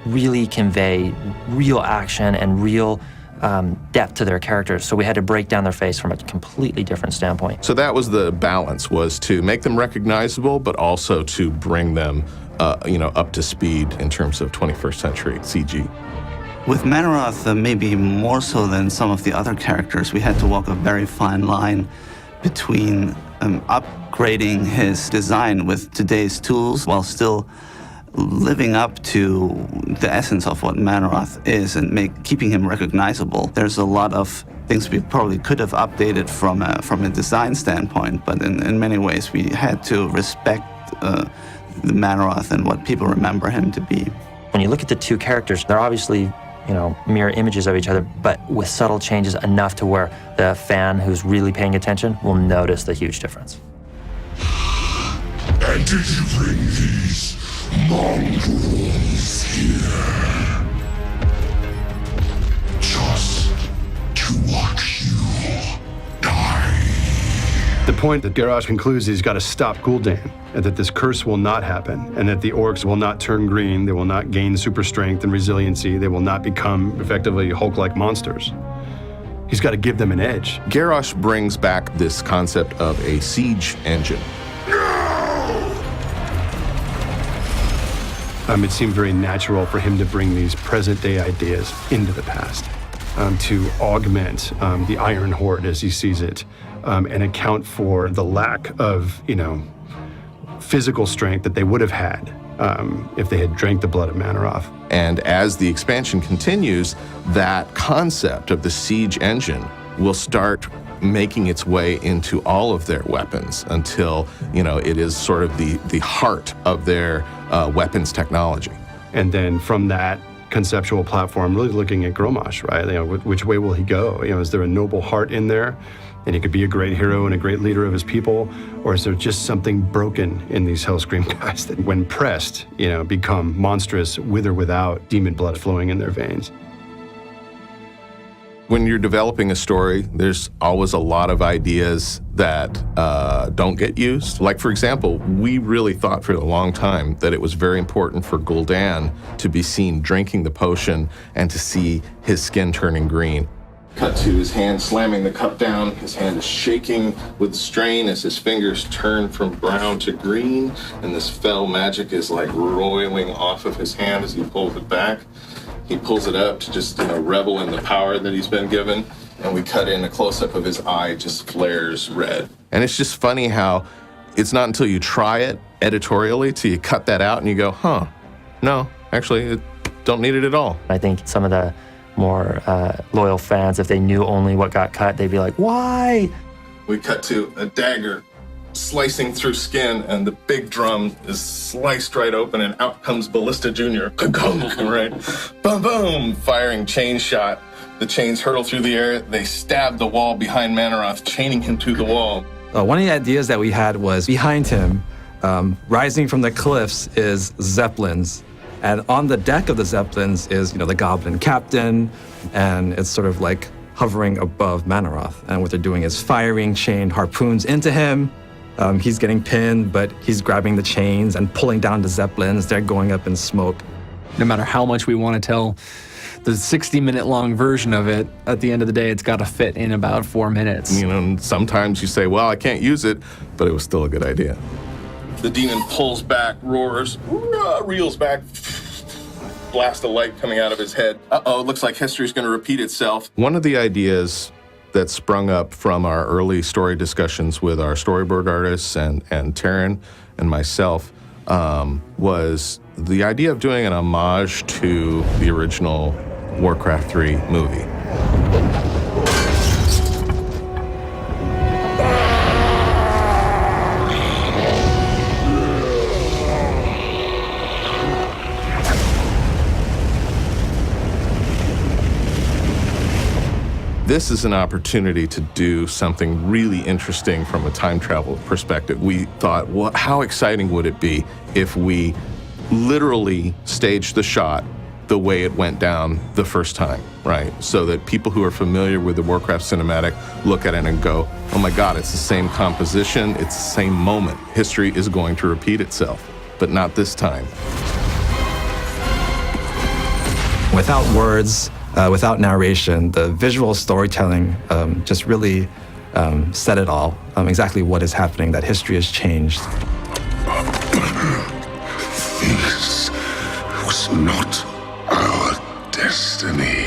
really convey real action and real depth to their characters. So we had to break down their face from a completely different standpoint. So that was the balance, was to make them recognizable, but also to bring them, up to speed in terms of 21st century CG. With Manaroth, maybe more so than some of the other characters, we had to walk a very fine line between upgrading his design with today's tools while still living up to the essence of what Manaroth is and keeping him recognizable. There's a lot of things we probably could have updated from a design standpoint, but in many ways we had to respect the Manaroth and what people remember him to be. When you look at the two characters, they're obviously, mirror images of each other, but with subtle changes enough to where the fan who's really paying attention will notice the huge difference. And did you bring these mongrels here just to watch you die? The point that Garrosh concludes is he's got to stop Gul'dan, and that this curse will not happen, and that the orcs will not turn green, they will not gain super strength and resiliency, they will not become effectively Hulk-like monsters. He's got to give them an edge. Garrosh brings back this concept of a siege engine. It seemed very natural for him to bring these present-day ideas into the past, to augment the Iron Horde as he sees it, and account for the lack of, physical strength that they would have had if they had drank the blood of Manaroth. And as the expansion continues, that concept of the siege engine will start making its way into all of their weapons until, it is sort of the heart of their weapons technology. And then from that conceptual platform, really looking at Grommash, right? Which way will he go? Is there a noble heart in there? And he could be a great hero and a great leader of his people? Or is there just something broken in these Hellscream guys that, when pressed, become monstrous with or without demon blood flowing in their veins? When you're developing a story, there's always a lot of ideas that don't get used. Like, for example, we really thought for a long time that it was very important for Gul'dan to be seen drinking the potion and to see his skin turning green. Cut to his hand slamming the cup down. His hand is shaking with strain as his fingers turn from brown to green, and this fell magic is like roiling off of his hand as he pulls it back. He pulls it up to just revel in the power that he's been given, and we cut in a close-up of his eye just flares red. And it's just funny how it's not until you try it editorially till you cut that out and you go, no, actually, don't need it at all. I think some of the more loyal fans, if they knew only what got cut, they'd be like, why? We cut to a dagger slicing through skin, and the big drum is sliced right open, and out comes Ballista Jr. Right? Boom, boom! Firing chain shot. The chains hurtle through the air. They stab the wall behind Manaroth, chaining him to the wall. One of the ideas that we had was behind him, rising from the cliffs, is Zeppelins. And on the deck of the Zeppelins is, the Goblin Captain, and it's sort of like hovering above Manaroth. And what they're doing is firing chained harpoons into him. He's getting pinned, but he's grabbing the chains and pulling down the Zeppelins. They're going up in smoke. No matter how much we want to tell the 60-minute long version of it, at the end of the day, it's got to fit in about 4 minutes. Sometimes you say, well, I can't use it, but it was still a good idea. The demon pulls back, roars, reels back, blast of light coming out of his head. Uh-oh, it looks like history's going to repeat itself. One of the ideas that sprung up from our early story discussions with our storyboard artists and Taryn and myself was the idea of doing an homage to the original Warcraft 3 movie. This is an opportunity to do something really interesting from a time travel perspective. We thought, well, how exciting would it be if we literally staged the shot the way it went down the first time, right? So that people who are familiar with the Warcraft cinematic look at it and go, oh my God, it's the same composition, it's the same moment. History is going to repeat itself, but not this time. Without words, without narration, the visual storytelling just really said it all, exactly what is happening, that history has changed. This was not our destiny.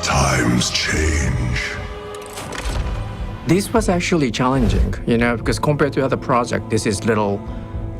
Times change. This was actually challenging, because compared to other projects, this is a little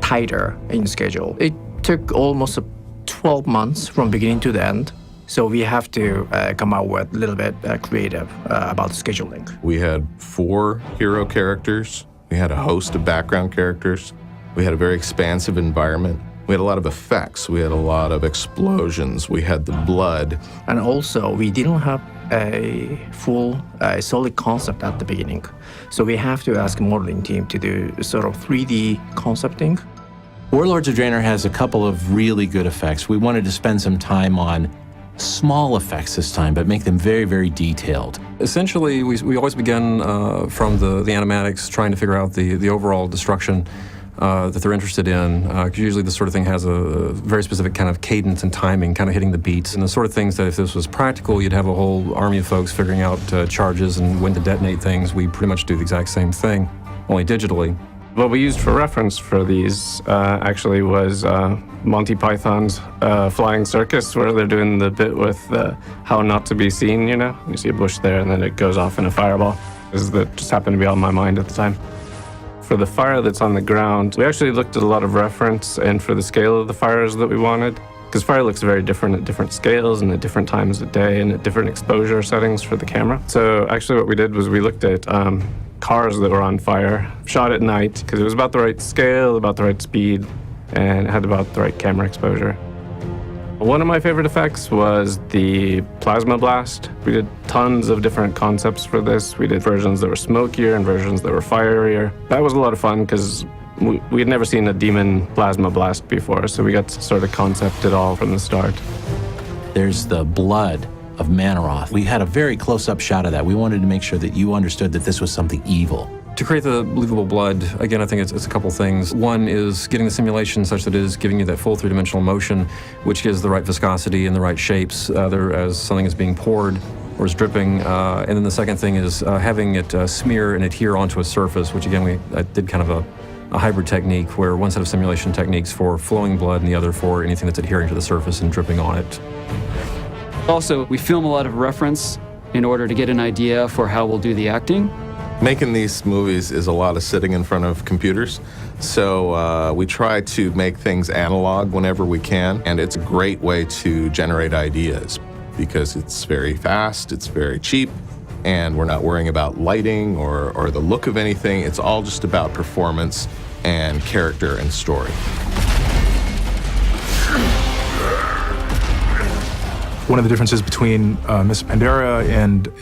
tighter in schedule. It took almost 12 months from beginning to the end. So we have to come out with a little bit creative about scheduling. We had 4 hero characters. We had a host of background characters. We had a very expansive environment. We had a lot of effects. We had a lot of explosions. We had the blood. And also, we didn't have a full solid concept at the beginning. So we have to ask a modeling team to do sort of 3D concepting. Warlords of Draenor has a couple of really good effects. We wanted to spend some time on small effects this time, but make them very, very detailed. Essentially, we always begin from the animatics, trying to figure out the overall destruction that they're interested in. 'Cause usually this sort of thing has a very specific kind of cadence and timing, kind of hitting the beats. And the sort of things that if this was practical, you'd have a whole army of folks figuring out charges and when to detonate things. We pretty much do the exact same thing, only digitally. What we used for reference for these actually was Monty Python's Flying Circus, where they're doing the bit with how not to be seen, You see a bush there and then it goes off in a fireball. That just happened to be on my mind at the time. For the fire that's on the ground, we actually looked at a lot of reference and for the scale of the fires that we wanted, because fire looks very different at different scales and at different times of day and at different exposure settings for the camera. So actually what we did was we looked at cars that were on fire, shot at night, because it was about the right scale, about the right speed, and it had about the right camera exposure. One of my favorite effects was the plasma blast. We did tons of different concepts for this. We did versions that were smokier and versions that were fierier. That was a lot of fun because we had never seen a demon plasma blast before, so we got to sort of concept it all from the start. There's the blood of Manaroth. We had a very close-up shot of that. We wanted to make sure that you understood that this was something evil. To create the believable blood, again, I think it's a couple things. One is getting the simulation such that it is giving you that full three-dimensional motion, which gives the right viscosity and the right shapes as something is being poured or is dripping. And then the second thing is having it smear and adhere onto a surface, which again, I did kind of a hybrid technique where one set of simulation techniques for flowing blood and the other for anything that's adhering to the surface and dripping on it. Also, we film a lot of reference in order to get an idea for how we'll do the acting. Making these movies is a lot of sitting in front of computers, so we try to make things analog whenever we can, and it's a great way to generate ideas because it's very fast, it's very cheap, and we're not worrying about lighting or the look of anything. It's all just about performance and character and story. One of the differences between Miss Pandera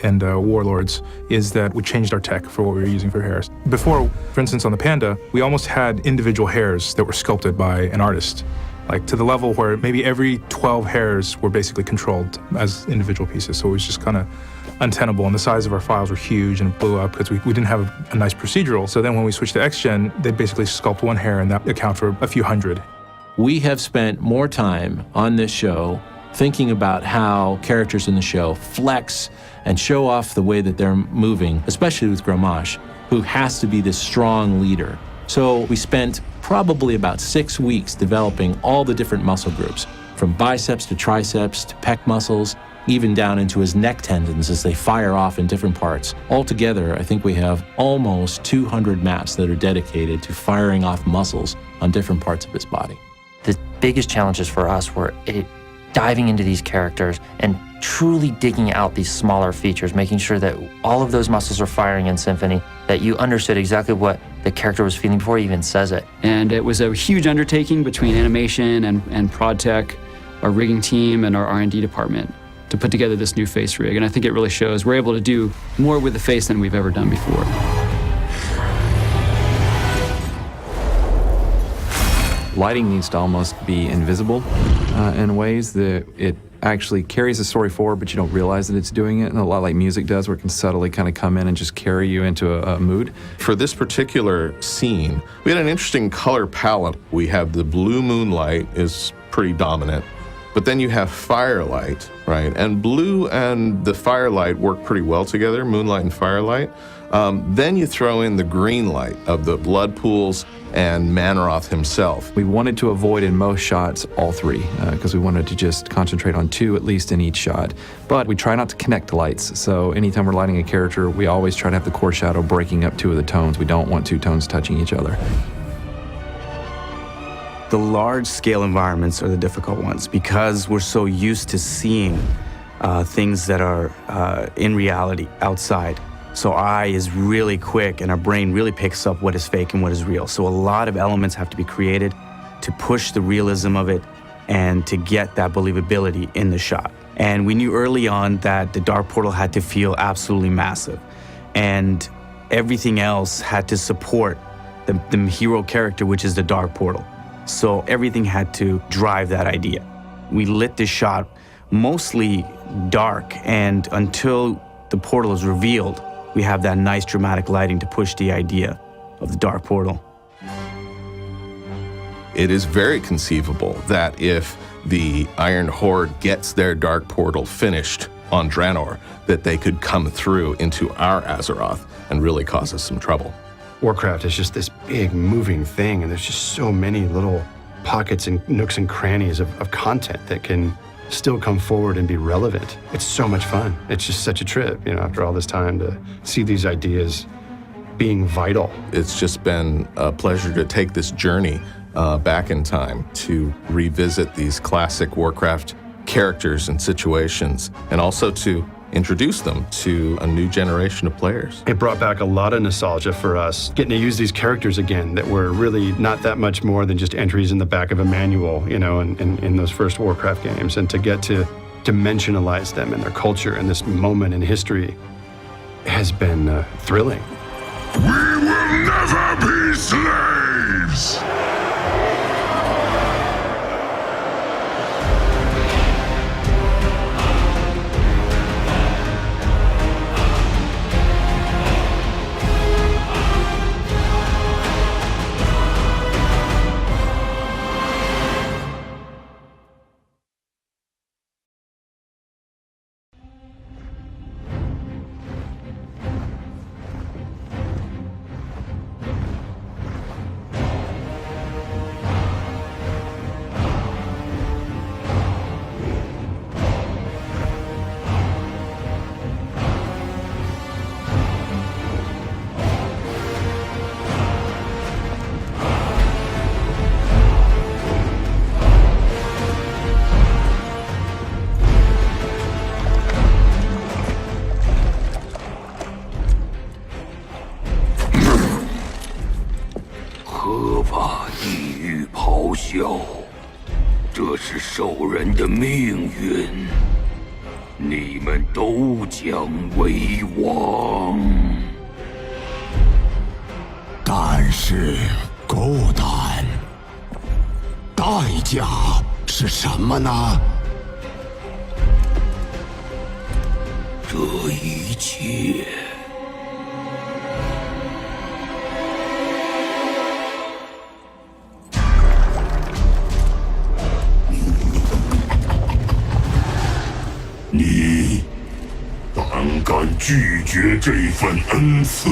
and Warlords is that we changed our tech for what we were using for hairs. Before, for instance, on the Panda, we almost had individual hairs that were sculpted by an artist, like to the level where maybe every 12 hairs were basically controlled as individual pieces. So it was just kind of untenable, and the size of our files were huge and it blew up because we didn't have a nice procedural. So then when we switched to X-Gen, they'd basically sculpt one hair and that would account for a few hundred. We have spent more time on this show thinking about how characters in the show flex and show off the way that they're moving, especially with Grommash, who has to be this strong leader. So we spent probably about 6 weeks developing all the different muscle groups, from biceps to triceps to pec muscles, even down into his neck tendons as they fire off in different parts. Altogether, I think we have almost 200 maps that are dedicated to firing off muscles on different parts of his body. The biggest challenges for us were diving into these characters and truly digging out these smaller features, making sure that all of those muscles are firing in symphony, that you understood exactly what the character was feeling before he even says it. And it was a huge undertaking between animation and prod tech, our rigging team, and our R&D department to put together this new face rig. And I think it really shows we're able to do more with the face than we've ever done before. Lighting needs to almost be invisible in ways that it actually carries the story forward, but you don't realize that it's doing it. And a lot like music does, where it can subtly kind of come in and just carry you into a mood. For this particular scene, we had an interesting color palette. We have the blue moonlight is pretty dominant. But then you have firelight, right? And blue and the firelight work pretty well together, moonlight and firelight. Then you throw in the green light of the blood pools and Manaroth himself. We wanted to avoid in most shots all three, because we wanted to just concentrate on two at least in each shot. But we try not to connect lights, so anytime we're lighting a character, we always try to have the core shadow breaking up two of the tones. We don't want two tones touching each other. The large-scale environments are the difficult ones because we're so used to seeing things that are in reality outside. So our eye is really quick and our brain really picks up what is fake and what is real. So a lot of elements have to be created to push the realism of it and to get that believability in the shot. And we knew early on that the dark portal had to feel absolutely massive. And everything else had to support the hero character, which is the dark portal. So everything had to drive that idea. We lit the shot mostly dark, and until the portal is revealed, we have that nice dramatic lighting to push the idea of the dark portal. It is very conceivable that if the Iron Horde gets their dark portal finished on Draenor, that they could come through into our Azeroth and really cause us some trouble. Warcraft is just this big moving thing, and there's just so many little pockets and nooks and crannies of content that can still come forward and be relevant. It's so much fun. It's just such a trip, you know, after all this time to see these ideas being vital. It's just been a pleasure to take this journey back in time to revisit these classic Warcraft characters and situations, and also to introduce them to a new generation of players. It brought back a lot of nostalgia for us, getting to use these characters again that were really not that much more than just entries in the back of a manual, you know, in those first Warcraft games, and to get to dimensionalize them and their culture and this moment in history has been thrilling. We will never be slaves!你胆敢拒绝这份恩赐？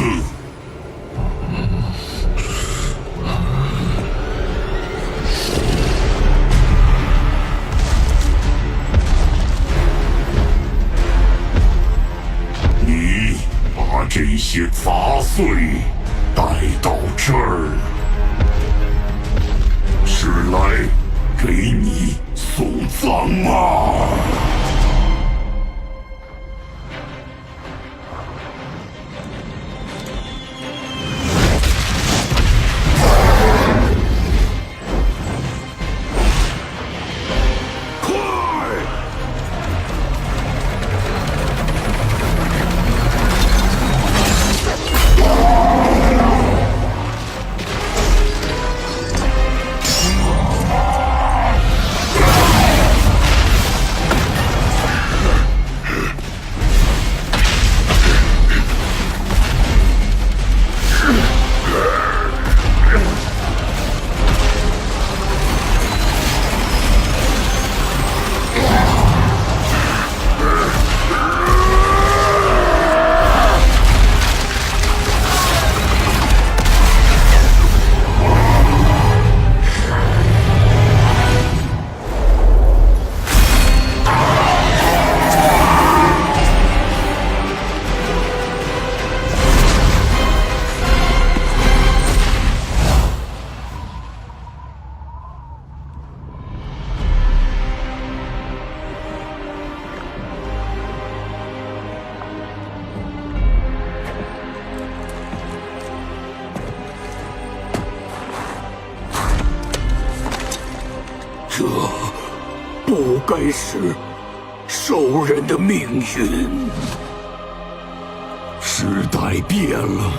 你把这些杂碎带到这儿，是来给你送葬吗？这不该是兽人的命运。时代变了。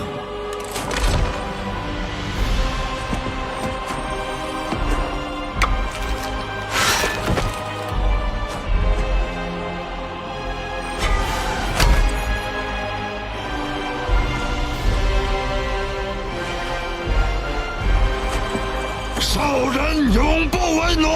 兽人永不为奴。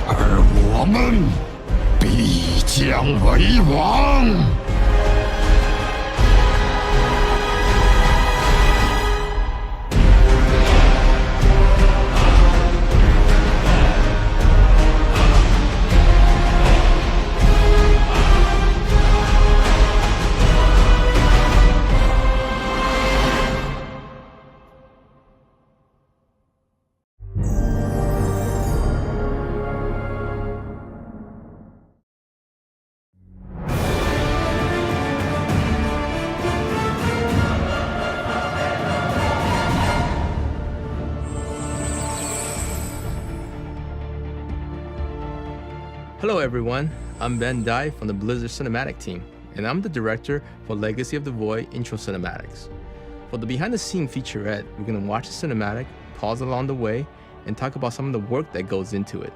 而我们必将为王。Hello everyone, I'm Ben Dai from the Blizzard Cinematic team, and I'm the director for Legacy of the Void Intro Cinematics. For the behind-the-scenes featurette, we're going to watch the cinematic, pause along the way, and talk about some of the work that goes into it.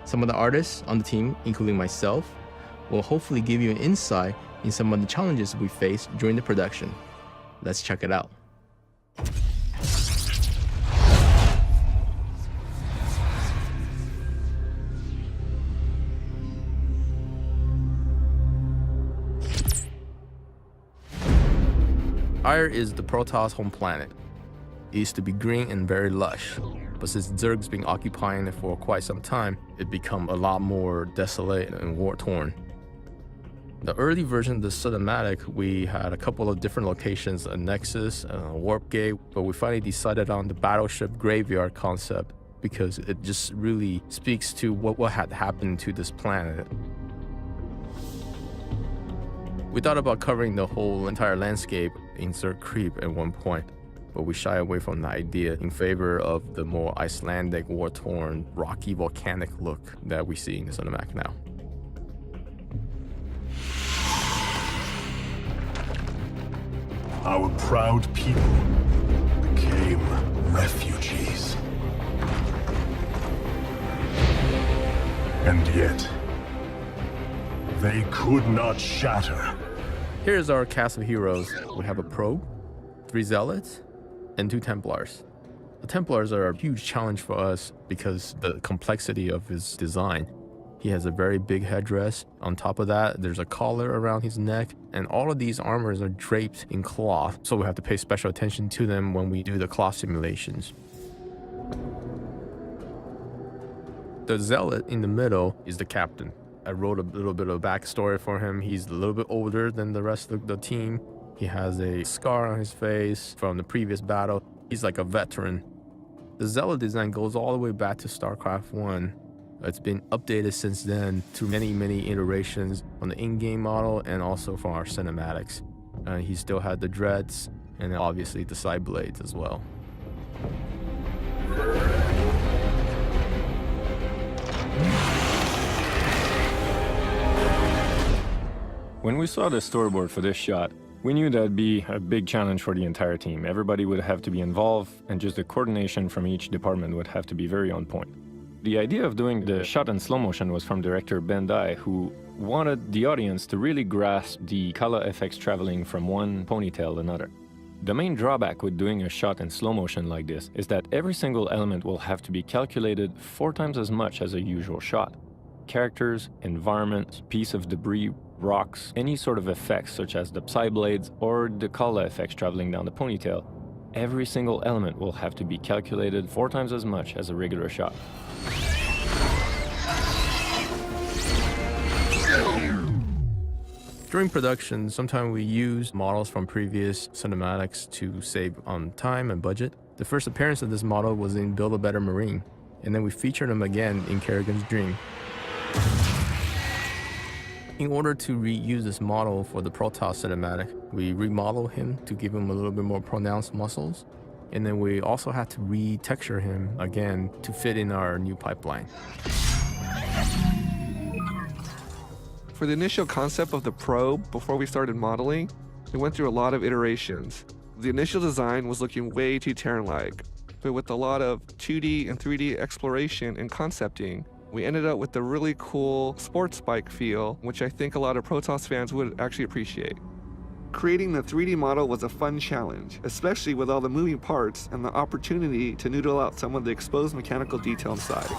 Some of the artists on the team, including myself, will hopefully give you an insight in some of the challenges we faced during the production. Let's check it out. Ire is the Protoss home planet. It used to be green and very lush, but since Zerg's been occupying it for quite some time, it become a lot more desolate and war-torn. The early version of the cinematic, we had a couple of different locations, a Nexus, a Warp Gate, but we finally decided on the battleship graveyard concept because it just really speaks to what had happened to this planet. We thought about covering the whole entire landscape in Zerg Creep at one point, but we shy away from the idea in favor of the more Icelandic, war-torn, rocky, volcanic look that we see in the cinematic now. Our proud people became refugees. And yet, they could not shatter. Here's our cast of heroes. We have a probe, 3 zealots, and 2 Templars. The Templars are a huge challenge for us because the complexity of his design. He has a very big headdress. On top of that, there's a collar around his neck, and all of these armors are draped in cloth, so we have to pay special attention to them when we do the cloth simulations. The zealot in the middle is the captain. I wrote a little bit of backstory for him. He's a little bit older than the rest of the team. He has a scar on his face from the previous battle. He's like a veteran. The zealot design goes all the way back to StarCraft 1. It's been updated since then through many iterations on the in-game model and also from our cinematics. He still had the dreads and obviously the side blades as well. When we saw the storyboard for this shot, we knew that'd be a big challenge for the entire team. Everybody would have to be involved, and just the coordination from each department would have to be very on point. The idea of doing the shot in slow motion was from director Ben Dai, who wanted the audience to really grasp the color effects traveling from one ponytail to another. The main drawback with doing a shot in slow motion like this is that every single element will have to be calculated 4 times as much as a usual shot. Characters, environment, piece of debris, rocks, any sort of effects such as the psi blades or the color effects traveling down the ponytail, every single element will have to be calculated 4 times as much as a regular shot. During production, sometimes we use models from previous cinematics to save on time and budget. The first appearance of this model was in Build a Better Marine, and then we featured him again in Kerrigan's Dream. In order to reuse this model for the Protoss cinematic, we remodeled him to give him a little bit more pronounced muscles. And then we also had to retexture him again to fit in our new pipeline. For the initial concept of the probe, before we started modeling, we went through a lot of iterations. The initial design was looking way too Terran-like, but with a lot of 2D and 3D exploration and concepting, we ended up with a really cool sports bike feel, which I think a lot of Protoss fans would actually appreciate. Creating the 3D model was a fun challenge, especially with all the moving parts and the opportunity to noodle out some of the exposed mechanical detail inside.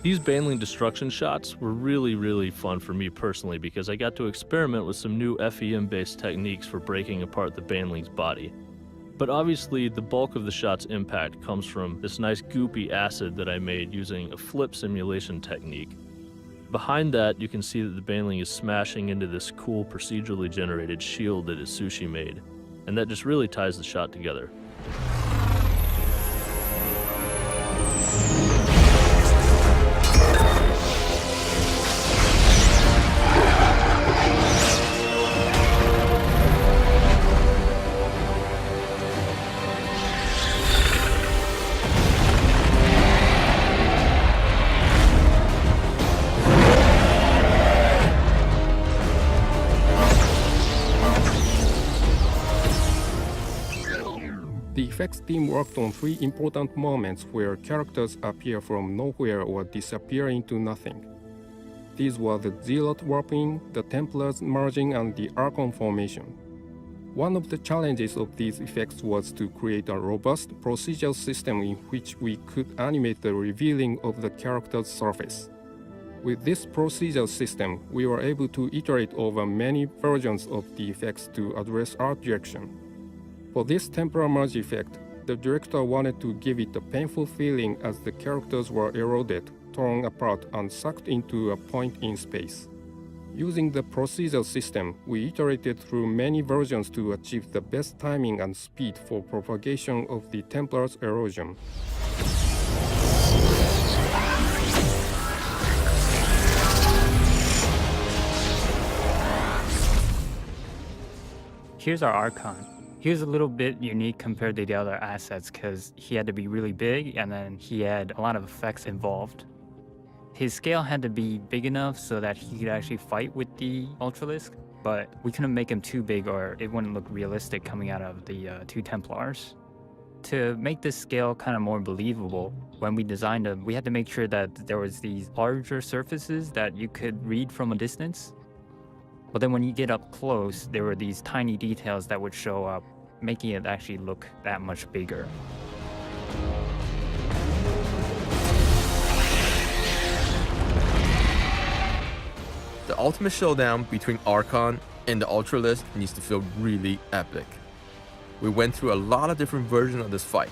These Baneling destruction shots were really fun for me personally because I got to experiment with some new FEM-based techniques for breaking apart the Baneling's body. But obviously, the bulk of the shot's impact comes from this nice goopy acid that I made using a flip simulation technique. Behind that, you can see that the Baneling is smashing into this cool procedurally generated shield that Itsushi made, and that just really ties the shot together. The effects team worked on 3 important moments where characters appear from nowhere or disappear into nothing. These were the Zealot warping, the Templars merging, and the Archon formation. One of the challenges of these effects was to create a robust procedural system in which we could animate the revealing of the character's surface. With this procedural system, we were able to iterate over many versions of the effects to address art direction. For this Templar merge effect, the director wanted to give it a painful feeling as the characters were eroded, torn apart, and sucked into a point in space. Using the procedural system, we iterated through many versions to achieve the best timing and speed for propagation of the Templar's erosion. Here's our Archon. He was a little bit unique compared to the other assets because he had to be really big and then he had a lot of effects involved. His scale had to be big enough so that he could actually fight with the Ultralisk, but we couldn't make him too big or it wouldn't look realistic coming out of the 2 Templars. To make this scale kind of more believable, when we designed him, we had to make sure that there was these larger surfaces that you could read from a distance. But then when you get up close, there were these tiny details that would show up, making it actually look that much bigger. The ultimate showdown between Archon and the Ultralisk needs to feel really epic. We went through a lot of different versions of this fight.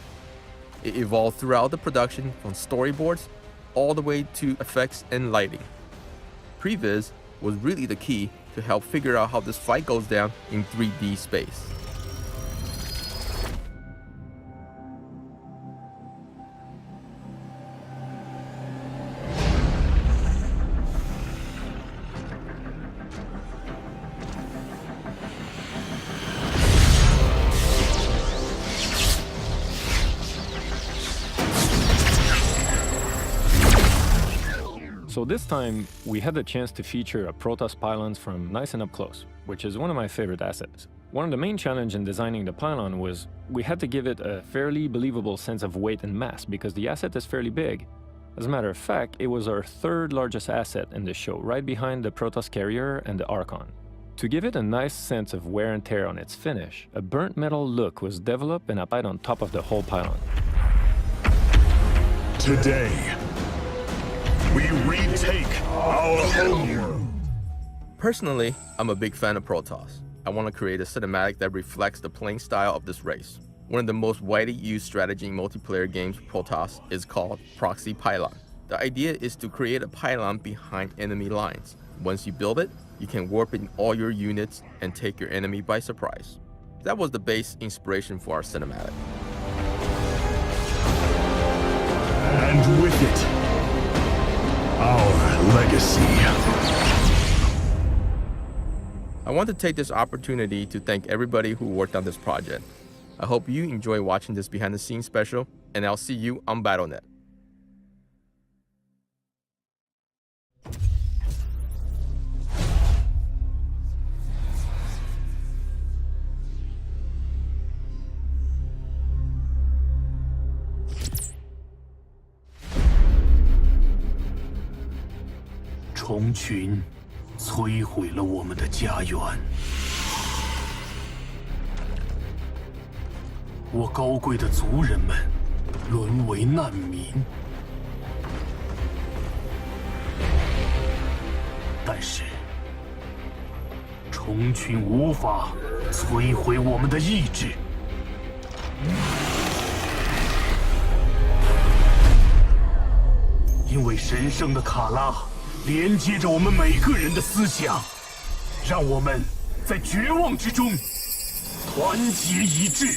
It evolved throughout the production from storyboards all the way to effects and lighting. Previs was really the key to help figure out how this fight goes down in 3D space. So this time, we had the chance to feature a Protoss pylons from nice and up close, which is one of my favorite assets. One of the main challenges in designing the pylon was we had to give it a fairly believable sense of weight and mass because the asset is fairly big. As a matter of fact, it was our 3rd largest asset in the show, right behind the Protoss carrier and the Archon. To give it a nice sense of wear and tear on its finish, a burnt metal look was developed and applied on top of the whole pylon. Today, we retake our homeworld. Personally, I'm a big fan of Protoss. I want to create a cinematic that reflects the playing style of this race. One of the most widely used strategy in multiplayer games Protoss is called Proxy Pylon. The idea is to create a pylon behind enemy lines. Once you build it, you can warp in all your units and take your enemy by surprise. That was the base inspiration for our cinematic. And with it, our legacy. I want to take this opportunity to thank everybody who worked on this project. I hope you enjoy watching this behind the scenes special, and I'll see you on BattleNet. 虫群摧毁了我们的家园，我高贵的族人们沦为难民。但是，虫群无法摧毁我们的意志。因为神圣的卡拉连接着我们每个人的思想，让我们在绝望之中团结一致。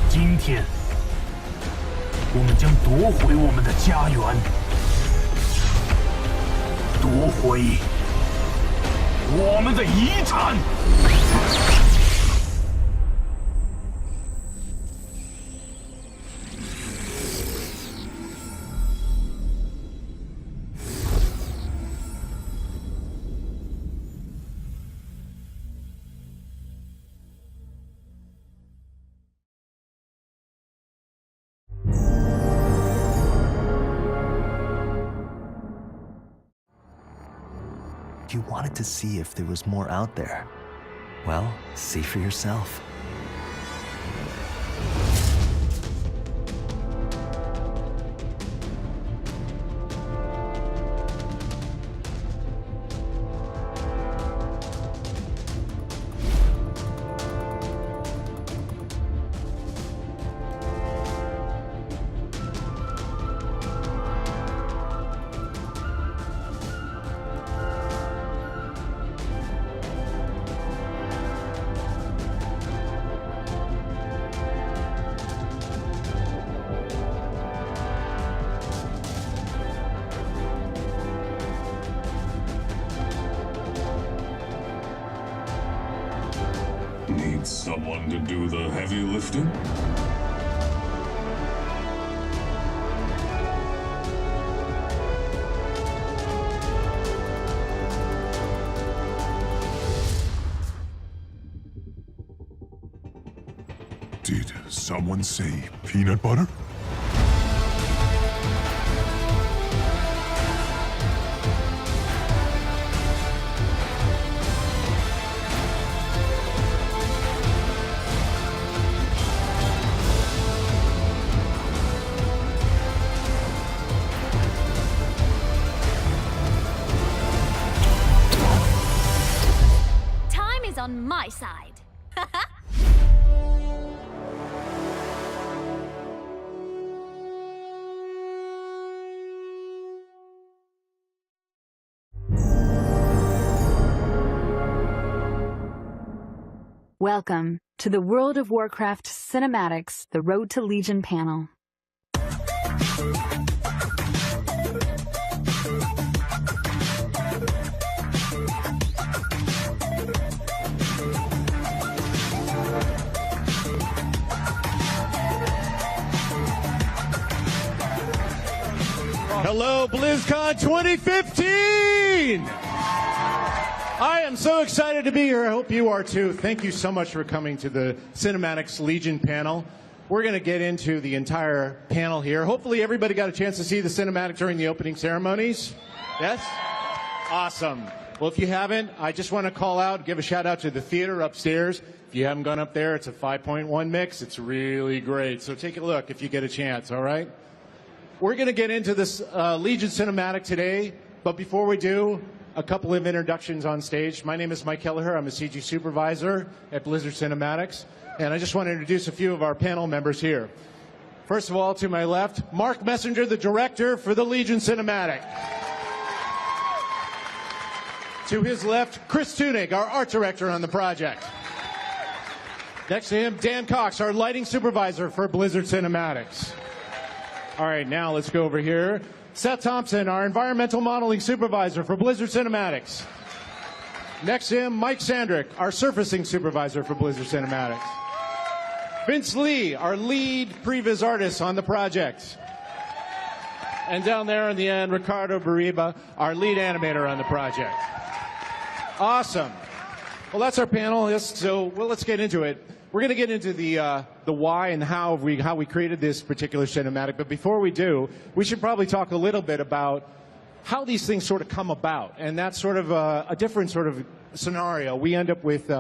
今天，我们将夺回我们的家园，夺回我们的遗产。You wanted to see if there was more out there. Well, see for yourself. Need someone to do the heavy lifting? Did someone say peanut butter? on my side. Welcome to the World of Warcraft Cinematics, the Road to Legion panel. Hello, BlizzCon 2015! I am so excited to be here. I hope you are too. Thank you so much for coming to the Cinematics Legion panel. We're going to get into the entire panel here. Hopefully everybody got a chance to see the cinematic during the opening ceremonies. Yes? Awesome. Well, if you haven't, I just want to call out, give a shout out to the theater upstairs. If you haven't gone up there, it's a 5.1 mix. It's really great. So take a look if you get a chance, all right? We're going to get into this Legion cinematic today, but before we do, a couple of introductions on stage. My name is Mike Kelleher. I'm a CG supervisor at Blizzard Cinematics, and I just want to introduce a few of our panel members here. First of all, to my left, Mark Messenger, the director for the Legion cinematic. To his left, Chris Tunig, our art director on the project. Next to him, Dan Cox, our lighting supervisor for Blizzard Cinematics. All right, now let's go over here. Seth Thompson, our environmental modeling supervisor for Blizzard Cinematics. Next to him, Mike Sandrick, our surfacing supervisor for Blizzard Cinematics. Vince Lee, our lead previs artist on the project. And down there in the end, Ricardo Bariba, our lead animator on the project. Awesome. Well, that's our panel. Let's get into it. We're going to get into the why and how we created this particular cinematic. But before we do, we should probably talk a little bit about how these things sort of come about. And that's sort of a different sort of scenario. We end up with,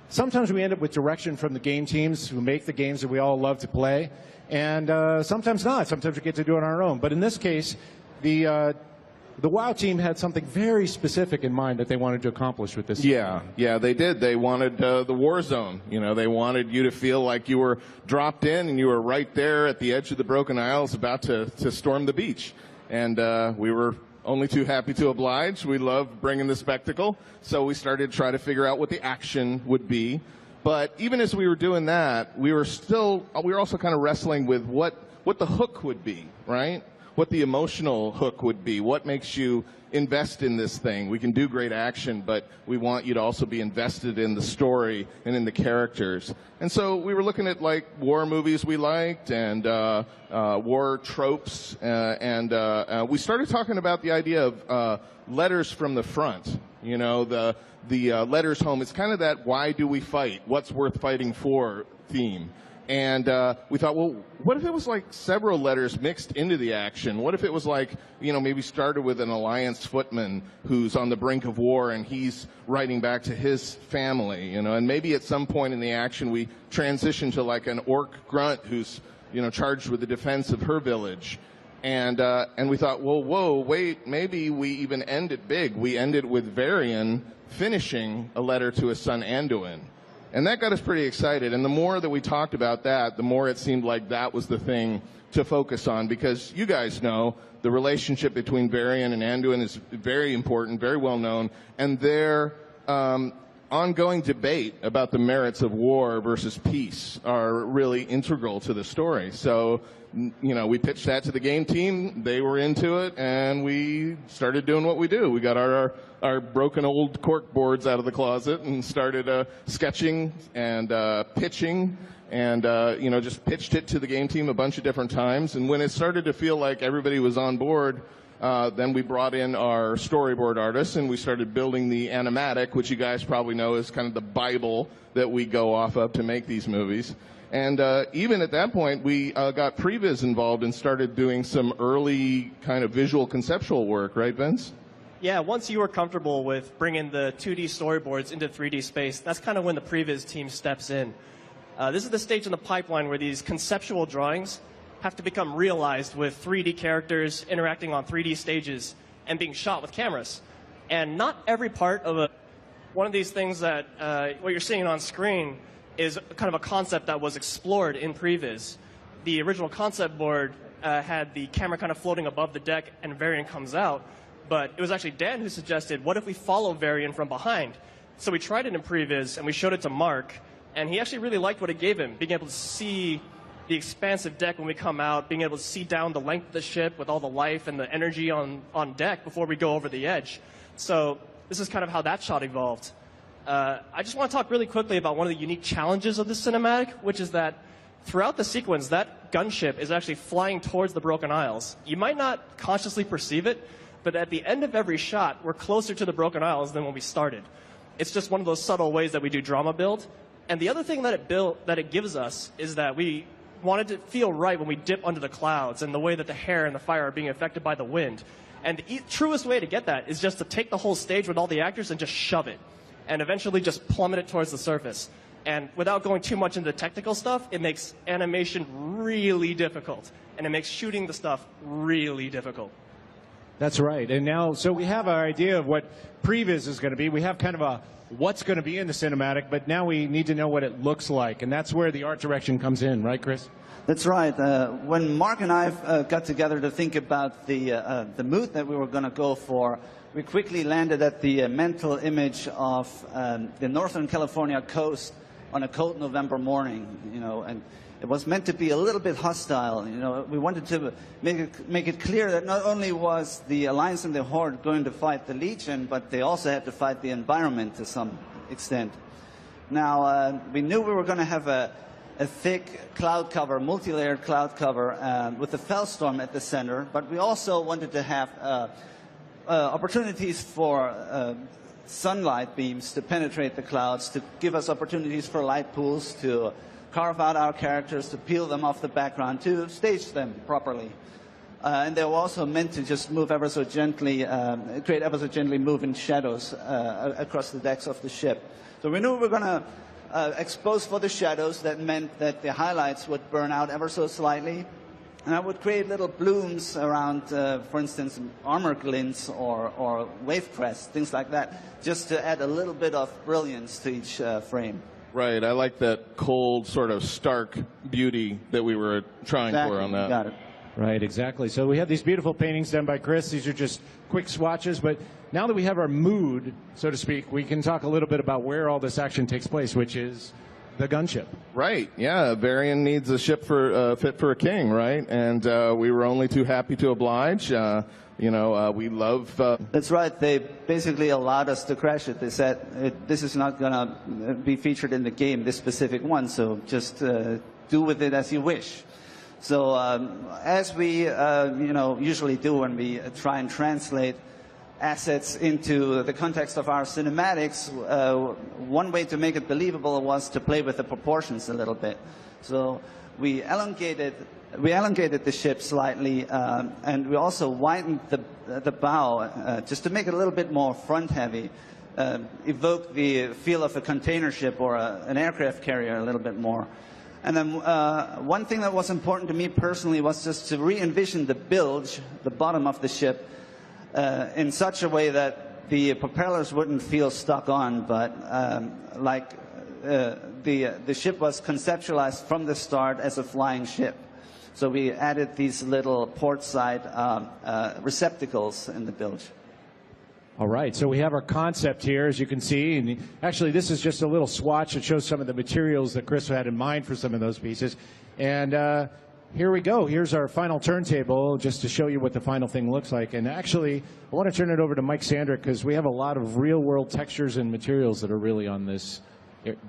sometimes we end up with direction from the game teams who make the games that we all love to play. And sometimes not. Sometimes we get to do it on our own. But in this case, the WoW team had something very specific in mind that they wanted to accomplish with this. Yeah, they did. They wanted the war zone. You know, they wanted you to feel like you were dropped in and you were right there at the edge of the Broken Isles about to storm the beach. And we were only too happy to oblige. We love bringing the spectacle. So we started to try to figure out what the action would be. But even as we were doing that, we were also kind of wrestling with what the hook would be, right? What the emotional hook would be. What makes you invest in this thing? We can do great action, but we want you to also be invested in the story and in the characters. And so we were looking at like war movies we liked and war tropes, and we started talking about the idea of letters from the front. You know, the letters home. It's kind of that why do we fight? What's worth fighting for theme. And we thought, well, what if it was like several letters mixed into the action? What if it was like, you know, maybe started with an Alliance footman who's on the brink of war and he's writing back to his family, you know, and maybe at some point in the action we transition to like an orc grunt who's, you know, charged with the defense of her village. And we thought, well, whoa, wait, maybe we even end it big. We end it with Varian finishing a letter to his son Anduin. And that got us pretty excited. And the more that we talked about that, the more it seemed like that was the thing to focus on. Because you guys know the relationship between Varian and Anduin is very important, very well known. And their ongoing debate about the merits of war versus peace are really integral to the story. So, you know, we pitched that to the game team. They were into it. And we started doing what we do. We got our broken old cork boards out of the closet and started sketching and pitching and, you know, just pitched it to the game team a bunch of different times. And when it started to feel like everybody was on board, then we brought in our storyboard artists and we started building the animatic, which you guys probably know is kind of the Bible that we go off of to make these movies. And even at that point, we got Previs involved and started doing some early kind of visual conceptual work, right, Vince? Yeah, once you were comfortable with bringing the 2D storyboards into 3D space, that's kind of when the Previs team steps in. This is the stage in the pipeline where these conceptual drawings have to become realized with 3D characters interacting on 3D stages and being shot with cameras. And not every part of a one of these things that what you're seeing on screen is kind of a concept that was explored in previs. The original concept board had the camera kind of floating above the deck and Varian comes out, but it was actually Dan who suggested, what if we follow Varian from behind? So we tried it in previs and we showed it to Mark, and he actually really liked what it gave him, being able to see the expansive deck when we come out, being able to see down the length of the ship with all the life and the energy on deck before we go over the edge. So this is kind of how that shot evolved. I just want to talk really quickly about one of the unique challenges of this cinematic, which is that throughout the sequence, that gunship is actually flying towards the Broken Isles. You might not consciously perceive it, but at the end of every shot, we're closer to the Broken Isles than when we started. It's just one of those subtle ways that we do drama build. And the other thing that it gives us is that we wanted to feel right when we dip under the clouds and the way that the hair and the fire are being affected by the wind. And the truest way to get that is just to take the whole stage with all the actors and just shove it, and eventually just plummet it towards the surface. And without going too much into the technical stuff, it makes animation really difficult, and it makes shooting the stuff really difficult. That's right. And now, so we have our idea of what previs is going to be. We have kind of a what's going to be in the cinematic, but now we need to know what it looks like, and that's where the art direction comes in, right, Chris? That's right. When Mark and I got together to think about the mood that we were going to go for, we quickly landed at the mental image of the Northern California coast on a cold November morning, you know, and it was meant to be a little bit hostile. You know, we wanted to make it clear that not only was the Alliance and the Horde going to fight the Legion, but they also had to fight the environment to some extent. Now, we knew we were going to have a thick cloud cover, multi-layered cloud cover with the Fellstorm at the center, but we also wanted to have opportunities for sunlight beams to penetrate the clouds, to give us opportunities for light pools, to carve out our characters, to peel them off the background, to stage them properly. And they were also meant to just move ever so gently, create ever so gently moving shadows across the decks of the ship. So we knew we were going to expose for the shadows. That meant that the highlights would burn out ever so slightly. And I would create little blooms around, for instance, armor glints or wave crests, things like that, just to add a little bit of brilliance to each frame. Right, I like that cold, sort of stark beauty that we were trying for on that. Got it. Right, exactly. So we have these beautiful paintings done by Chris. These are just quick swatches, but now that we have our mood, so to speak, we can talk a little bit about where all this action takes place, which is the gunship. Right, yeah, Varian needs a ship for fit for a king, right? And we were only too happy to oblige. You know, we love... That's right. They basically allowed us to crash it. They said, this is not going to be featured in the game, this specific one, so just do with it as you wish. So as we, you know, usually do when we try and translate assets into the context of our cinematics, one way to make it believable was to play with the proportions a little bit. So we elongated the ship slightly, and we also widened the bow just to make it a little bit more front-heavy, evoke the feel of a container ship or an aircraft carrier a little bit more. And then one thing that was important to me personally was just to re-envision the bilge, the bottom of the ship, in such a way that the propellers wouldn't feel stuck on, but like the ship was conceptualized from the start as a flying ship. So we added these little port side receptacles in the bilge. All right, so we have our concept here, as you can see. And actually, this is just a little swatch that shows some of the materials that Chris had in mind for some of those pieces. And here we go. Here's our final turntable, just to show you what the final thing looks like. And actually, I want to turn it over to Mike Sandrick, because we have a lot of real-world textures and materials that are really on this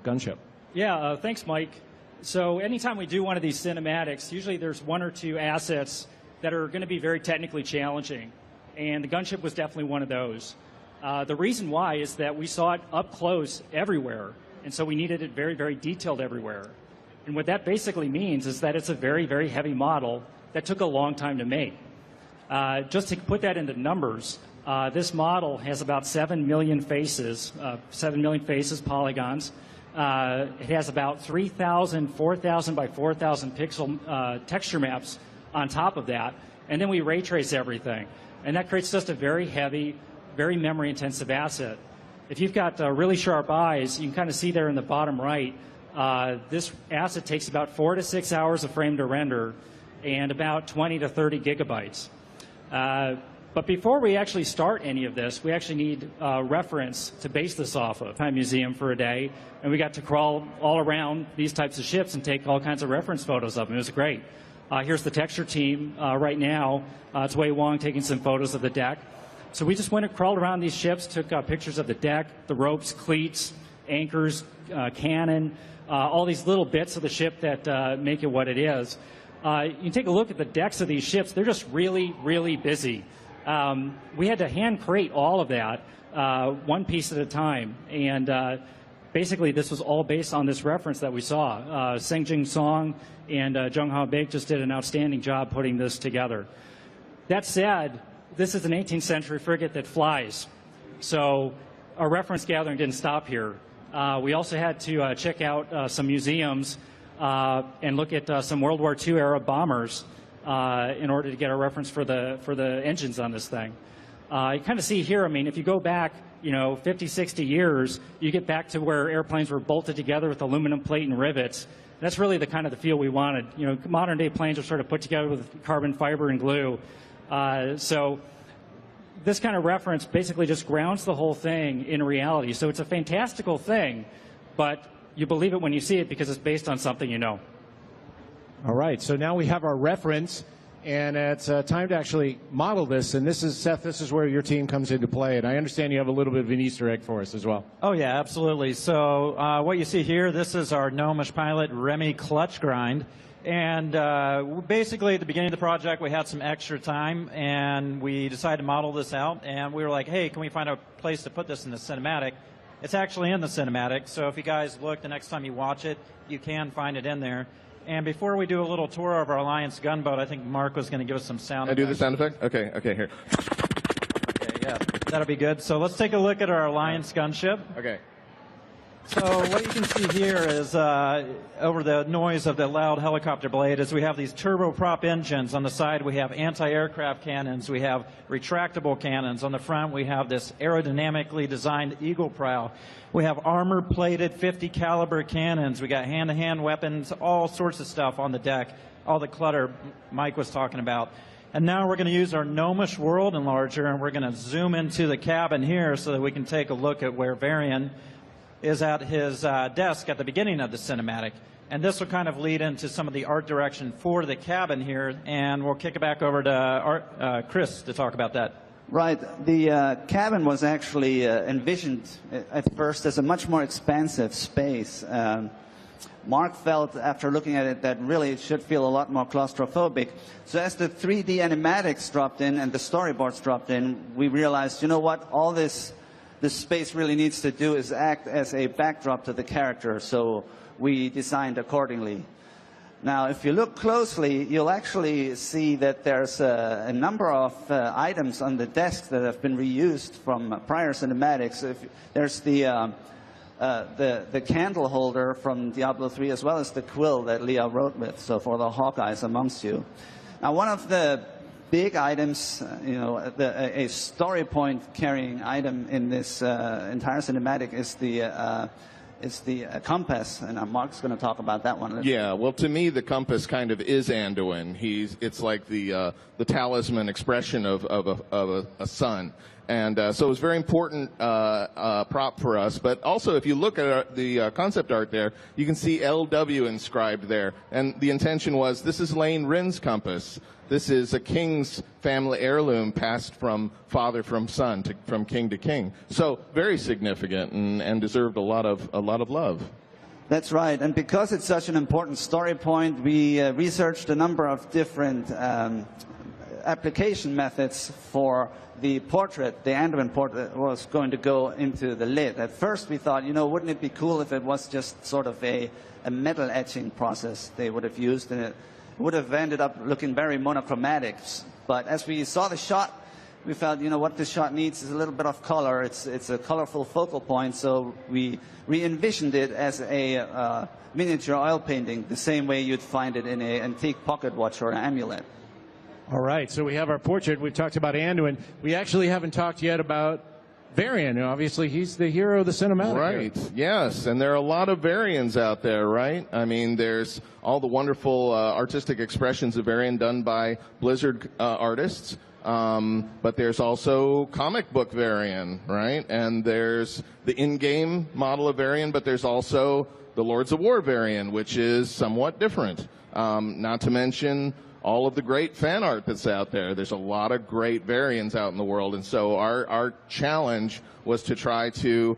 gunship. Yeah, thanks, Mike. So anytime we do one of these cinematics, usually there's one or two assets that are going to be very technically challenging. And the gunship was definitely one of those. The reason why is that we saw it up close everywhere, and so we needed it very, very detailed everywhere. And what that basically means is that it's a very, very heavy model that took a long time to make. Just to put that into numbers, this model has about 7 million faces, polygons. It has about 3,000, 4,000 by 4,000 pixel texture maps on top of that, and then we ray trace everything. And that creates just a very heavy, very memory-intensive asset. If you've got really sharp eyes, you can kind of see there in the bottom right, this asset takes about 4 to 6 hours of frame to render and about 20 to 30 gigabytes. But before we actually start any of this, we actually need reference to base this off of. Time Museum for a day, and we got to crawl all around these types of ships and take all kinds of reference photos of them. It was great. Here's the texture team right now. It's Wei Wong taking some photos of the deck. So we just went and crawled around these ships, took pictures of the deck, the ropes, cleats, anchors, cannon, all these little bits of the ship that make it what it is. You can take a look at the decks of these ships. They're just really, really busy. We had to hand crate all of that, one piece at a time. And basically, this was all based on this reference that we saw. Sengjing Song and Jung Ha Baek just did an outstanding job putting this together. That said, this is an 18th century frigate that flies. So our reference gathering didn't stop here. We also had to check out some museums and look at some World War II era bombers in order to get a reference for the engines on this thing. You kind of see here, I mean, if you go back, 50, 60 years, you get back to where airplanes were bolted together with aluminum plate and rivets. That's really the kind of the feel we wanted. Modern day planes are sort of put together with carbon fiber and glue. So this kind of reference basically just grounds the whole thing in reality. So it's a fantastical thing, but you believe it when you see it because it's based on something you know. All right, so now we have our reference, and it's time to actually model this. And this is, Seth, this is where your team comes into play. And I understand you have a little bit of an Easter egg for us as well. Oh, yeah, absolutely. So what you see here, this is our gnomish pilot, Remy Clutch Grind. And basically, at the beginning of the project, we had some extra time, and we decided to model this out. And we were like, hey, can we find a place to put this in the cinematic? It's actually in the cinematic, so if you guys look the next time you watch it, you can find it in there. And before we do a little tour of our Alliance gunboat, I think Mark was going to give us some sound effects. I do the sound effect? Okay, here. Okay, yeah, that'll be good. So let's take a look at our Alliance gunship. Okay. So what you can see here is over the noise of the loud helicopter blade is we have these turboprop engines. On the side we have anti-aircraft cannons. We have retractable cannons. On the front we have this aerodynamically designed eagle prow. We have armor-plated 50 caliber cannons. We got hand-to-hand weapons, all sorts of stuff on the deck, all the clutter Mike was talking about. And now we're going to use our gnomish world enlarger, and we're going to zoom into the cabin here so that we can take a look at where Varian is at his desk at the beginning of the cinematic. And this will kind of lead into some of the art direction for the cabin here, and we'll kick it back over to Chris to talk about that. Right. The cabin was actually envisioned at first as a much more expansive space. Mark felt, after looking at it, that really it should feel a lot more claustrophobic. So as the 3D animatics dropped in and the storyboards dropped in, we realized, you know what, all this space really needs to do is act as a backdrop to the character, so we designed accordingly. Now, if you look closely, you'll actually see that there's a number of items on the desk that have been reused from prior cinematics. There's the candle holder from Diablo 3, as well as the quill that Leah wrote with, so for the Hawkeyes amongst you. Now, one of the big items, a story point carrying item in this entire cinematic is the compass, and Mark's going to talk about that one. Yeah, well, to me, the compass kind of is Anduin. It's like the talisman expression of a sun. And so it was a very important prop for us. But also, if you look at the concept art there, you can see LW inscribed there. And the intention was, this is Lane Rin's compass. This is a king's family heirloom passed from father from son, from king to king. So very significant and deserved a lot of love. That's right. And because it's such an important story point, we researched a number of different application methods for the portrait. The Anduin portrait was going to go into the lid. At first we thought, wouldn't it be cool if it was just sort of a metal etching process they would have used, and it would have ended up looking very monochromatic. But as we saw the shot, we felt, what this shot needs is a little bit of color. It's a colorful focal point, so we re-envisioned it as a miniature oil painting, the same way you'd find it in an antique pocket watch or an amulet. All right, so we have our portrait. We've talked about Anduin. We actually haven't talked yet about Varian, obviously, he's the hero of the cinematic. Right, yes, and there are a lot of Varians out there, right? I mean, there's all the wonderful artistic expressions of Varian done by Blizzard artists, but there's also comic book Varian, right? And there's the in-game model of Varian, but there's also the Lords of War Varian, which is somewhat different. Not to mention all of the great fan art that's out there. There's a lot of great Variants out in the world, and so our challenge was to try to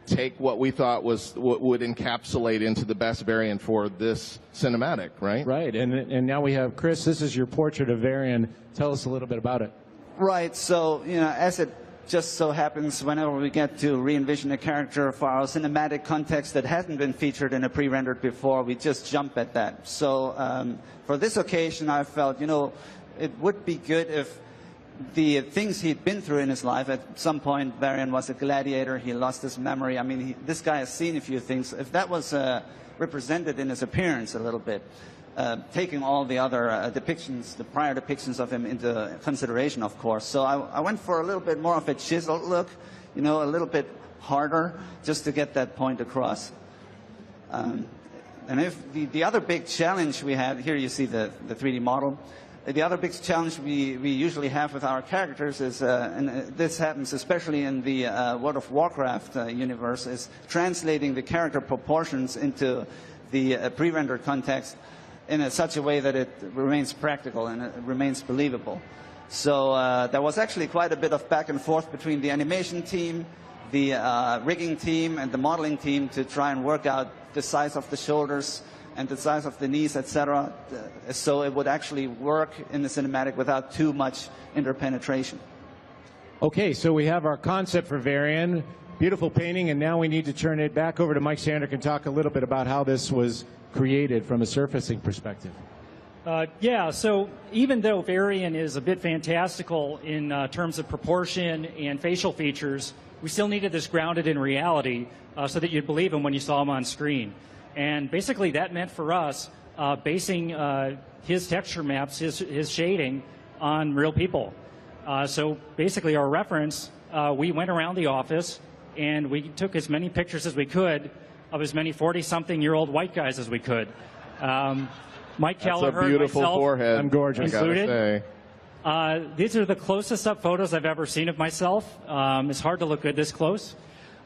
take what we thought was what would encapsulate into the best variant for this cinematic, right? Right, and now we have Chris. This is your portrait of Varian. Tell us a little bit about it. Right. So as it just so happens, whenever we get to re-envision a character for our cinematic context that hasn't been featured in a pre-rendered before, we just jump at that. So for this occasion, I felt, it would be good if the things he'd been through in his life, at some point, Varian was a gladiator, he lost his memory. I mean, this guy has seen a few things. If that was represented in his appearance a little bit, taking all the other depictions, the prior depictions of him into consideration, of course. So I went for a little bit more of a chiseled look, a little bit harder, just to get that point across. And if the other big challenge we had, here you see the 3D model. The other big challenge we usually have with our characters is, and this happens especially in the World of Warcraft universe, is translating the character proportions into the pre-rendered context in such a way that it remains practical and it remains believable. So there was actually quite a bit of back and forth between the animation team, the rigging team, and the modeling team to try and work out the size of the shoulders and the size of the knees, etc., so it would actually work in the cinematic without too much interpenetration. Okay, so we have our concept for Varian, beautiful painting, and now we need to turn it back over to Mike Sandrick and talk a little bit about how this was created from a surfacing perspective. Yeah, so even though Varian is a bit fantastical in terms of proportion and facial features, we still needed this grounded in reality so that you'd believe him when you saw him on screen. And basically that meant for us basing his texture maps, his shading, on real people. So basically our reference, we went around the office and we took as many pictures as we could of as many 40-something-year-old white guys as we could. Mike Kelleher, that's a beautiful myself, forehead, I'm gorgeous. included. I gotta say. These are the closest up photos I've ever seen of myself. It's hard to look good this close.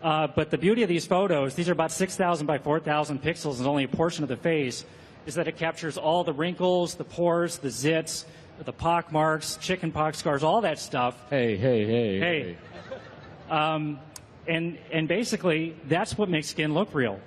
But the beauty of these photos, these are about 6,000 by 4,000 pixels and only a portion of the face, is that it captures all the wrinkles, the pores, the zits, the pock marks, chicken pox scars, all that stuff. Hey. And basically, that's what makes skin look real.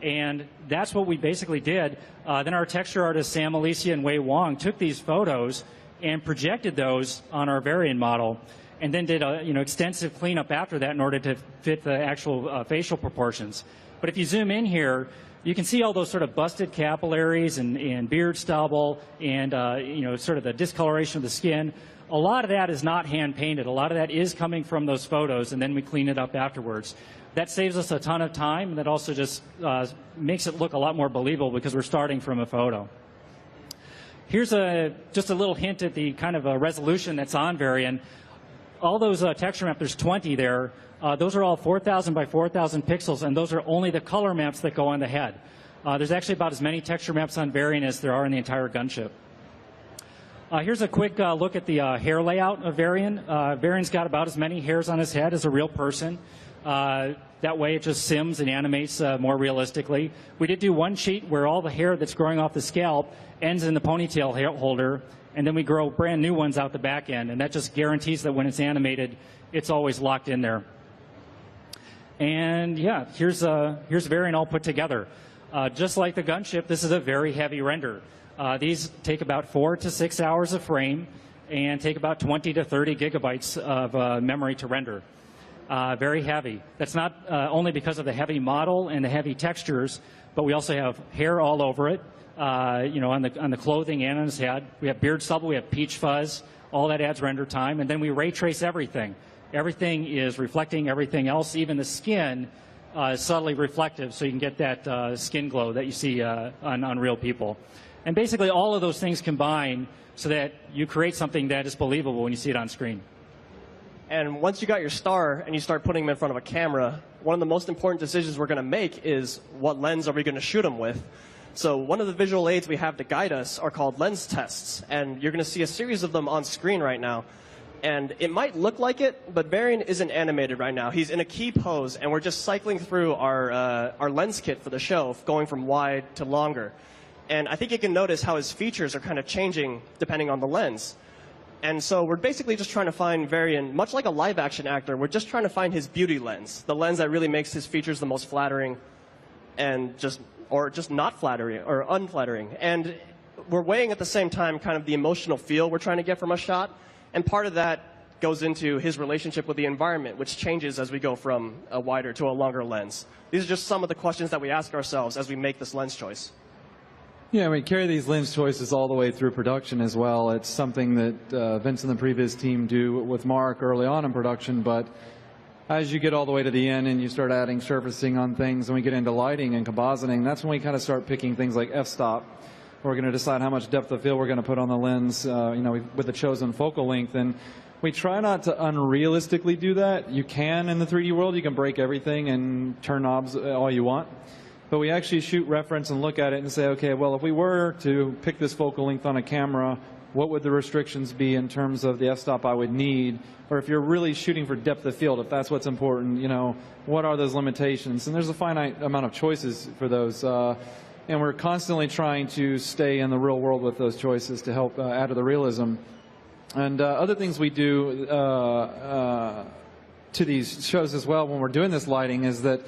And that's what we basically did. Then our texture artists, Sam Alicia and Wei Wong, took these photos and projected those on our Varian model, and then did a extensive cleanup after that in order to fit the actual facial proportions. But if you zoom in here, you can see all those sort of busted capillaries and beard stubble and sort of the discoloration of the skin. A lot of that is not hand painted. A lot of that is coming from those photos, and then we clean it up afterwards. That saves us a ton of time, and that also just makes it look a lot more believable because we're starting from a photo. Here's just a little hint at the kind of a resolution that's on Varian. All those texture maps, there's 20 there. Those are all 4,000 by 4,000 pixels, and those are only the color maps that go on the head. There's actually about as many texture maps on Varian as there are in the entire gunship. Here's a quick look at the hair layout of Varian. Varian's got about as many hairs on his head as a real person. That way it just sims and animates more realistically. We did do one sheet where all the hair that's growing off the scalp ends in the ponytail hair holder, and then we grow brand new ones out the back end, and that just guarantees that when it's animated, it's always locked in there. And yeah, here's Varian all put together. Just like the gunship, this is a very heavy render. These take about 4 to 6 hours a frame and take about 20 to 30 gigabytes of memory to render. Very heavy. That's not only because of the heavy model and the heavy textures, but we also have hair all over it, on the clothing and on his head. We have beard stubble, we have peach fuzz. All that adds render time, and then we ray trace everything. Everything is reflecting everything else. Even the skin is subtly reflective, so you can get that skin glow that you see on real people. And basically, all of those things combine so that you create something that is believable when you see it on screen. And once you got your star and you start putting them in front of a camera, one of the most important decisions we're going to make is what lens are we going to shoot them with. So one of the visual aids we have to guide us are called lens tests. And you're going to see a series of them on screen right now. And it might look like it, but Varian isn't animated right now. He's in a key pose, and we're just cycling through our lens kit for the show, going from wide to longer. And I think you can notice how his features are kind of changing depending on the lens. And so we're basically just trying to find Varian, much like a live-action actor, we're just trying to find his beauty lens, the lens that really makes his features the most flattering and just not flattering or unflattering. And we're weighing at the same time kind of the emotional feel we're trying to get from a shot. And part of that goes into his relationship with the environment, which changes as we go from a wider to a longer lens. These are just some of the questions that we ask ourselves as we make this lens choice. Yeah, we carry these lens choices all the way through production as well. It's something that Vince and the previous team do with Mark early on in production, but as you get all the way to the end and you start adding surfacing on things and we get into lighting and compositing, that's when we kind of start picking things like f-stop. We're going to decide how much depth of field we're going to put on the lens, with the chosen focal length. And we try not to unrealistically do that. You can in the 3D world. You can break everything and turn knobs all you want. But we actually shoot reference and look at it and say, okay, well, if we were to pick this focal length on a camera, what would the restrictions be in terms of the f-stop I would need? Or if you're really shooting for depth of field, if that's what's important, what are those limitations? And there's a finite amount of choices for those. And we're constantly trying to stay in the real world with those choices to help add to the realism. And other things we do to these shows as well when we're doing this lighting is that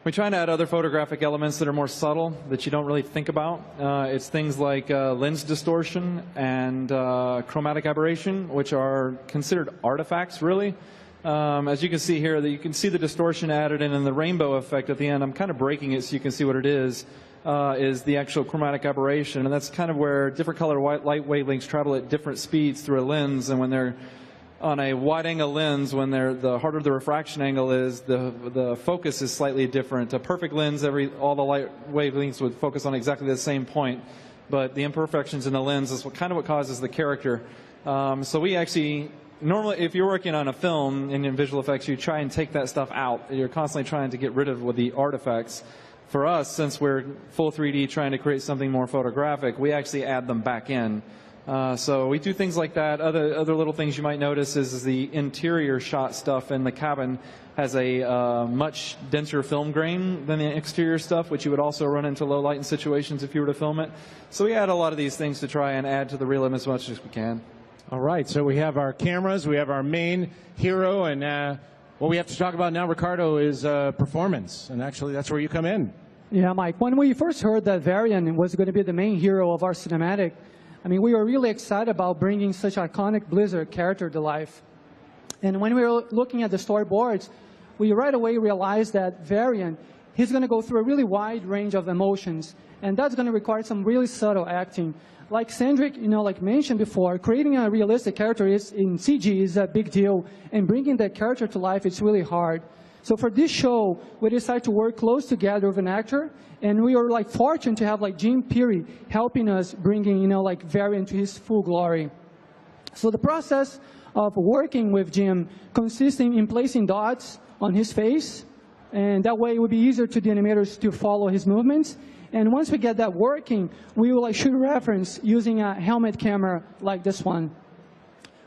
we try to add other photographic elements that are more subtle that you don't really think about. It's things like lens distortion and chromatic aberration, which are considered artifacts, really. As you can see here, you can see the distortion added in and the rainbow effect at the end. I'm kind of breaking it so you can see what it is the actual chromatic aberration. And that's kind of where different color light wavelengths travel at different speeds through a lens. And when they're on a wide-angle lens, when the harder the refraction angle is, the focus is slightly different. A perfect lens, all the light wavelengths would focus on exactly the same point. But the imperfections in the lens is kind of what causes the character. So we actually... Normally, if you're working on a film and in visual effects, you try and take that stuff out. You're constantly trying to get rid of the artifacts. For us, since we're full 3D trying to create something more photographic, we actually add them back in. So we do things like that. Other little things you might notice is the interior shot stuff in the cabin has a much denser film grain than the exterior stuff, which you would also run into low light in situations if you were to film it. So we add a lot of these things to try and add to the realism as much as we can. All right, so we have our cameras, we have our main hero, and what we have to talk about now, Ricardo, is performance. And actually, that's where you come in. Yeah, Mike, when we first heard that Varian was going to be the main hero of our cinematic, we were really excited about bringing such iconic Blizzard character to life. And when we were looking at the storyboards, we right away realized that Varian, he's going to go through a really wide range of emotions, and that's going to require some really subtle acting. Like Sandrick, mentioned before, creating a realistic character in CG is a big deal, and bringing that character to life, it's really hard. So for this show, we decided to work close together with an actor, and we were fortunate to have Jim Peary helping us bringing Varian to his full glory. So the process of working with Jim consisting in placing dots on his face, and that way it would be easier to the animators to follow his movements. And once we get that working, we will shoot reference using a helmet camera like this one.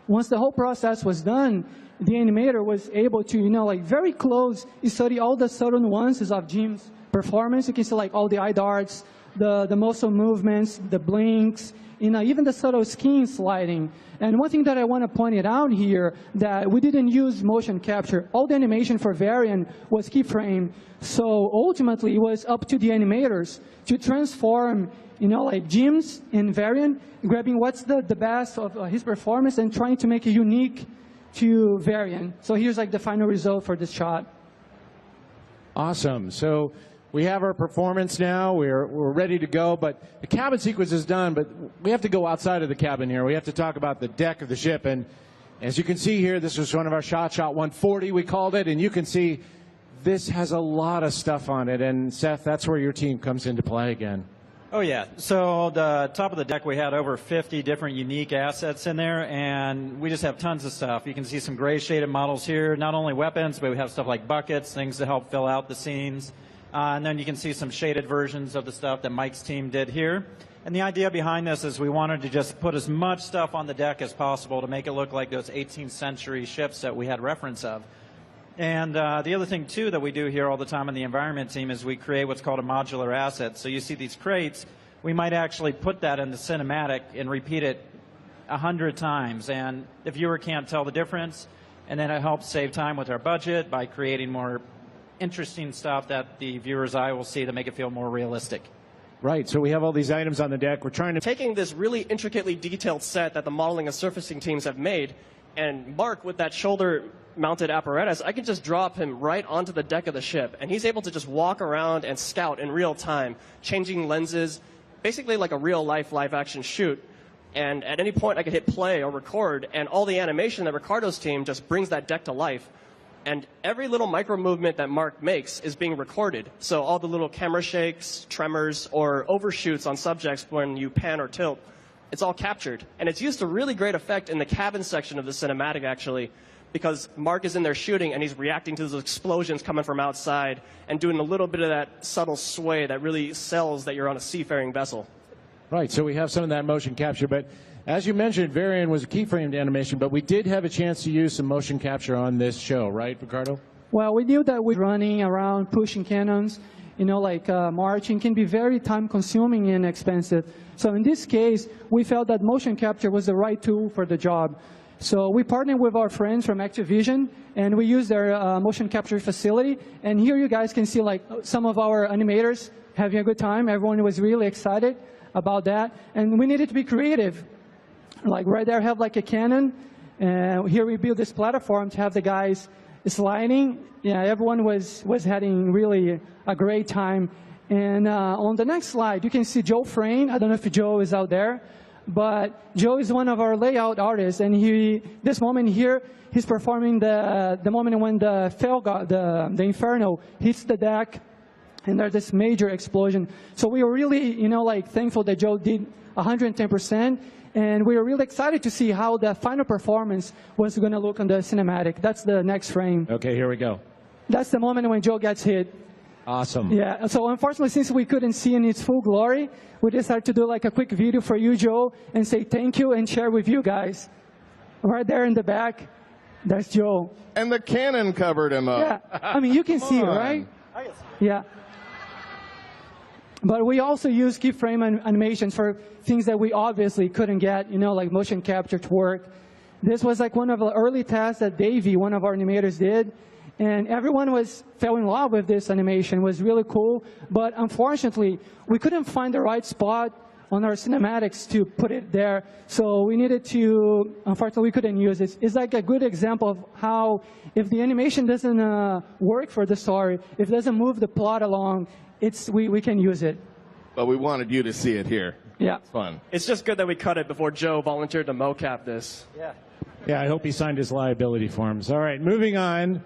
Once the whole process was done, the animator was able to, very close, study all the subtle nuances of Jim's performance. You can see all the eye darts, the muscle movements, the blinks, even the subtle skin sliding. And one thing that I want to point it out here, that we didn't use motion capture. All the animation for Varian was keyframe. So ultimately, it was up to the animators to transform, Jim's and Varian, grabbing what's the best of his performance and trying to make it unique to Varian. So here's the final result for this shot. Awesome. So we have our performance now. We're ready to go, but the cabin sequence is done, but we have to go outside of the cabin here. We have to talk about the deck of the ship, and as you can see here, this was one of our shots, shot 140 we called it, and you can see this has a lot of stuff on it, and Seth, that's where your team comes into play again. Oh, yeah. So the top of the deck, we had over 50 different unique assets in there, and we just have tons of stuff. You can see some gray shaded models here, not only weapons, but we have stuff like buckets, things to help fill out the scenes. And then you can see some shaded versions of the stuff that Mike's team did here. And the idea behind this is we wanted to just put as much stuff on the deck as possible to make it look like those 18th century ships that we had reference of. And the other thing, too, that we do here all the time in the environment team is we create what's called a modular asset. So you see these crates, we might actually put that in the cinematic and repeat it 100 times. And the viewer can't tell the difference. And then it helps save time with our budget by creating more interesting stuff that the viewer's eye will see to make it feel more realistic. Right, so we have all these items on the deck. We're trying to... Taking this really intricately detailed set that the modeling and surfacing teams have made, and Mark, with that shoulder-mounted apparatus, I can just drop him right onto the deck of the ship, and he's able to just walk around and scout in real time, changing lenses, basically like a real-life, live-action shoot. And at any point, I can hit play or record, and all the animation that Ricardo's team just brings that deck to life. And every little micro movement that Mark makes is being recorded. So all the little camera shakes, tremors, or overshoots on subjects when you pan or tilt, it's all captured. And it's used to really great effect in the cabin section of the cinematic, actually, because Mark is in there shooting and he's reacting to those explosions coming from outside and doing a little bit of that subtle sway that really sells that you're on a seafaring vessel. Right, so we have some of that motion capture, but as you mentioned, Varian was a keyframed animation, but we did have a chance to use some motion capture on this show, right, Ricardo? Well, we knew that running around, pushing cannons, you know, like marching can be very time-consuming and expensive. So in this case, we felt that motion capture was the right tool for the job. So we partnered with our friends from Activision, and we used their motion capture facility. And here you guys can see like some of our animators having a good time. Everyone was really excited about that. And we needed to be creative. Like right there, have like a cannon. Here we built this platform to have the guys sliding. Yeah, everyone was having really a great time. And on the next slide, you can see Joe Frayne. I don't know if Joe is out there, but Joe is one of our layout artists. And this moment here, he's performing the moment when the Inferno hits the deck, and there's this major explosion. So we were really, you know, like thankful that Joe did 110%. And we were really excited to see how the final performance was going to look on the cinematic. That's the next frame. Okay, here we go. That's the moment when Joe gets hit. Awesome. Yeah, so unfortunately, since we couldn't see in its full glory, we decided to do like a quick video for you, Joe, and say thank you and share with you guys. Right there in the back, that's Joe. And the cannon covered him up. Yeah, I mean, you can see it, right? Yeah. But we also use keyframe animations for things that we obviously couldn't get, you know, like motion capture to work. This was like one of the early tasks that Davey, one of our animators, did. And everyone fell in love with this animation. It was really cool. But unfortunately, we couldn't find the right spot on our cinematics to put it there. So we needed to, unfortunately, we couldn't use it. It's like a good example of how if the animation doesn't work for the story, if it doesn't move the plot along, we can use it. But we wanted you to see it here. Yeah. It's fun. It's just good that we cut it before Joe volunteered to mocap this. Yeah. Yeah, I hope he signed his liability forms. All right, moving on.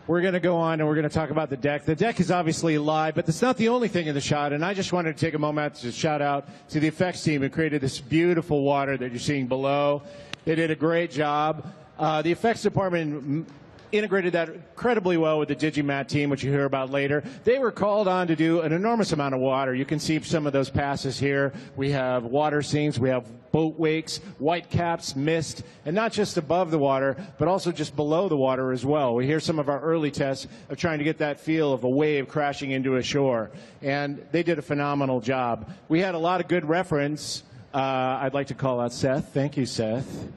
We're going to go on and we're going to talk about the deck. The deck is obviously live, but that's not the only thing in the shot. And I just wanted to take a moment to shout out to the effects team who created this beautiful water that you're seeing below. They did a great job. The effects department integrated that incredibly well with the Digimat team, which you hear about later. They were called on to do an enormous amount of water. You can see some of those passes here. We have water scenes, we have boat wakes, white caps, mist, and not just above the water, but also just below the water as well. We hear some of our early tests of trying to get that feel of a wave crashing into a shore, and they did a phenomenal job. We had a lot of good reference. I'd like to call out Seth. Thank you, Seth,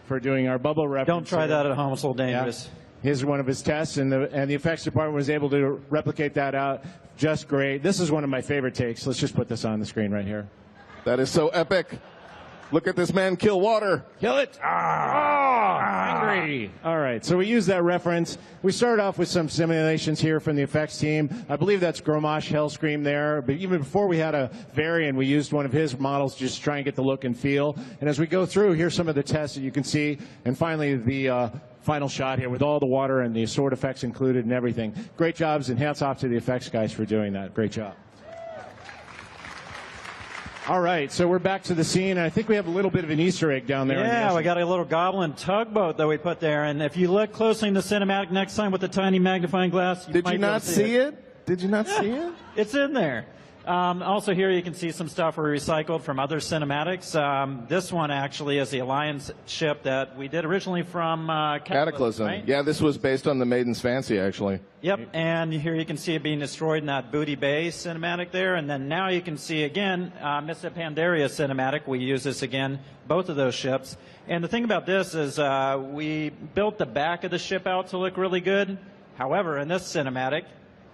for doing our bubble reference. Don't try that at home, it's a little dangerous. Yeah. Here's one of his tests, and the effects department was able to replicate that out just great. This is one of my favorite takes. Let's just put this on the screen right here. That is so epic. Look at this man kill water. Kill it. Angry. All right, so we use that reference. We started off with some simulations here from the effects team. I believe that's Gromosh Hellscream there. But even before we had a Varian, we used one of his models just to try and get the look and feel. And as we go through, here's some of the tests that you can see. And finally, the final shot here with all the water and the sword effects included and everything. Great jobs, and hats off to the effects guys for doing that. Great job. All right, so we're back to the scene, and I think we have a little bit of an Easter egg down there. Yeah, we got a little goblin tugboat that we put there, and if you look closely in the cinematic next time with the tiny magnifying glass, Did you not see it? Did you not see it? It's in there. Also here you can see some stuff we recycled from other cinematics. This one actually is the Alliance ship that we did originally from Cataclysm. Right? Yeah, this was based on the Maiden's Fancy, actually. Yep, and here you can see it being destroyed in that Booty Bay cinematic there, and then now you can see again Mists of Pandaria cinematic. We use this again, both of those ships. And the thing about this is we built the back of the ship out to look really good. However, in this cinematic,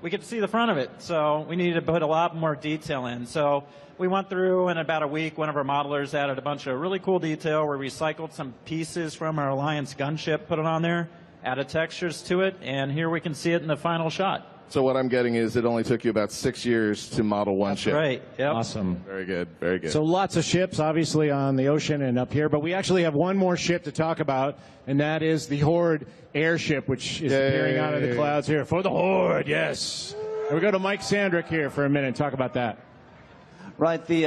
we get to see the front of it, so we needed to put a lot more detail in. So we went through, in about a week, one of our modelers added a bunch of really cool detail. We recycled some pieces from our Alliance gunship, put it on there, added textures to it, and here we can see it in the final shot. So what I'm getting is it only took you about 6 years to model one ship. Right, yep. Awesome. Very good, very good. So lots of ships, obviously, on the ocean and up here, but we actually have one more ship to talk about, and that is the Horde airship, which is appearing out of the clouds here. For the Horde, yes. And we go to Mike Sandrick here for a minute and talk about that. Right, the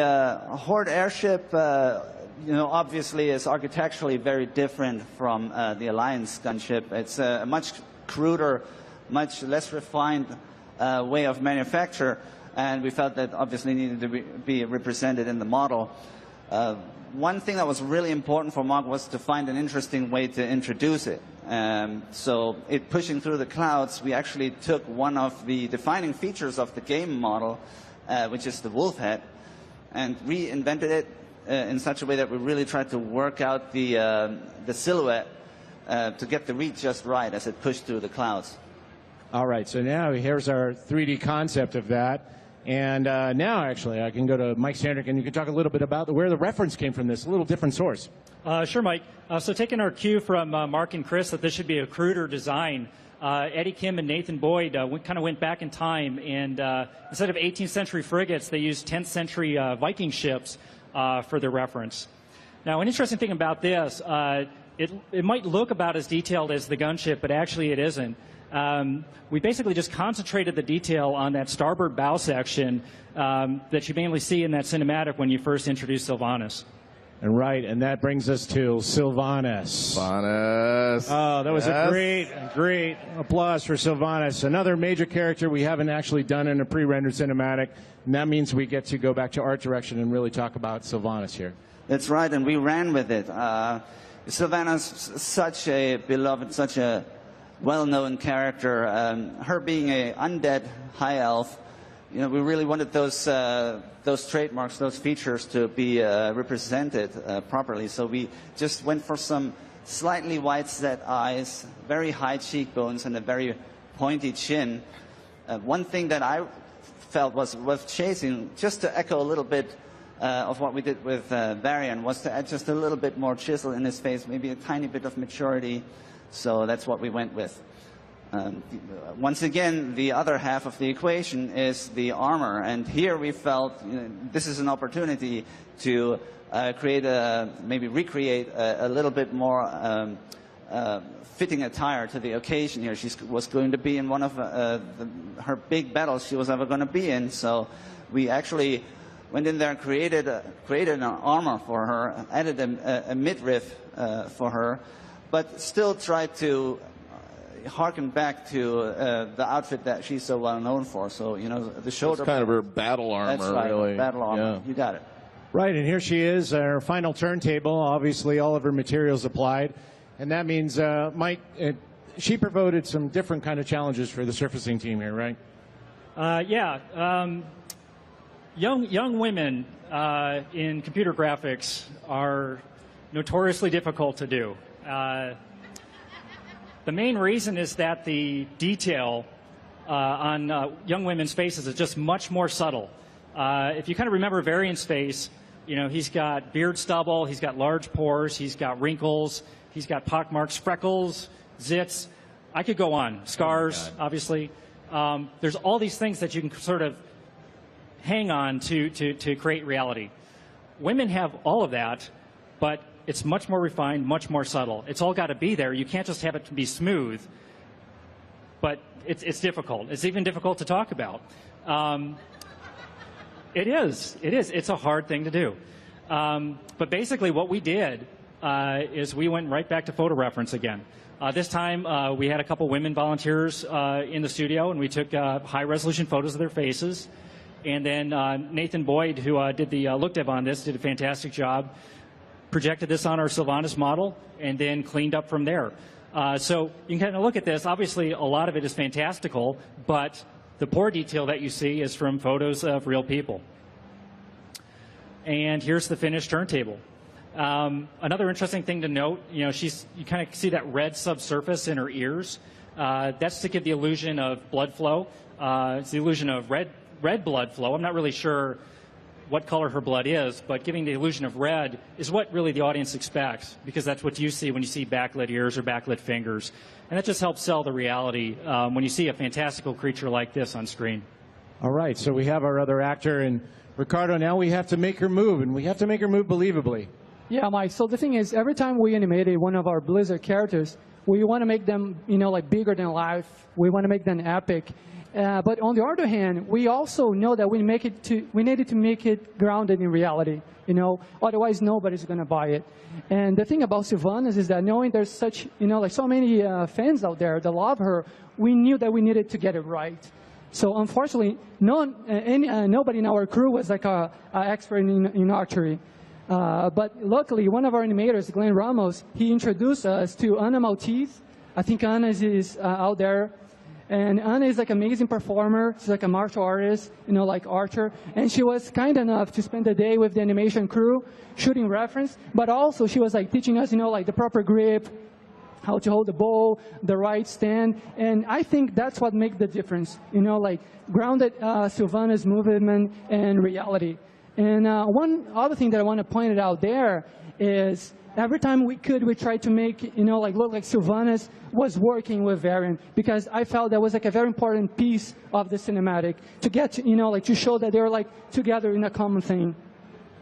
Horde airship, obviously is architecturally very different from the Alliance gunship. It's a much cruder, much less refined way of manufacture, and we felt that obviously needed to be represented in the model. One thing that was really important for Mark was to find an interesting way to introduce it. So it pushing through the clouds, we actually took one of the defining features of the game model, which is the wolf head, and reinvented it in such a way that we really tried to work out the silhouette to get the read just right as it pushed through the clouds. All right, so now here's our 3D concept of that. And now, actually, I can go to Mike Sandrick, and you can talk a little bit about where the reference came from this, a little different source. Sure, Mike. So taking our cue from Mark and Chris that this should be a cruder design, Eddie Kim and Nathan Boyd kind of went back in time, and instead of 18th century frigates, they used 10th century Viking ships for their reference. Now, an interesting thing about this, it might look about as detailed as the gunship, but actually it isn't. We basically just concentrated the detail on that starboard bow section that you mainly see in that cinematic when you first introduce Sylvanas. And right, and that brings us to Sylvanas. Sylvanas. Oh, that was a great applause for Sylvanas. Another major character we haven't actually done in a pre-rendered cinematic, and that means we get to go back to art direction and really talk about Sylvanas here. That's right, and we ran with it. Sylvanas, such a beloved, such a well-known character. Her being an undead high elf, we really wanted those trademarks, those features to be represented properly. So we just went for some slightly wide-set eyes, very high cheekbones, and a very pointy chin. One thing that I felt was worth chasing, just to echo a little bit of what we did with Varian, was to add just a little bit more chisel in his face, maybe a tiny bit of maturity. So that's what we went with. Once again, the other half of the equation is the armor. And here we felt this is an opportunity to maybe recreate a little bit more fitting attire to the occasion here. She was going to be in one of her big battles she was ever going to be in. So we actually went in there and created an armor for her, added a midriff for her, but still tried to harken back to the outfit that she's so well known for. So, the shoulder. That's kind of her battle armor, that's right, really. Battle armor. Yeah. You got it. Right, and here she is, her final turntable. Obviously, all of her materials applied. And that means, Mike, she provided some different kind of challenges for the surfacing team here, right? Young women in computer graphics are notoriously difficult to do. The main reason is that the detail on young women's faces is just much more subtle. If you kind of remember Varian's face, he's got beard stubble, he's got large pores, he's got wrinkles, he's got pockmarks, freckles, zits. I could go on. Scars, obviously. There's all these things that you can sort of hang on to create reality. Women have all of that, but it's much more refined, much more subtle. It's all got to be there. You can't just have it to be smooth, but it's difficult. It's even difficult to talk about. It is. It is. It's a hard thing to do. But basically what we did is we went right back to photo reference again. This time we had a couple women volunteers in the studio, and we took high-resolution photos of their faces. And then Nathan Boyd, who did the look dev on this, did a fantastic job, projected this on our Sylvanas model, and then cleaned up from there. So you can kind of look at this. Obviously, a lot of it is fantastical, but the poor detail that you see is from photos of real people. And here's the finished turntable. Another interesting thing to note, you kind of see that red subsurface in her ears. That's to give the illusion of blood flow. It's the illusion of red blood flow. I'm not really sure what color her blood is, but giving the illusion of red is what really the audience expects, because that's what you see when you see backlit ears or backlit fingers. And that just helps sell the reality when you see a fantastical creature like this on screen. All right, so we have our other actor, and Ricardo, now we have to make her move, and we have to make her move believably. Yeah, Mike, so the thing is, every time we animated one of our Blizzard characters, we want to make them, like bigger than life. We want to make them epic. But on the other hand, we also know that we needed to make it grounded in reality. Otherwise nobody's going to buy it. And the thing about Sylvanas is that knowing there's such, so many fans out there that love her, we knew that we needed to get it right. So unfortunately, nobody in our crew was like an expert in archery. But luckily, one of our animators, Glenn Ramos, he introduced us to Anna Maltese. I think Anna is out there. And Anna is like an amazing performer. She's like a martial artist, like archer. And she was kind enough to spend the day with the animation crew, shooting reference. But also she was like teaching us, like the proper grip, how to hold the bow, the right stand. And I think that's what makes the difference, like grounded Sylvanas movement and reality. And one other thing that I want to point out there is every time we tried to make, look like Sylvanas was working with Varian, because I felt that was like a very important piece of the cinematic to get, to show that they were like together in a common thing.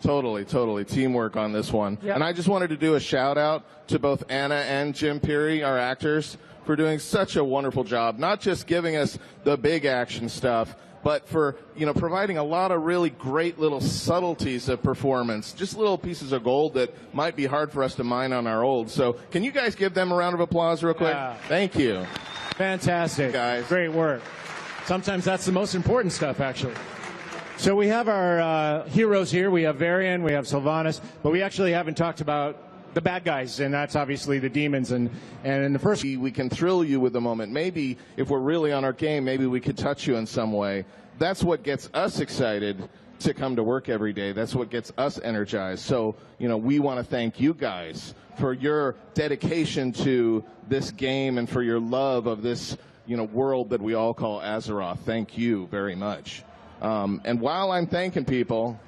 Totally. Teamwork on this one. Yep. And I just wanted to do a shout out to both Anna and Jim Peary, our actors, for doing such a wonderful job, not just giving us the big action stuff, but for, providing a lot of really great little subtleties of performance, just little pieces of gold that might be hard for us to mine on our old. So can you guys give them a round of applause real quick? Yeah. Thank you. Fantastic. Guys. Great work. Sometimes that's the most important stuff, actually. So we have our heroes here. We have Varian, we have Sylvanas, but we actually haven't talked about the bad guys, and that's obviously the demons. And in the first, we can thrill you with the moment. Maybe if we're really on our game, maybe we could touch you in some way. That's what gets us excited to come to work every day. That's what gets us energized. So, we want to thank you guys for your dedication to this game and for your love of this, world that we all call Azeroth. Thank you very much. And while I'm thanking people,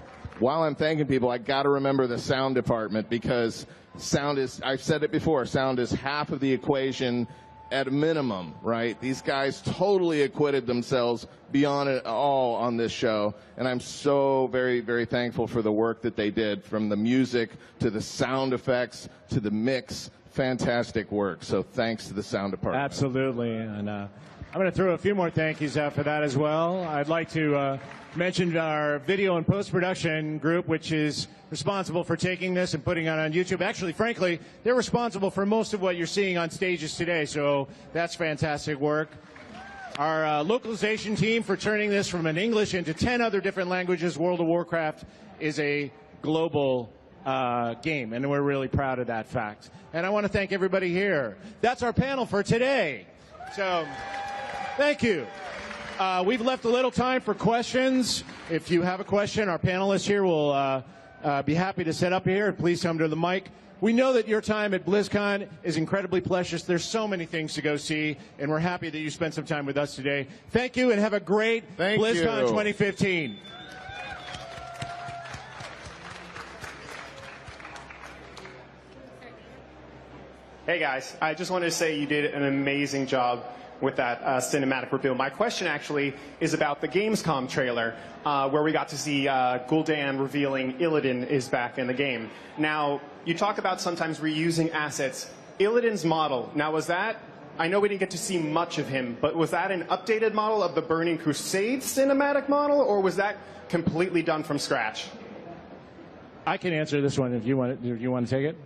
I got to remember the sound department, because sound is, I've said it before, sound is half of the equation at a minimum, right? These guys totally acquitted themselves beyond it all on this show, and I'm so very, very thankful for the work that they did, from the music to the sound effects to the mix. Fantastic work. So thanks to the sound department. Absolutely. And I'm going to throw a few more thank yous out for that as well. I'd like to mention our video and post-production group, which is responsible for taking this and putting it on YouTube. Actually, frankly, they're responsible for most of what you're seeing on stages today, so that's fantastic work. Our localization team for turning this from an English into 10 other different languages. World of Warcraft is a global game, and we're really proud of that fact. And I want to thank everybody here. That's our panel for today. So, thank you. We've left a little time for questions. If you have a question, our panelists here will be happy to set up here. Please come to the mic. We know that your time at BlizzCon is incredibly precious. There's so many things to go see, and we're happy that you spent some time with us today. Thank you, and have a great BlizzCon 2015. Hey guys, I just wanted to say you did an amazing job with that cinematic reveal. My question actually is about the Gamescom trailer, where we got to see Gul'dan revealing Illidan is back in the game. Now, you talk about sometimes reusing assets. Illidan's model, now was that I know we didn't get to see much of him, but was that an updated model of the Burning Crusade cinematic model, or was that completely done from scratch? I can answer this one if you want. If you want to take it.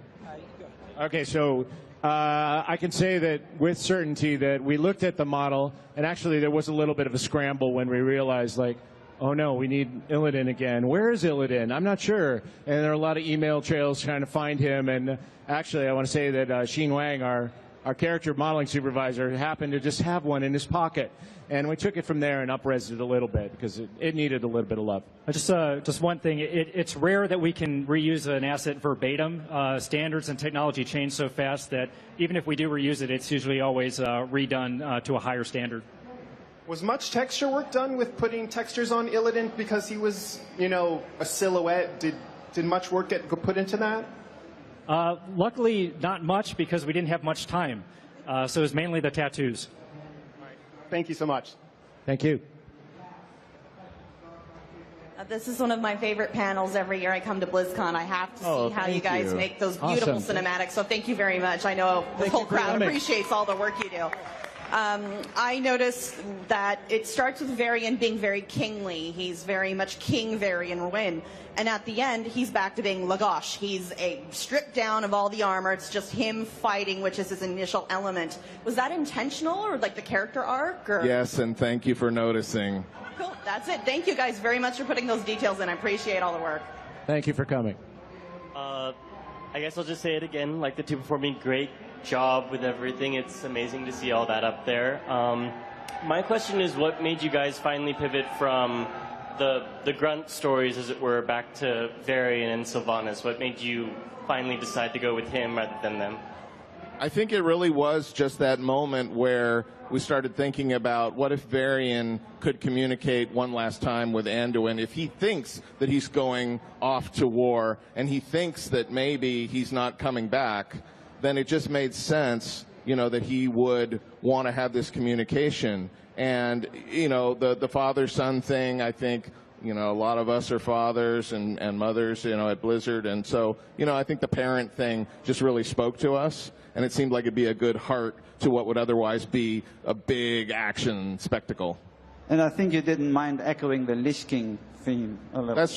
Okay, so I can say that with certainty that we looked at the model, and actually there was a little bit of a scramble when we realized, like, oh no, we need Illidan again. Where is Illidan? I'm not sure. And there are a lot of email trails trying to find him. And actually, I want to say that Xin Wang, our character modeling supervisor, happened to just have one in his pocket. And we took it from there and up-resed it a little bit because it needed a little bit of love. Just one thing. It's rare that we can reuse an asset verbatim. Standards and technology change so fast that even if we do reuse it, it's usually always redone to a higher standard. Was much texture work done with putting textures on Illidan because he was, you know, a silhouette? Did much work get put into that? Luckily, not much because we didn't have much time. So it was mainly the tattoos. Thank you so much. Thank you. This is one of my favorite panels every year I come to BlizzCon. I have to see how you guys make those beautiful cinematics. So thank you very much. I know the whole crowd appreciates all the work you do. I noticed that it starts with Varian being very kingly. He's very much King Varian Wynn. And at the end, he's back to being Lagosh. He's stripped down of all the armor. It's just him fighting, which is his initial element. Was that intentional, or like the character arc? Or? Yes, and thank you for noticing. Cool. That's it. Thank you guys very much for putting those details in. I appreciate all the work. Thank you for coming. I guess I'll just say it again, like the two performing great job with everything. It's amazing to see all that up there. My question is, what made you guys finally pivot from the grunt stories, as it were, back to Varian and Sylvanas? What made you finally decide to go with him rather than them? I think it really was just that moment where we started thinking about what if Varian could communicate one last time with Anduin. If he thinks that he's going off to war and he thinks that maybe he's not coming back, then it just made sense, you know, that he would want to have this communication. And, you know, the father-son thing, I think, you know, a lot of us are fathers and mothers, you know, at Blizzard. And so, you know, I think the parent thing just really spoke to us. And it seemed like it'd be a good heart to what would otherwise be a big action spectacle. And I think you didn't mind echoing the Lich King theme a little. That's